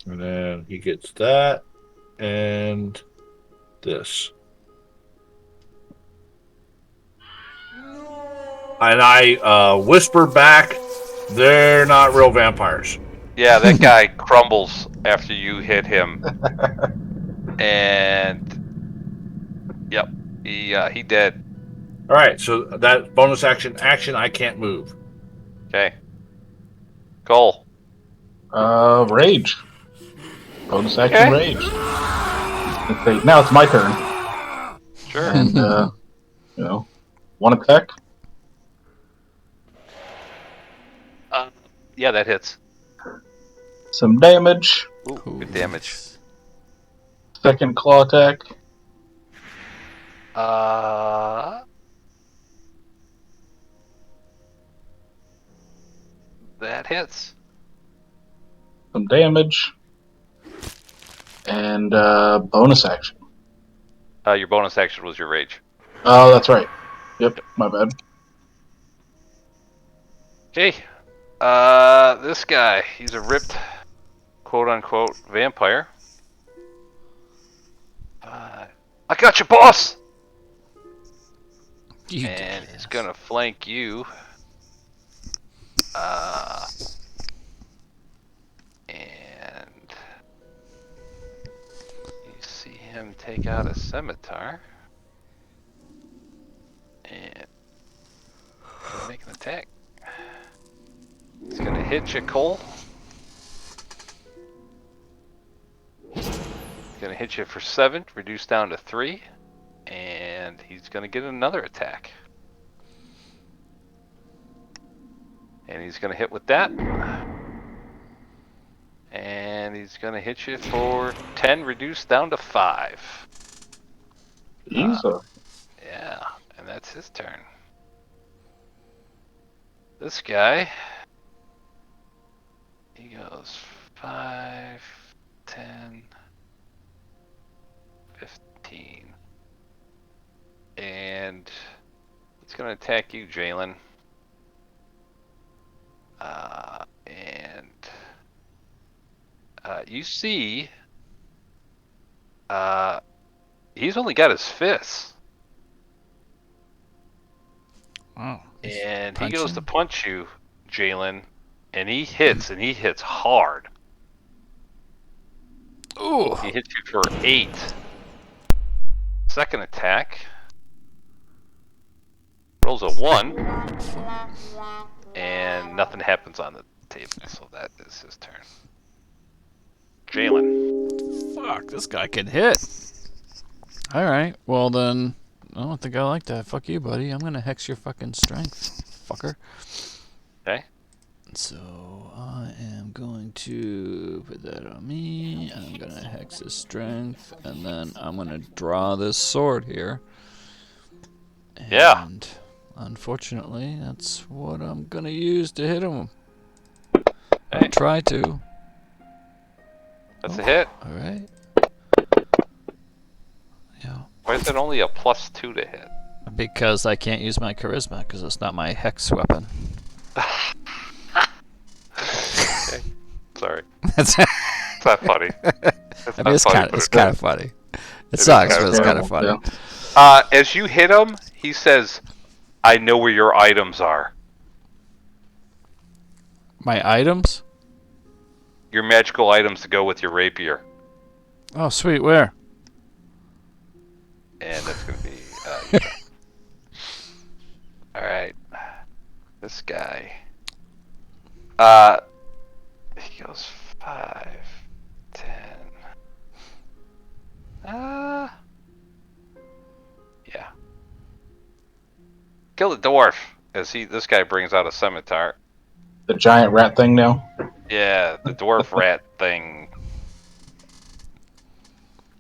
And then he gets that and this. And I whisper back, they're not real vampires. Yeah, that guy crumbles after you hit him. And yep, he dead. All right, so that bonus action, I can't move. Okay. Cole. Rage. Bonus action rage. Let's see. Now it's my turn. Sure. And, one attack. Yeah, that hits. Some damage. Ooh, good damage. Second claw attack. That hits. Some damage. And bonus action. Your bonus action was your rage. Oh, that's right. Yep, my bad. Okay. This guy, he's a ripped, quote-unquote, vampire. I got you, boss! And he's gonna flank you. And you see him take out a scimitar. And make an attack. He's gonna hit you, Cole. He's gonna hit you for 7, reduced down to 3, and he's gonna get another attack. And he's gonna hit with that. And he's going to hit you for 10, reduced down to 5. Jesus. Yeah, and that's his turn. This guy, he goes 5, 10, 15. And he's going to attack you, Jalen. You see, he's only got his fists. Oh. And he goes to punch you, Jalen, and he hits hard. Ooh. He hits you for 8. Second attack. Rolls a 1. And nothing happens on the table, so that is his turn. Jalen. Fuck, this guy can hit. Alright, well then, I don't think I like that. Fuck you, buddy. I'm gonna hex your fucking strength, fucker. Okay. So, I am going to put that on me. I'm gonna hex his strength, and then I'm gonna draw this sword here. And Yeah. unfortunately, that's what I'm gonna use to hit him. Hey. I'll try to. That's a hit. Alright. Yeah. Why is it only a +2 to hit? Because I can't use my charisma, because it's not my hex weapon. Okay. Sorry. That's It's not funny. I mean, it's kind of funny. It sucks, but it's kind of funny. Yeah. As you hit him, he says, "I know where your items are. My items? Your magical items to go with your rapier." Oh, sweet. Where? And that's going to be... your turn. Alright. This guy. He goes 5, 10. Yeah. Kill the dwarf. This guy brings out a scimitar. The giant rat thing now? Yeah, the dwarf rat thing.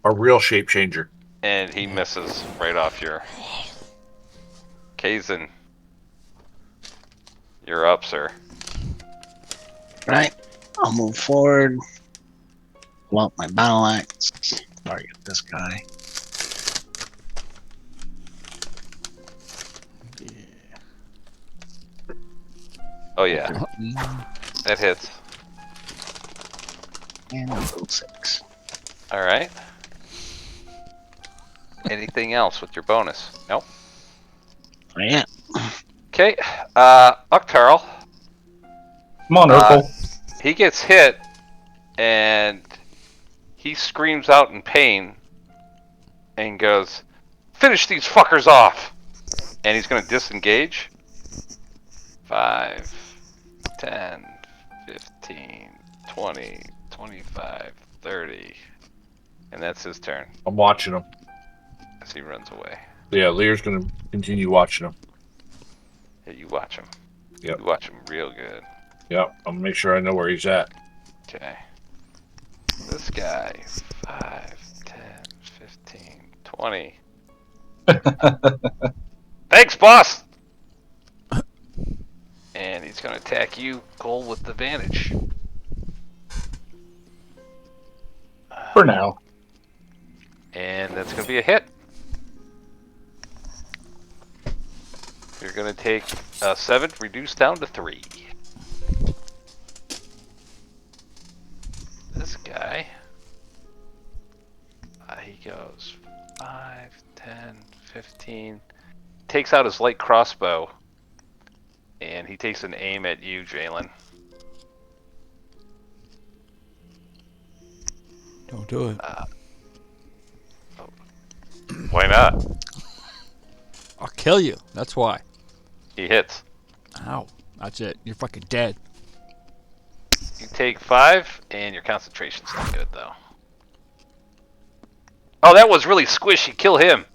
A real shape changer. And he misses right off your... Kayzen. You're up, sir. Right. I'll move forward. Pull out my battle axe. Target this guy. Oh yeah, that hits. And I'll go 6. Alright. Anything else with your bonus? Nope. Yeah. Okay, Uktarl. Come on, Urkel. He gets hit, and he screams out in pain, and goes, "Finish these fuckers off!" And he's gonna disengage. 5, 10, 15, 20, 25, 30. And that's his turn I'm watching him. as he runs away. Yeah, Lear's going to continue watching him. Yeah, you watch him. Yep. You watch him real good. Yep, I'm going to make sure I know where he's at. Okay. This guy, 5, 10, 15, 20. Thanks, boss! And he's going to attack you, Cole, with advantage. For now. And that's going to be a hit. You're going to take 7, reduced down to 3. This guy, he goes 5, 10, 15. Takes out his light crossbow. And he takes an aim at you, Jalen. Don't do it. Why not? I'll kill you. That's why. He hits. Ow. That's it. You're fucking dead. You take 5, and your concentration's not good, though. Oh, that was really squishy. Kill him.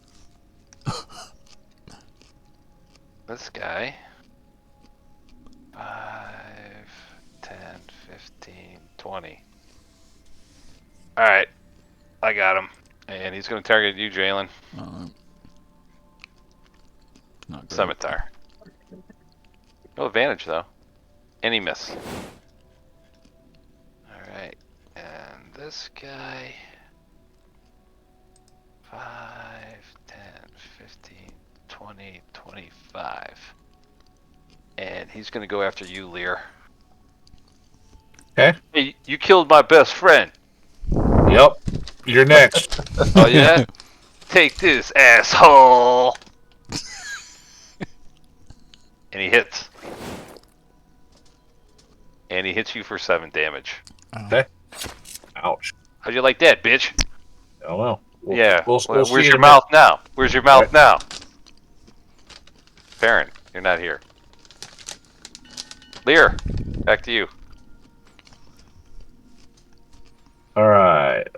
This guy. 5, 10, 15, 20. All right, I got him, and he's going to target you, Jalen. Not great. Scimitar. No advantage though. Any miss. All right, and this guy. 5, 10, 15, 20, 25. And he's going to go after you, Lear. Okay. Hey, you killed my best friend. Yep. You're next. Oh, yeah? Take this, asshole. And he hits. And he hits you for 7 damage. Okay. Ouch. How'd you like that, bitch? I don't know. Yeah. We'll Where's see your mouth now? Where's your mouth now? Perrin, you're not here. Lear, back to you. All right.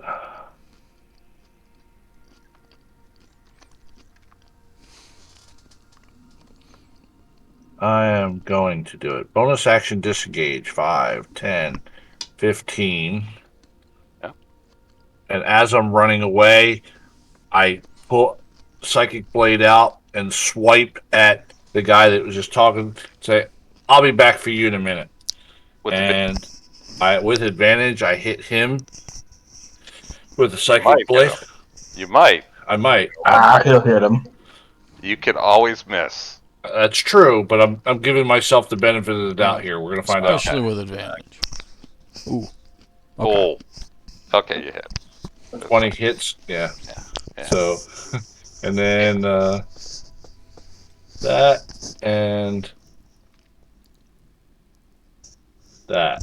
I am going to do it. Bonus action disengage. 5, 10, 15. Yeah. And as I'm running away, I pull Psychic Blade out and swipe at the guy that was just talking. Say, I'll be back for you in a minute. With advantage, I hit him with the Psychic Blade. You might. I might. He'll hit him. You can always miss. That's true, but I'm giving myself the benefit of the doubt here. We're gonna find out. Especially with advantage. Ooh. Okay. Oh. Okay, you hit. 20 hits. Yeah. So, and then that and that.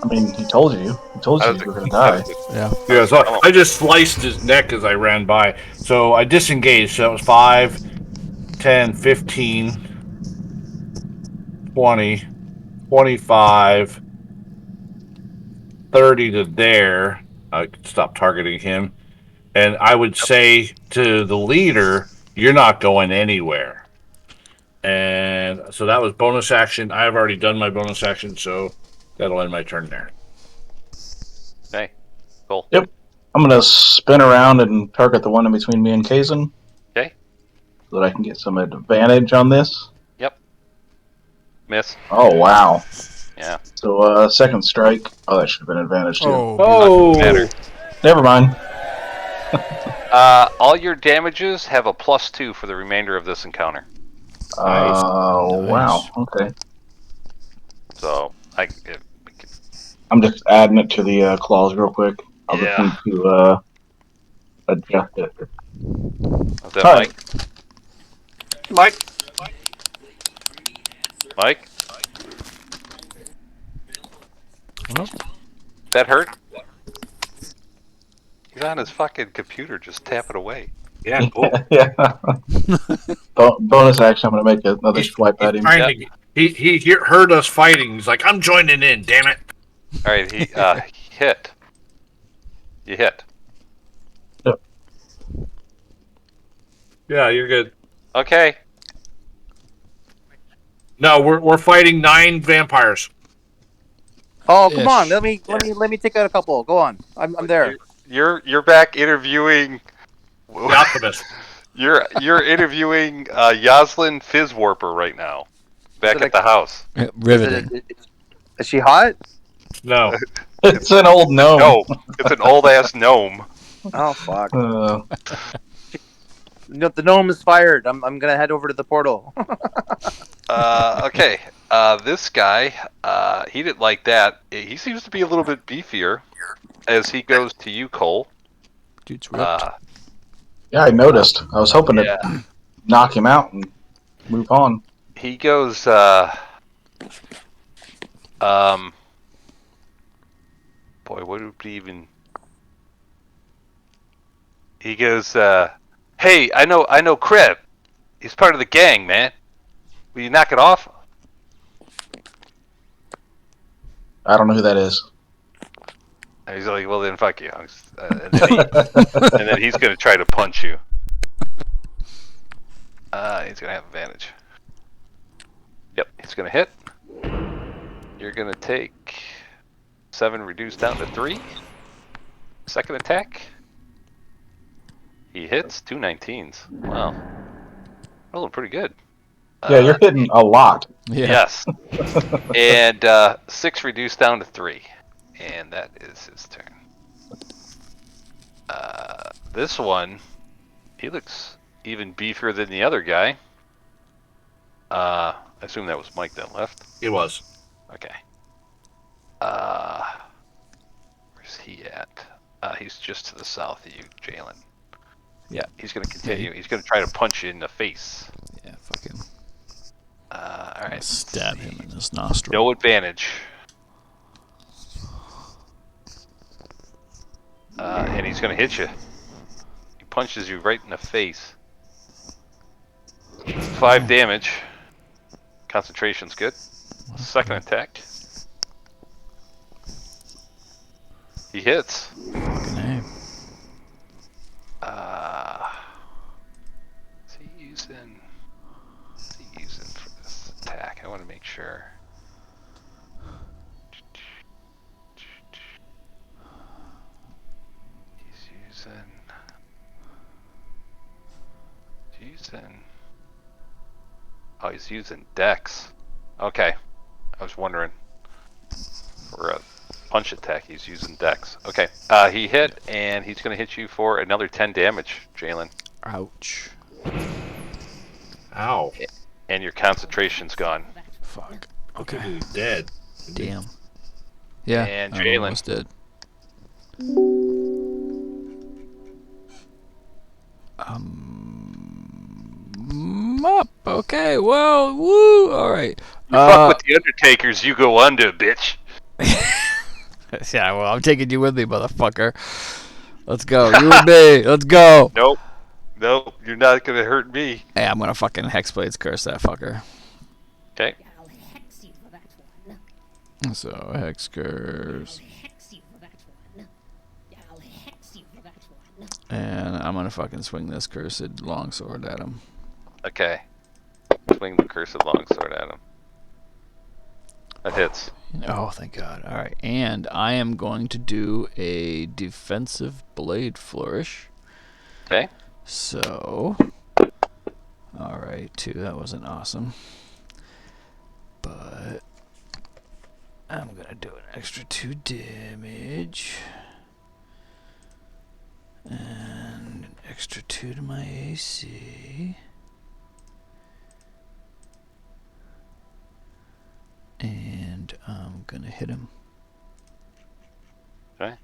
I mean, he told you. He told you you were gonna die. Yeah. So I just sliced his neck as I ran by. So I disengaged. So that was 5, 10, 15, 20, 25, 30 to there. I could stop targeting him. And I would say to the leader, you're not going anywhere. And so that was bonus action. I have already done my bonus action, so that'll end my turn there. Okay, cool. Yep. I'm gonna spin around and target the one in between me and Kayzen. Okay. So that I can get some advantage on this. Yep. Miss. Oh, wow. Yeah. So, second strike. Oh, that should have been advantage, too. Oh! Matter. Never mind. All your damages have a +2 for the remainder of this encounter. Oh, Nice. wow. Okay. So, I'm just adding it to the clause real quick. I'll just Yeah. need to adjust it. is that All Mike? Mike. Mike? Well. That hurt? He's on his fucking computer just tapping away. Yeah, cool. Yeah. Bonus action, I'm going to make another swipe at him. He heard us fighting. He's like, I'm joining in, damn it. All right, he hit. You hit. Yep. Yeah, you're good. Okay. No, we're fighting 9 vampires. Oh, come Ish. on. Let me take out a couple. Go on. I'm there. You're back interviewing. The alchemist. You're interviewing Yoslin Fizzwarper right now, back at the house. Riveting. Is she hot? No. It's an old gnome. No, it's an old ass gnome. Oh fuck. No, the gnome is fired. I'm gonna head over to the portal. Okay. This guy, he didn't like that. He seems to be a little bit beefier as he goes to you, Cole. Dude's ripped. Yeah, I noticed. I was hoping to knock him out and move on. He goes, boy, what would he even... He goes, hey, I know Kreb. He's part of the gang, man. Will you knock it off? I don't know who that is. And he's like, well, then fuck you. And then he's going to try to punch you. He's going to have advantage. Yep, he's going to hit. You're going to take 7 reduced down to 3. Second attack. He hits 2 19s. Wow. Rolling pretty good. Yeah, you're hitting a lot. Yeah. Yes. And 6 reduced down to 3. And that is his turn. This one, he looks even beefier than the other guy. I assume that was Mike that left. It was. Okay. Where's he at? He's just to the south of you, Jalen. Yeah, he's going to continue. He's going to try to punch you in the face. Yeah, fucking. All right. Stab him in his nostril. No advantage. And he's going to hit you. He punches you right in the face. 5 damage. Concentration's good. Second attack. He hits. Fucking A. What's he using for this attack? I want to make sure. He's using. Oh, he's using Dex. Okay, I was wondering. For a punch attack, he's using Dex. Okay, he hit, and he's going to hit you for another 10 damage, Jalen. Ouch. Ow. And your concentration's gone. Fuck. Okay. He's dead. Damn. Yeah. And I'm Jalen. almost dead. Up. Okay. Well. Woo. All right. You fuck with the Undertakers, you go under, bitch. Yeah. Well, I'm taking you with me, motherfucker. Let's go. You and me. Let's go. Nope, you're not gonna hurt me. Hey, I'm gonna fucking Hexblades curse that fucker. Okay. I'll hex you for that one. So Hex curse. I'll hex you for that one. I'll hex you for that one. And I'm gonna fucking swing this cursed longsword at him. Okay. Swing the cursed longsword at him. That hits. Oh, thank God. Alright, and I am going to do a defensive blade flourish. Okay. So, alright, 2, that wasn't awesome. But, I'm gonna do an extra 2 damage. And an extra 2 to my AC. And I'm gonna hit him. Okay.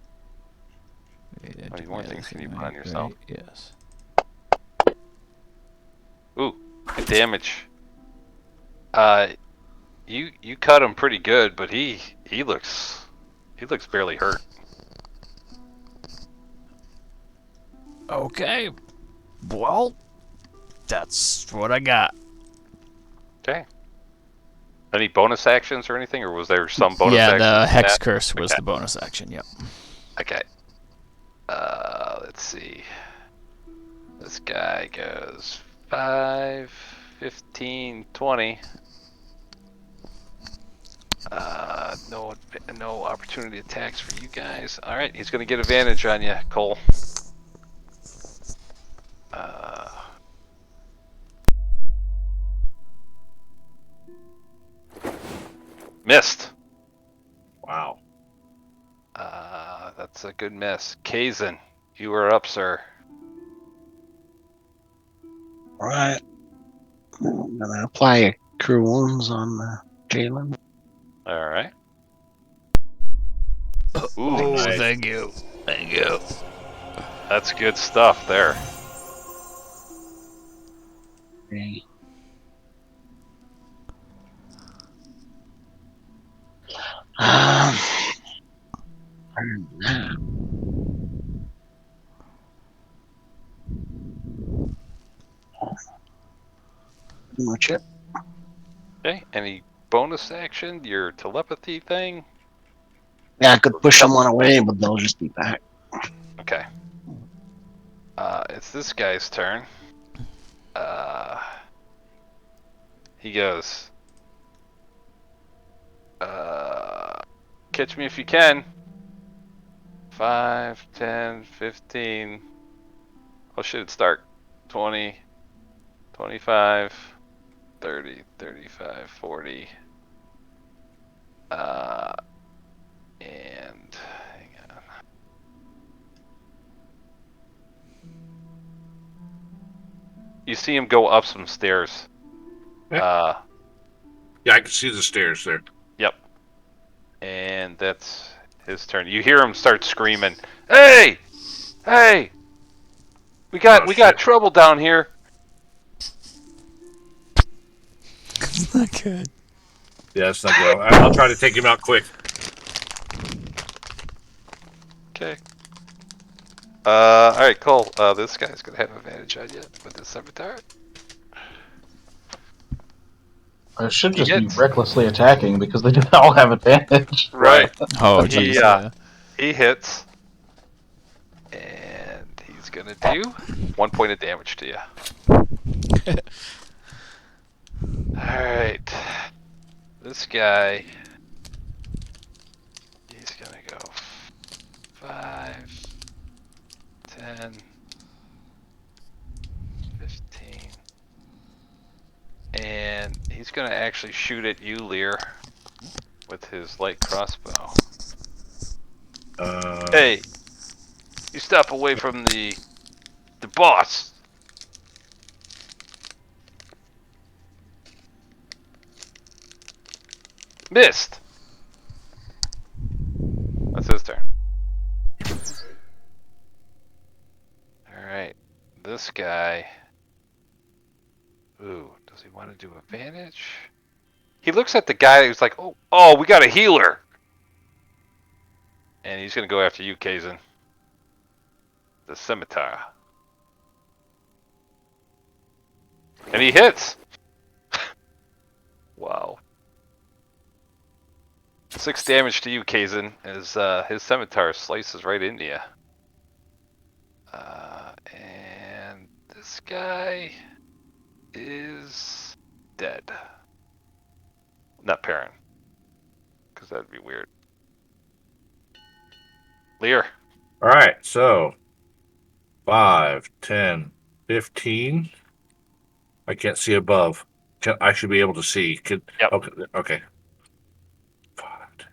Wait, How many more things can you put on yourself? Right? Yes. Ooh, good damage. You cut him pretty good, but he looks barely hurt. Okay. Well, that's what I got. Okay. Any bonus actions or anything, or was there some bonus Yeah, actions? the in Hex that? Curse was Okay. the bonus action, yep. Okay. Let's see. This guy goes 5, 15, 20. No opportunity attacks for you guys. All right, he's gonna get advantage on you, Cole. Missed. Wow. That's a good miss. Kayzen, you are up, sir. Alright. I'm gonna apply a Cure Wounds on Jalen. All right. Ooh, Oh, nice. thank you. Thank you. that's good stuff there. Okay. Other than that, pretty much it. Okay. Any bonus action? Your telepathy thing? Yeah, I could push someone away, but they'll just be back. Okay. It's this guy's turn. He goes. Catch me if you can. 5, 10, 15. Oh shit, it's dark. 20, 25, 30, 35, 40. And hang on. You see him go up some stairs. Yeah, I can see the stairs there. Yep. And that's his turn. You hear him start screaming, "Hey! Hey! We got trouble down here." It's not good. Yeah, it's not good. I'll try to take him out quick. Okay. Alright, Cole. This guy's gonna have advantage on you with this scimitar. I should He just be hits. recklessly attacking because they did all have advantage. Right. Oh, He, geez. Yeah. he hits. And he's gonna do 1 point of damage to you. Alright. This guy. He's gonna go 5, 10, 15. And he's gonna actually shoot at you, Lear, with his light crossbow. Hey! You step away from the boss! Missed! That's his turn. Alright. This guy... Ooh, does he want to do advantage? He looks at the guy who's like, oh, we got a healer! And he's gonna go after you, Kayzen. The scimitar. And he hits! Wow. 6 damage to you, Kayzen, as his scimitar slices right into you. And this guy is dead. Not Perrin, because that'd be weird. Lear. All right, so 5, 10, 15. I can't see above. I should be able to see. Yep. Okay. 5, 10.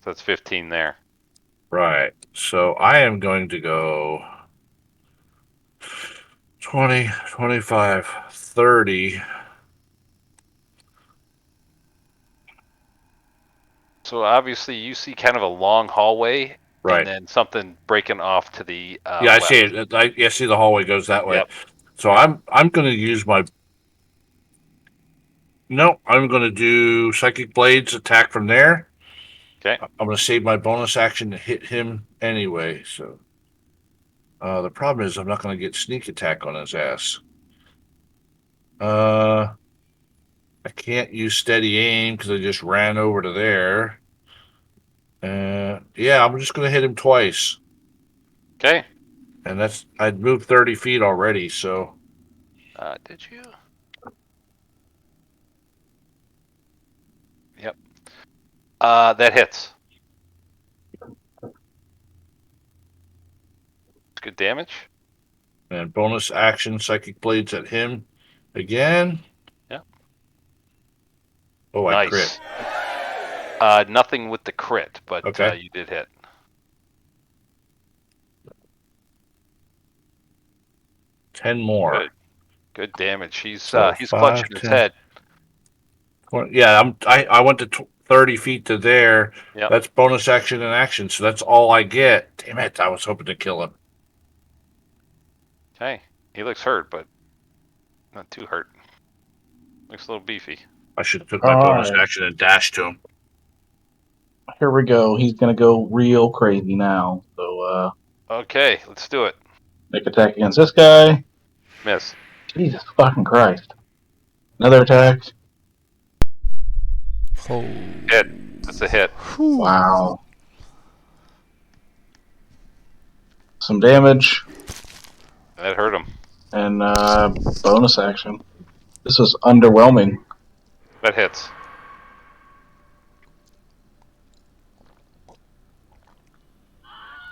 So that's 15 there. Right. So I am going to go 20, 25, 30. So obviously you see kind of a long hallway, Right. and then something breaking off to the Yeah, I left. see it. I see the hallway goes that way. Yep. So I'm going to use my. No, I'm going to do Psychic Blades attack from there. Okay. I'm going to save my bonus action to hit him anyway. So the problem is I'm not going to get sneak attack on his ass. I can't use steady aim because I just ran over to there. Yeah, I'm just going to hit him twice. Okay. And I'd moved 30 feet already, so. Did you? Yep. That hits. It's good damage. And bonus action, Psychic Blades at him again. Yep. Oh, I crit. Nothing with the crit, but okay. You did hit. Ten more. Good damage. He's 5, clutching his head. 20, yeah, I went to 30 feet to there. Yep. That's bonus action and action, so that's all I get. Damn it! I was hoping to kill him. Okay, he looks hurt, but not too hurt. Looks a little beefy. I should have took my bonus action and dashed to him. Here we go. He's gonna go real crazy now. So okay, let's do it. Make attack against this guy. Miss. Jesus fucking Christ. Another attack. Oh. Hit. That's a hit. Wow. Some damage. That hurt him. And bonus action. This was underwhelming. That hits.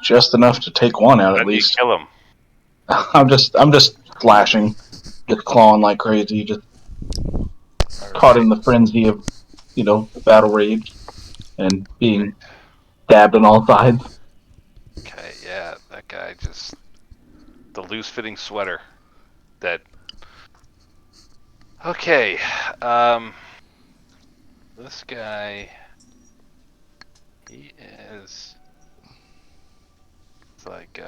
just enough to take one out How at do you least. kill him? I'm just slashing, just clawing like crazy, just caught in the frenzy of, battle rage and being stabbed on all sides. Okay, yeah, that guy just the loose-fitting sweater. Dead. Okay, this guy, he is. It's like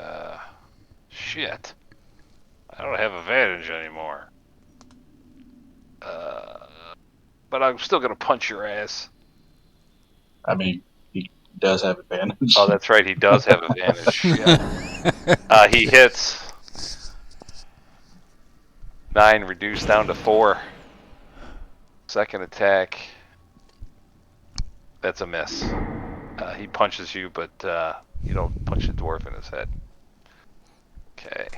shit. I don't have advantage anymore. But I'm still gonna punch your ass. I mean, he does have advantage. Oh, that's right. He does have advantage. Yeah. He hits. 9 reduced down to 4. Second attack. That's a miss. He punches you, but you don't punch the dwarf in his head. Okay.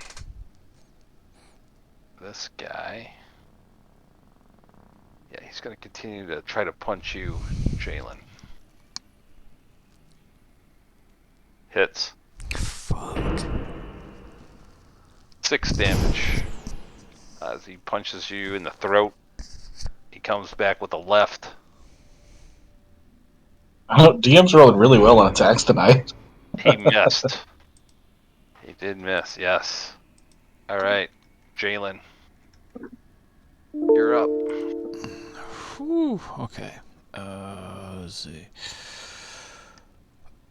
This guy. Yeah, he's going to continue to try to punch you, Jalen. Hits. Fuck. 6 damage. As he punches you in the throat. He comes back with a left. DM's rolling really well on attacks tonight. He missed. He did miss, yes. Alright, Jalen. You're up. Whew, okay. Let's see.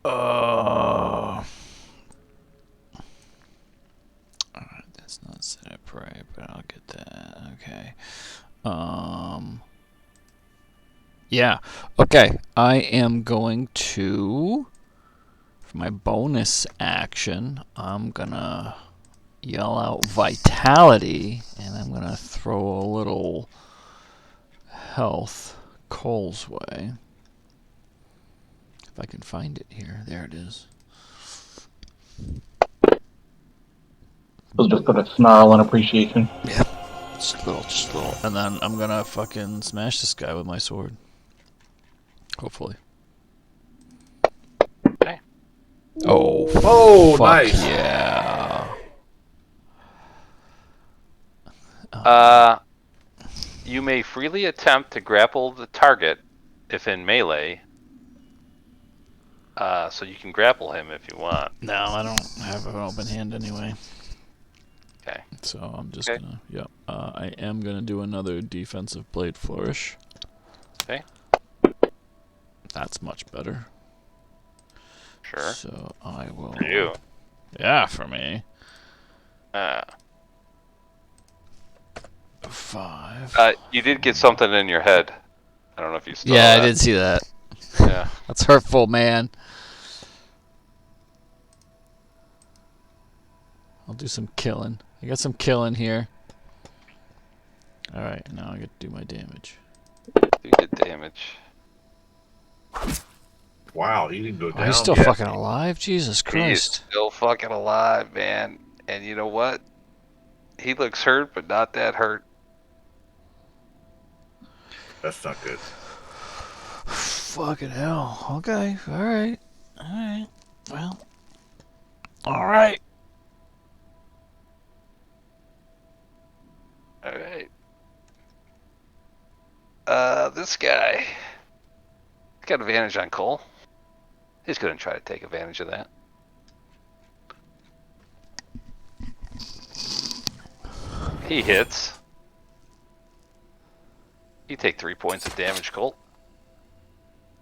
Alright, that's not set up right, but I'll get that. Okay. Yeah. Okay. I am going to, for my bonus action, I'm gonna yell out vitality, and I'm gonna throw a little health Cole's way. If I can find it here. There it is. We'll just put a snarl and appreciation. Yeah. Just a little. And then I'm gonna fucking smash this guy with my sword. Hopefully. Okay. Oh, fuck nice. Yeah. You may freely attempt to grapple the target if in melee. So you can grapple him if you want. No, I don't have an open hand anyway. Okay. So I'm just gonna, I am gonna do another defensive blade flourish. Okay. That's much better. Sure. So I will. For you. Yeah, for me. 5. You did get something in your head. I don't know if you saw Yeah, that. I did see that. Yeah. That's hurtful, man. I'll do some killing. I got some killing here. Alright, now I get to do my damage. You get damage. Wow, he didn't go down. Oh, he's still yet. fucking alive? Jesus He's Christ. still fucking alive, man. And you know what? He looks hurt, but not that hurt. That's not good. Fucking hell. Okay, alright. Alright. Well. Alright. Alright. This guy. He's got advantage on Cole. He's gonna try to take advantage of that. He hits. You take 3 points of damage, Colt.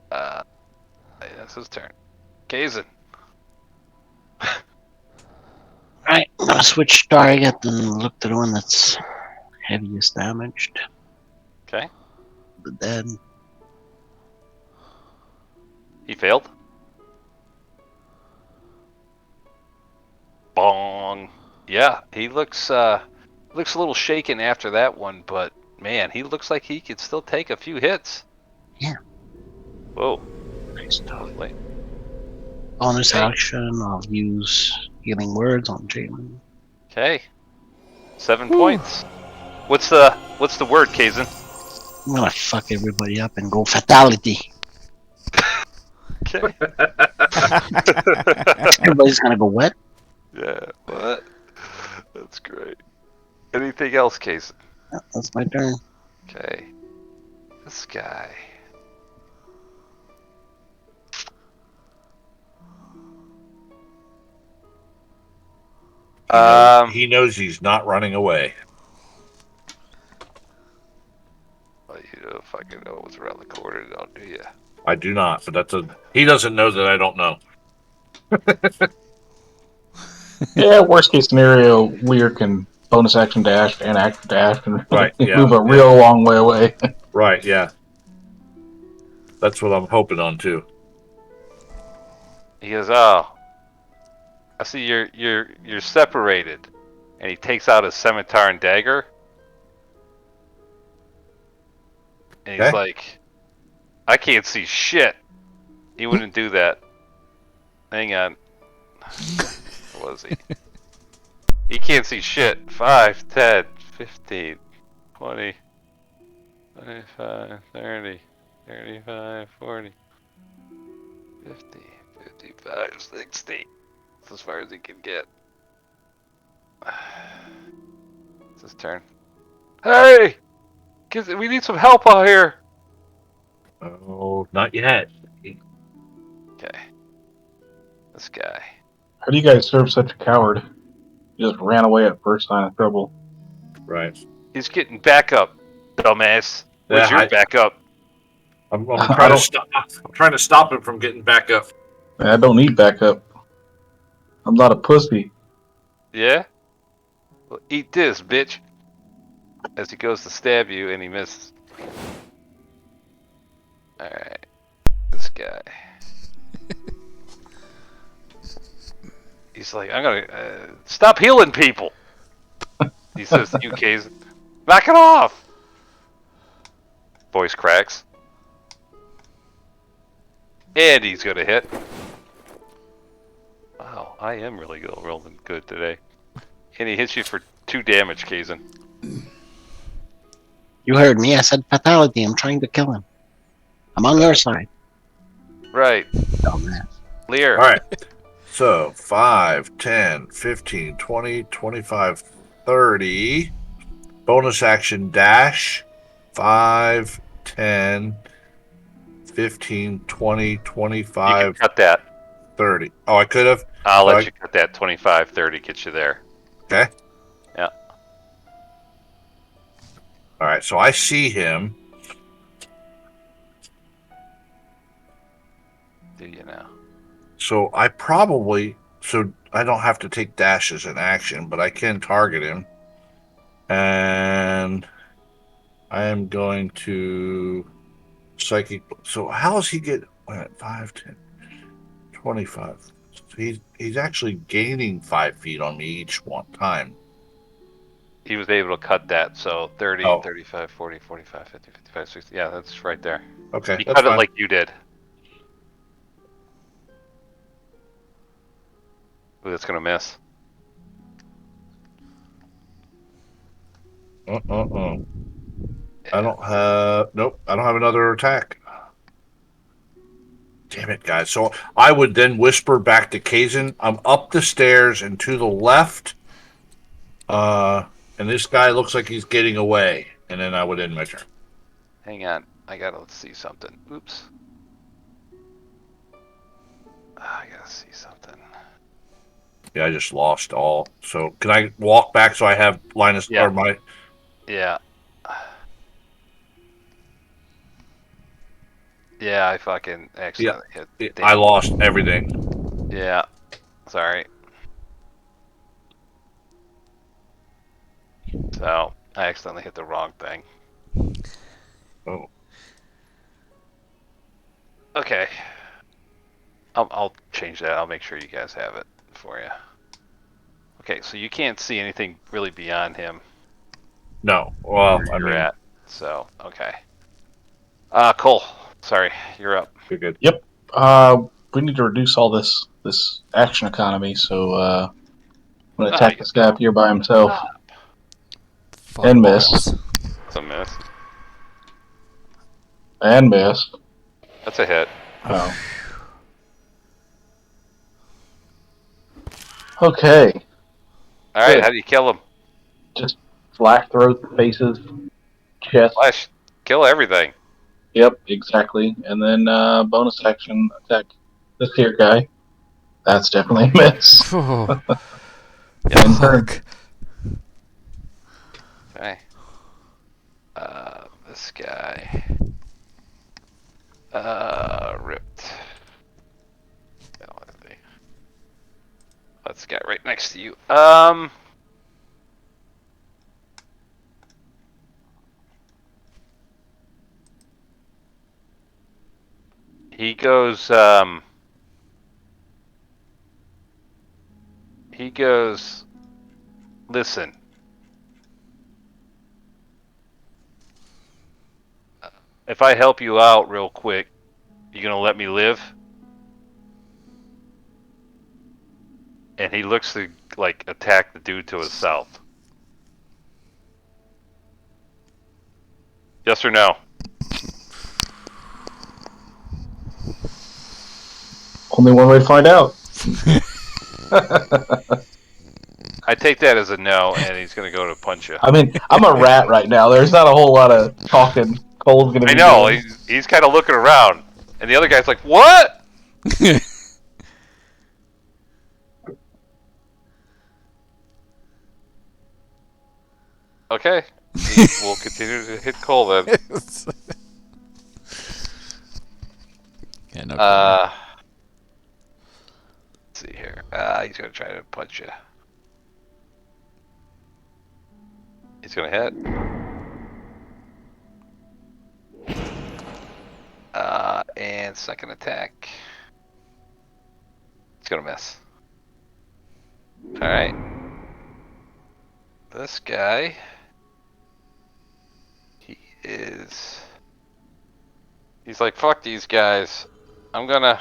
That's his turn. Kayzen. Alright, I'm gonna switch target and look to the one that's heaviest damaged. Okay. The dead. He failed. Bong. Yeah, he looks a little shaken after that one, but man, he looks like he could still take a few hits. Yeah. Whoa. Nice stuff. Lovely. Bonus Okay. action, I'll use healing words on Jalen. Okay. 7 points. What's the word, Kayzen? I'm gonna fuck everybody up and go fatality. Okay. Everybody's gonna go what? Yeah, what? That's great. Anything else, Kayzen? That's my turn. Okay. This guy. He knows he's not running away. Well, you don't fucking know what's around the corner now, do you? I do not, but he doesn't know that I don't know. Yeah, worst case scenario, Lear can bonus action dash and action dash and Right, yeah, move a real long way away. Right, yeah. That's what I'm hoping on too. He goes, "Oh, I see you're separated," and he takes out his scimitar and dagger, and he's Okay. like, "I can't see shit." He wouldn't do that. Hang on. Where was he? He can't see shit. 5, 10, 15, 20, 25, 30, 35, 40, 50, 55, 60. That's as far as he can get. It's his turn. Hey! We need some help out here! Oh, not yet. Okay. This guy. How do you guys serve such a coward? You just ran away at first sign of trouble. Right. He's getting backup, dumbass. Where's Yeah, your backup? I'm trying to stop. I'm trying to stop him from getting back up. I don't need backup. I'm not a pussy. Yeah? Well, eat this, bitch. As he goes to stab you and he misses. Alright. This guy. He's like, I'm gonna stop healing people. He says to you, Kayzen, knock it off. Voice cracks. And he's gonna hit. Wow, I am really rolling good today. And he hits you for 2 damage, Kayzen. You heard me. I said fatality. I'm trying to kill him. I'm on your side. Right. Dumbass. Lear. All right. So 5, 10, 15, 20, 25, 30. Bonus action dash. 5, 10, 15, 20, 25, You can cut that. 30. Oh, I could have? I'll let you cut that. 25, 30 gets you there. Okay. Yeah. All right. So I see him. Do you now? So I probably, so I don't have to take dashes in action, but I can target him. And I am going to psychic. So how does he get 5, 10, 25? So he's actually gaining 5 feet on me each one time. He was able to cut that, so 30, Oh. 35, 40, 45, 50, 55, 60. Yeah, that's right there. Okay, He that's cut it fine. like you did. Ooh, that's gonna miss. I don't have. Nope, I don't have another attack. Damn it, guys. So I would then whisper back to Kayzen, I'm up the stairs and to the left. And this guy looks like he's getting away. And then I would end my turn. Hang on, I gotta see something. Oops. I gotta see something. Yeah, I just lost all. So can I walk back so I have Linus Yeah. or my? Yeah. Yeah, I fucking accidentally hit. I lost everything. Yeah. Sorry. So I accidentally hit the wrong thing. Oh. Okay. I'll change that. I'll make sure you guys have it for you. Okay, so you can't see anything really beyond him. No. Well, Where I you're mean, at. So okay. Cole. Sorry, you're up. you're good. Yep. We need to reduce all this action economy, so I'm gonna attack this guy up here by himself. And miss. That's a miss. And miss. That's a hit. Oh. Okay. All right, Good. how do you kill him? Just slash throats, faces, chest. Flash, kill everything. Yep, exactly. And then bonus action attack this here guy. That's definitely a miss. Oh, And turn. fuck. Okay. This guy. Ripped. Let's get right next to you. He goes, listen. If I help you out real quick, you gonna let me live? And he looks to, like, attack the dude to his south. Yes or no? Only one way to find out. I take that as a no, and he's gonna go to punch you. I mean, I'm a rat right now. There's not a whole lot of talking Cole's gonna be I know, doing. he's kind of looking around. And the other guy's like, what? Okay. We'll continue to hit Cole then. Yeah, no Let's see here. He's gonna try to punch you. He's gonna hit. And second attack. He's gonna miss. Alright. This guy. He's like, fuck these guys. I'm gonna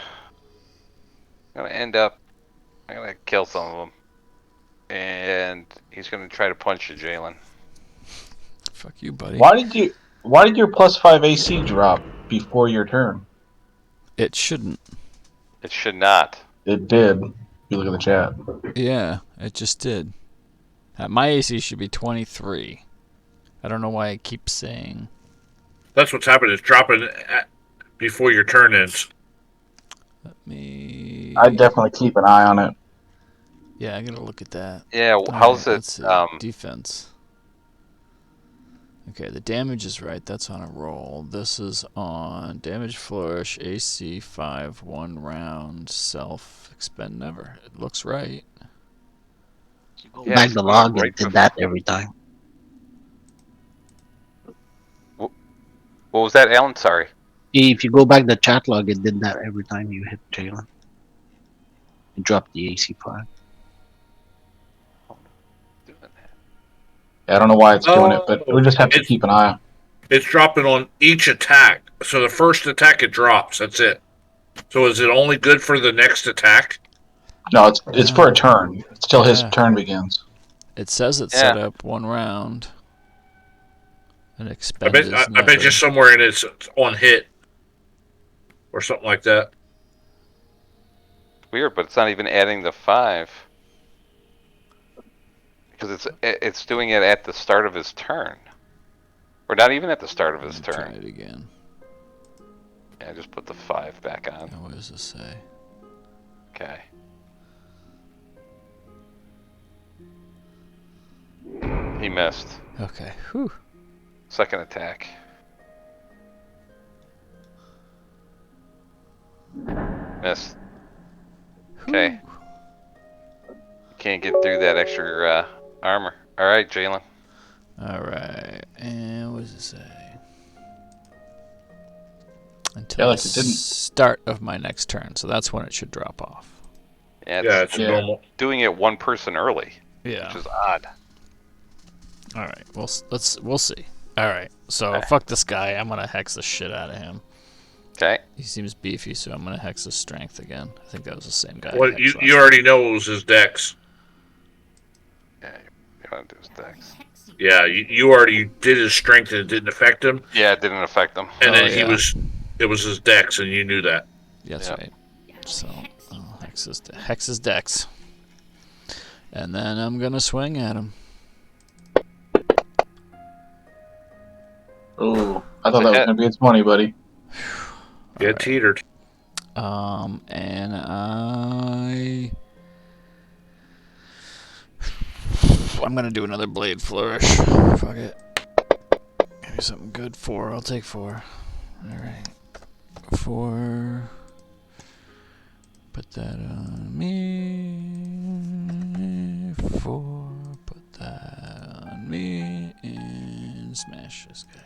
end up, I'm gonna kill some of them. And he's gonna try to punch you, Jalen. Fuck you, buddy. Why did your +5 AC drop before your turn? It shouldn't. It should not. It did. If you look at the chat. Yeah, it just did. My AC should be 23. I don't know why it keeps saying. That's what's happened. It's dropping before your turn ends. Let me. I'd definitely keep an eye on it. Yeah, I'm gonna look at that. Yeah, how's Let's it? see. Defense. Okay, the damage is right. That's on a roll. This is on damage flourish, AC 5, 1 round, self, expend never. It looks right. Go Yeah, back it's the going log right and did before- that every time. What was that, Alan? Sorry. If you go back the chat log, it did that every time you hit Jalen. It dropped the AC 5. I don't know why it's doing it, but we just have to it's- keep an eye on it. It's dropping on each attack. So the first attack it drops. That's it. So is it only good for the next attack? No, it's for a turn. It's till his Yeah. turn begins. It says it's Yeah. set up 1 round. And I expend bet is I never. bet you somewhere in it's on hit or something like that. Weird, but it's not even adding the 5. Because it's doing it at the start of his turn. Or not even at the start of his Try turn. it again. Yeah, just put the 5 back on. Now, what does this say? Okay. He missed. Okay. Whew. Second attack. Missed. Okay. Can't get through that extra armor. Alright, Jalen. Alright. And what does it say? Until Yeah, the like it didn't. start of my next turn. So that's when it should drop off. Yeah, Yeah, it's Yeah. normal. doing it one person early, Yeah. which is odd. All right. Well, we'll see. All right. So fuck this guy. I'm gonna hex the shit out of him. Okay. He seems beefy, so I'm gonna hex his strength again. I think that was the same guy. I Well, hexed you last already know it was his dex. Yeah, you want to do his dex. Yeah, you already did his strength and it didn't affect him. Yeah, it didn't affect him. And then yeah. it was his dex, and you knew that. That's Yeah. right. So hex his dex. And then I'm gonna swing at him. Oh, I thought that was gonna be its money, buddy. Get teetered. And I'm gonna do another blade flourish. Fuck it. Give me something good. 4. I'll take 4. All right. 4. Put that on me. 4. Put that on me. And smash this guy.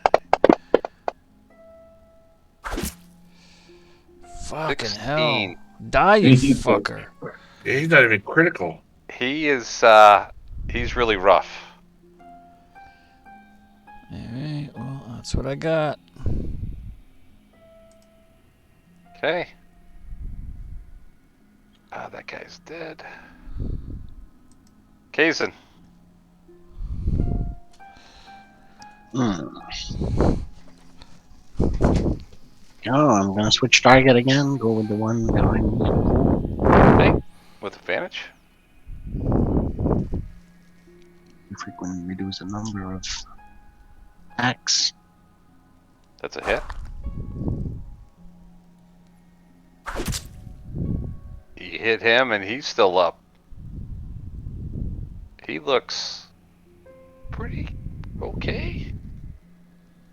Fucking hell. Die, you fucker. Yeah, he's not even critical. He is, he's really rough. Alright, well, that's what I got. Okay. That guy's dead. Kayzen. Oh, I'm gonna switch target again. Go with the one behind me. Okay. With advantage. Frequently reduce the number of attacks. That's a hit. You hit him and he's still up. He looks pretty okay.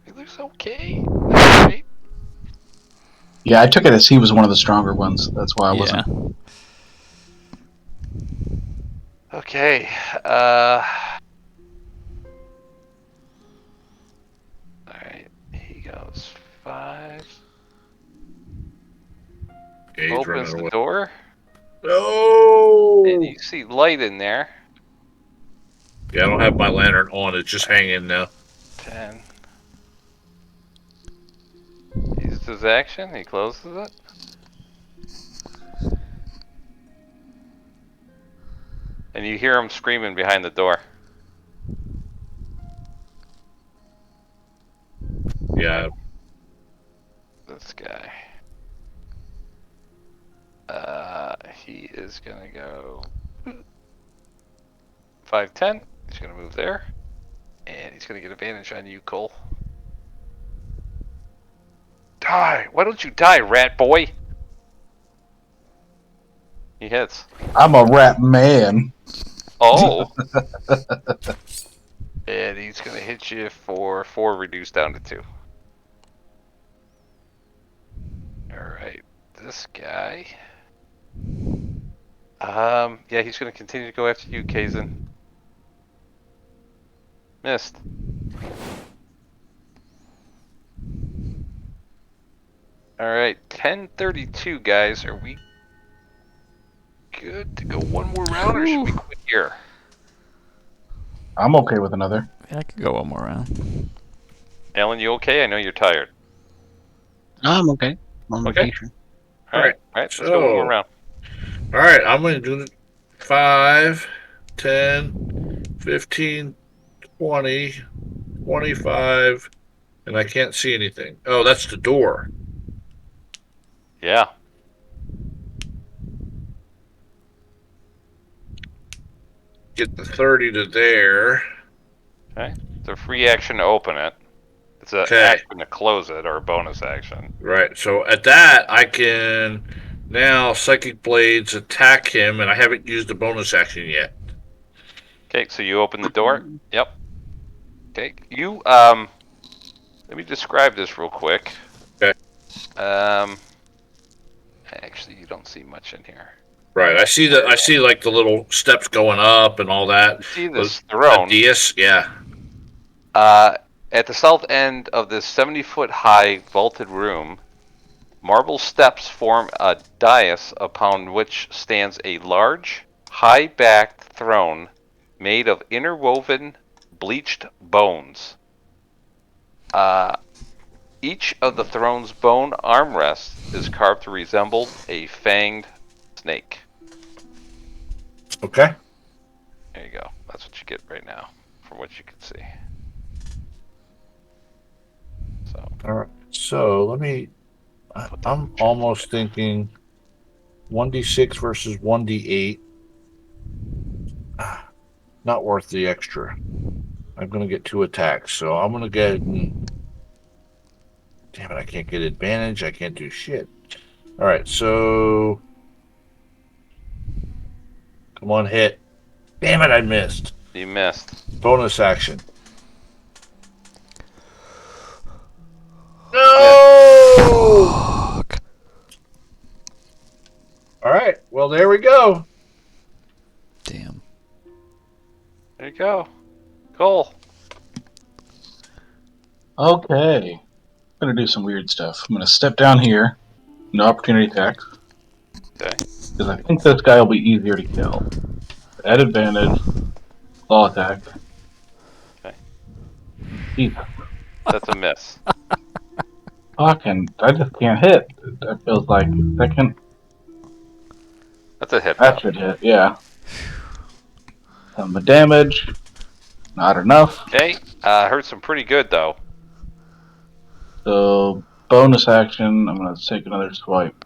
He looks okay. Right? Yeah, I took it as he was one of the stronger ones. That's why I wasn't. Okay. Alright. He goes 5. Yeah, Opens the door. No! And you see light in there. Yeah, I don't have my lantern on. It's just hanging now. 10. Uses his action. He closes it. And you hear him screaming behind the door. Yeah. This guy. He is gonna go 5'10". He's gonna move there. And he's gonna get advantage on you, Cole. Die! Why don't you die, rat boy? He hits. I'm a rat man. Oh! And he's gonna hit you for 4 reduced down to 2. Alright, this guy. Yeah, he's gonna continue to go after you, Kayzen. Missed. Alright, 10:32, guys. Are we good to go one more round, or should we quit here? I'm okay with another. Yeah, I could go one more round. Alan, you okay? I know you're tired. I'm okay. I'm on Okay. vacation. Alright, let's go one more round. Alright, I'm going to do 5, 10, 15, 20, 25, and I can't see anything. Oh, that's the door. Yeah. Get the 30 to there. Okay. It's a free action to open it. It's an action to close it, or a bonus action. Right, so at that, I can now Psychic Blades attack him, and I haven't used the bonus action yet. Okay, so you open the door. Yep. Okay, you, let me describe this real quick. Okay. Actually, you don't see much in here. Right, I see like the little steps going up and all that. You see this throne. Dais, yeah. At the south end of this 70-foot high vaulted room, marble steps form a dais upon which stands a large, high-backed throne made of interwoven, bleached bones. Each of the throne's bone armrests is carved to resemble a fanged snake. Okay. There you go. That's what you get right now, from what you can see. So. All right. So let me. I'm almost thinking 1d6 versus 1d8. Not worth the extra. I'm going to get 2 attacks, so I'm going to get... Damn it, I can't get advantage. I can't do shit. All right, so... Come on, hit. Damn it, I missed. You missed. Bonus action. No! Fuck. All right, well, there we go. Damn. There you go. Cole. Okay. I'm gonna do some weird stuff. I'm gonna step down here. No opportunity attacks. Okay. Because I think this guy will be easier to kill. At advantage. Claw attack. Okay. Jesus. That's a miss. Fucking, I just can't hit. That feels like second. That's a hit. That Though. should hit, yeah. Some the damage. Not enough. Okay. Hurts him pretty good though. So, bonus action, I'm gonna take another swipe.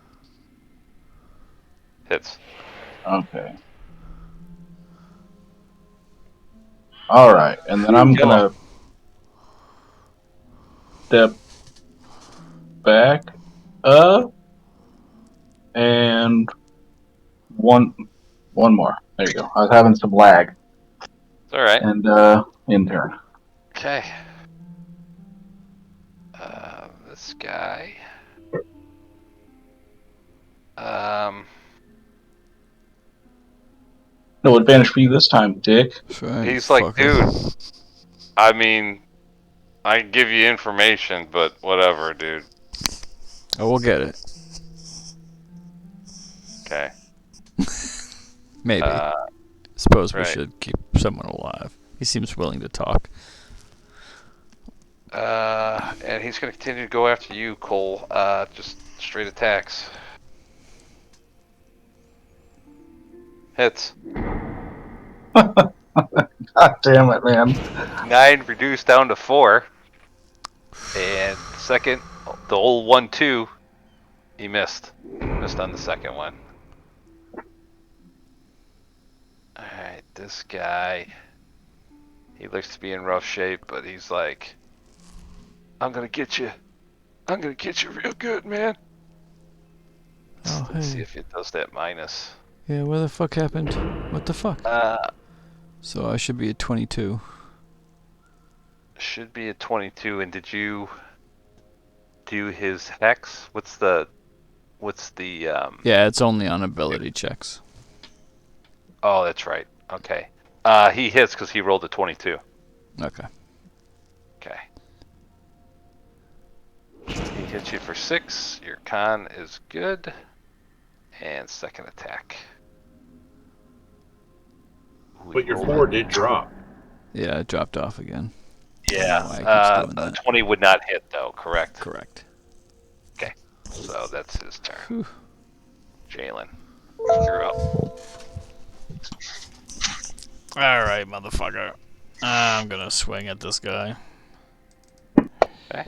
Hits. Okay. Alright, and then I'm gonna step back up and one more. There you go. I was having some lag. It's all right. And in turn. Okay. This guy. No advantage for you this time, Dick. Right, He's like, fucker. dude. I mean, I can give you information, but whatever, dude. Oh, we'll get it. Okay. Maybe. Suppose we right. should keep someone alive. He seems willing to talk. And he's going to continue to go after you, Cole. Just straight attacks. Hits. God damn it, man. 9 reduced down to 4. And second, the old 1-2, he missed. Missed on the second one. Alright, this guy, he looks to be in rough shape, but he's like, I'm gonna get you. I'm gonna get you real good, man. Let's see hey. if it does that minus. Yeah, where the fuck happened? What the fuck? So I should be at 22. Should be a 22. And did you do his hex? What's the Yeah, it's only on ability checks. Oh, that's right. Okay. He hits because he rolled a 22. Okay. Okay. He hits you for 6. Your con is good. And second attack. Ooh, But he your rolled 4 did drop. Yeah, it dropped off again. Yeah. Why it keeps doing A that. 20 would not hit though, correct? Correct. Okay. So that's his turn. Whew. Jalen, you're up. Alright, motherfucker. I'm gonna swing at this guy. Okay.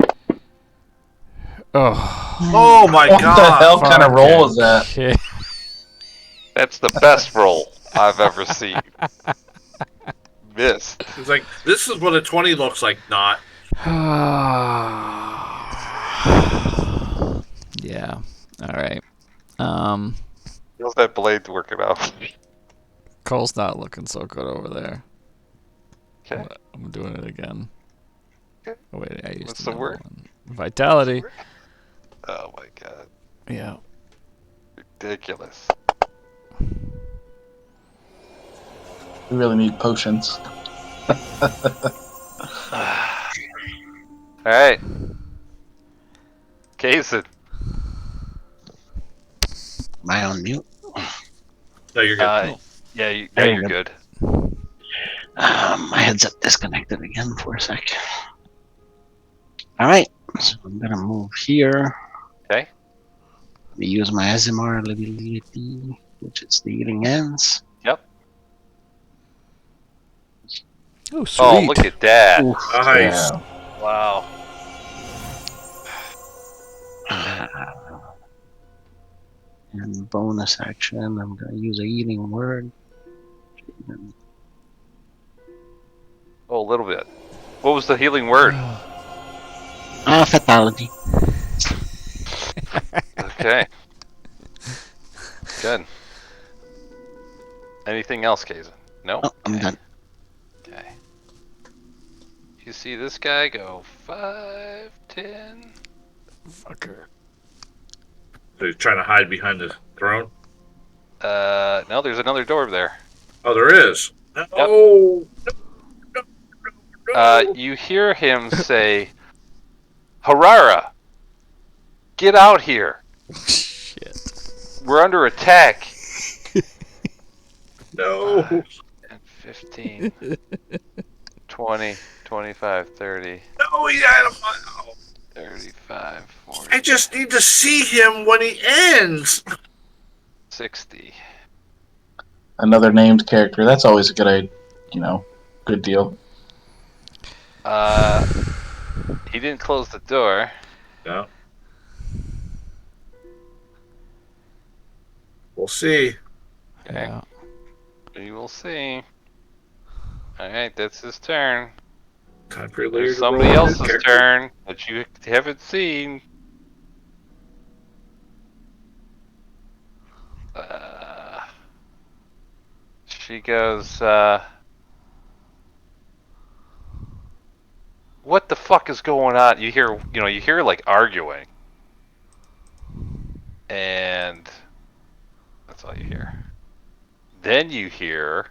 Oh. Oh my What god! the hell kind of roll is that? Okay. That's the best roll I've ever seen. Missed. It's like, this is what a 20 looks like, not. Yeah. Alright. Feels that blade working out. Cole's not looking so good over there. Okay. I'm doing it again. Okay. Oh, wait, I used What's the another word? one. Vitality. Oh my god. Yeah. Ridiculous. We really need potions. Alright. Kayzen. Am I on mute? No, you're good. Yeah, you're good. My headset disconnected again for a sec. Alright, so I'm gonna move here. Okay. Let me use my SMR ability, which is the Eating Ends. Yep. Oh, sweet. Oh, look at that. Oof. Nice. Yeah. Wow. And bonus action, I'm gonna use a Eating Word. Oh, a little bit. What was the healing word? Fatality. Okay. Good. Anything else, Kayzen? No? Oh, I'm done. Okay. You see this guy go 5, 10. Fucker. So he's trying to hide behind the throne. No, there's another door over there. Oh, there is. Oh. No. You hear him say, Harara, get out here. Shit. We're under attack. No. 5, 10, 15, 20, 25, 30, No, he had a. 35, 40, I just need to see him when he ends. 60. Another named character. That's always a good, good deal. He didn't close the door. No. We'll see. Okay. Yeah. We will see. Alright, that's his turn. Time for Elearr There's to somebody roll else's character. turn that you haven't seen. She goes, what the fuck is going on? You hear like arguing. And that's all you hear. Then you hear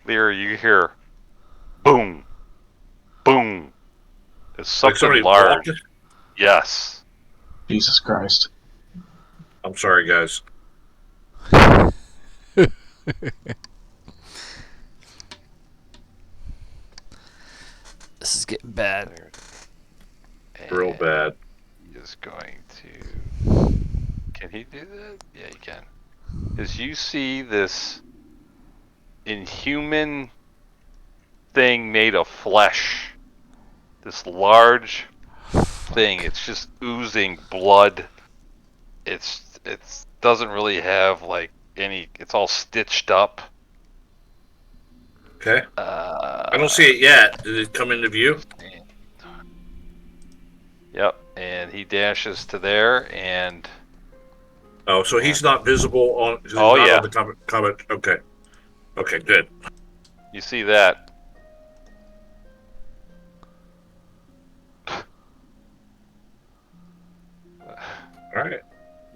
you hear boom, boom. It's something somebody large. walked? Yes. Jesus Christ. I'm sorry, guys. This is getting bad. Real bad. He is going to. Can he do that? Yeah, he can. As you see this inhuman thing made of flesh, this large thing, it's just oozing blood. It doesn't really have like any. It's all stitched up. Okay. I don't see it yet. Did it come into view? Yep, and he dashes to there, and Oh, so he's not visible on. He's Oh, not yeah. on the comment. Okay. Okay, good. you see that. All right.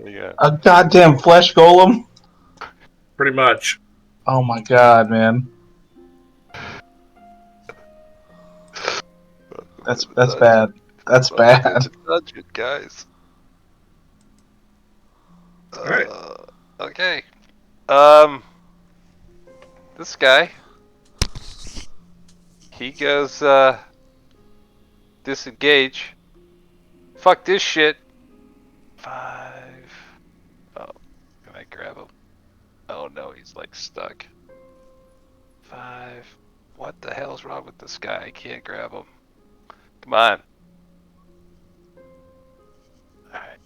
Yeah. A goddamn flesh golem? Pretty much. Oh my god, man. That's bad. That's bad. Dungeon, guys. All right. Okay. This guy. He goes, disengage. Fuck this shit. 5. Oh, can I grab him? Oh no, he's like stuck. 5. What the hell's wrong with this guy? I can't grab him. Come on. Alright.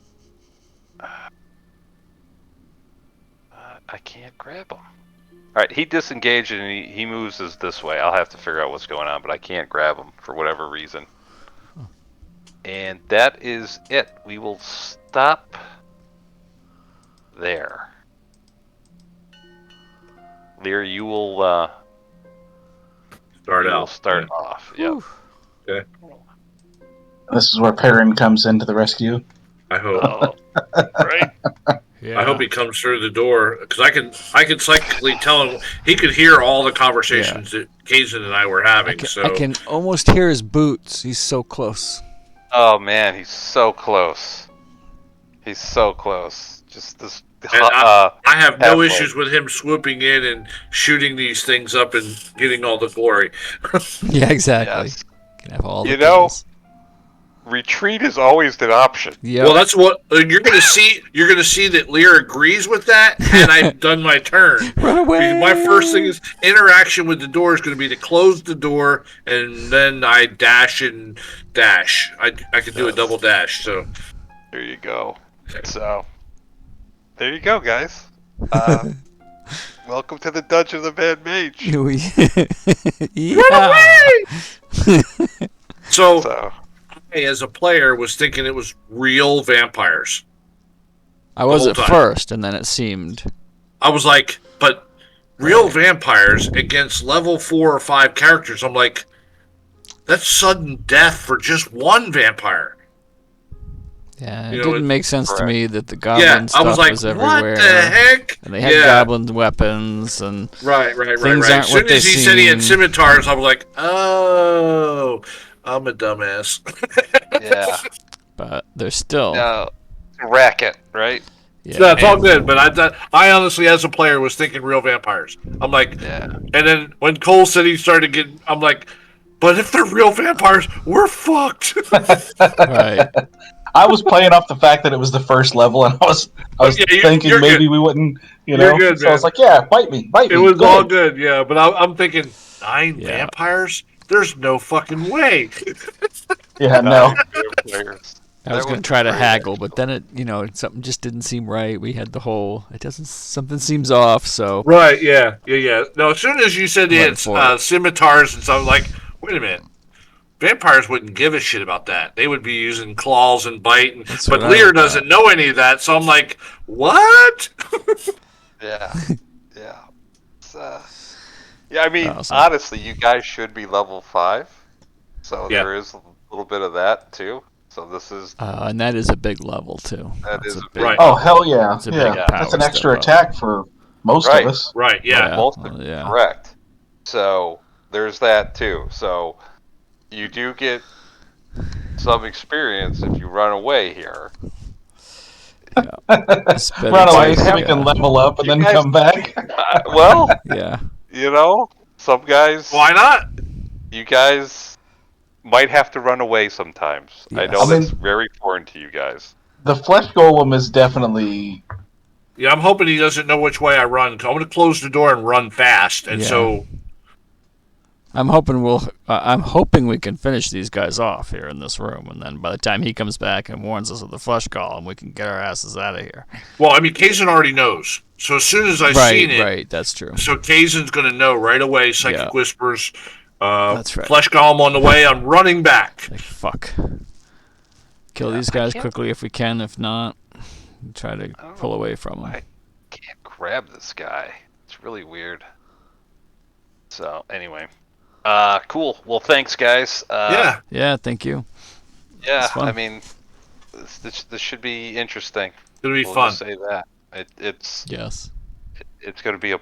I can't grab him. Alright, he disengaged and he moves us this way. I'll have to figure out what's going on, but I can't grab him for whatever reason. And that is it. We will stop there. Lear, you will Start you will out. start off. Yep. Okay. This is where Perrin comes into the rescue. I hope. Oh, right. Yeah. I hope he comes through the door because I can psychically tell him he could hear all the conversations that Kayzen and I were having. I can almost hear his boots. He's so close. Oh man, he's so close. He's so close. Just this. And I have no halfway. issues with him swooping in and shooting these things up and getting all the glory. Yeah, exactly. Yes. Can have all the You know- kills. Retreat is always an option. Yeah. Well, that's what you're going to see. You're going to see that Lear agrees with that, and I've done my turn. Run away. My first thing is interaction with the door is going to be to close the door, and then I dash and dash. I could do a double dash. So There you go. So, there you go, guys. Welcome to the dungeon of the Mad Mage. Yeah. So, I, as a player, was thinking it was real vampires. I was whole at time. first, and then it seemed. I was like, but real vampires against level 4 or 5 characters. I'm like, that's sudden death for just one vampire. Yeah, You it know, didn't make sense to correct. me that the goblin Yeah, I stuff was like, everywhere. what the heck? And they had Yeah. goblin weapons, and Right. Things aren't As what soon they as he said he had seem. scimitars, I was like, oh, I'm a dumbass. Yeah. but they're still. No. Racket, right? Yeah. No, it's all good, but I honestly, as a player, was thinking real vampires. I'm like, Yeah. and then when Cole said he started getting, I'm like, but if they're real vampires, we're fucked. Right. I was playing off the fact that it was the first level, and I was Yeah, thinking you're maybe good. we wouldn't, you You're know. good, so I was man. like, yeah, bite me. It was Go all ahead. good, yeah. But I'm thinking 9 Yeah. vampires? There's no fucking way. Yeah, no. Vampires. I was That going would to try be to great, haggle, but then something just didn't seem right. We had the whole, something seems off, so. Right, yeah. No, as soon as you said they Went had for it. scimitars and stuff, I'm like, wait a minute. Vampires wouldn't give a shit about that. They would be using claws and bite, That's but what I Lear thought. doesn't know any of that, so I'm like, what? Yeah. Yeah, I mean, Awesome. honestly, you guys should be level 5. So Yeah. there is a little bit of that, too. So this is... And that is a big level, too. That That's is a a big. Right. Oh, hell yeah. It's a Yeah. big That's an power extra step up. attack for most Right. of us. Right, yeah. Most Well, of yeah. correct. So there's that, too. So you do get some experience if you run away here. It's better Run to- away so we yeah. can level up and You then guys- come back. Well, Yeah. you know, some guys... Why not? You guys might have to run away sometimes. I Yes. know I mean- that's very foreign to you guys. The flesh golem is definitely. Yeah, I'm hoping he doesn't know which way I run. I'm going to close the door and run fast, and Yeah. so... I'm hoping we can finish these guys off here in this room, and then by the time he comes back and warns us of the flesh golem, we can get our asses out of here. Well, I mean, Kayzen already knows. So as soon as I seen it, Right, that's true. so Kayzen's going to know right away. Psychic Yeah. Whispers, That's right. Flesh Golem on the way. I'm running back. Like, fuck. Kill Yeah, these I guys can't- quickly if we can. If not, try to don't pull know away from them. I can't grab this guy. It's really weird. So anyway, cool. Well, thanks, guys. Yeah. Yeah, thank you. Yeah. it's fun. I mean, this should be interesting. It'll be We'll fun. just say that it's Yes. going to be a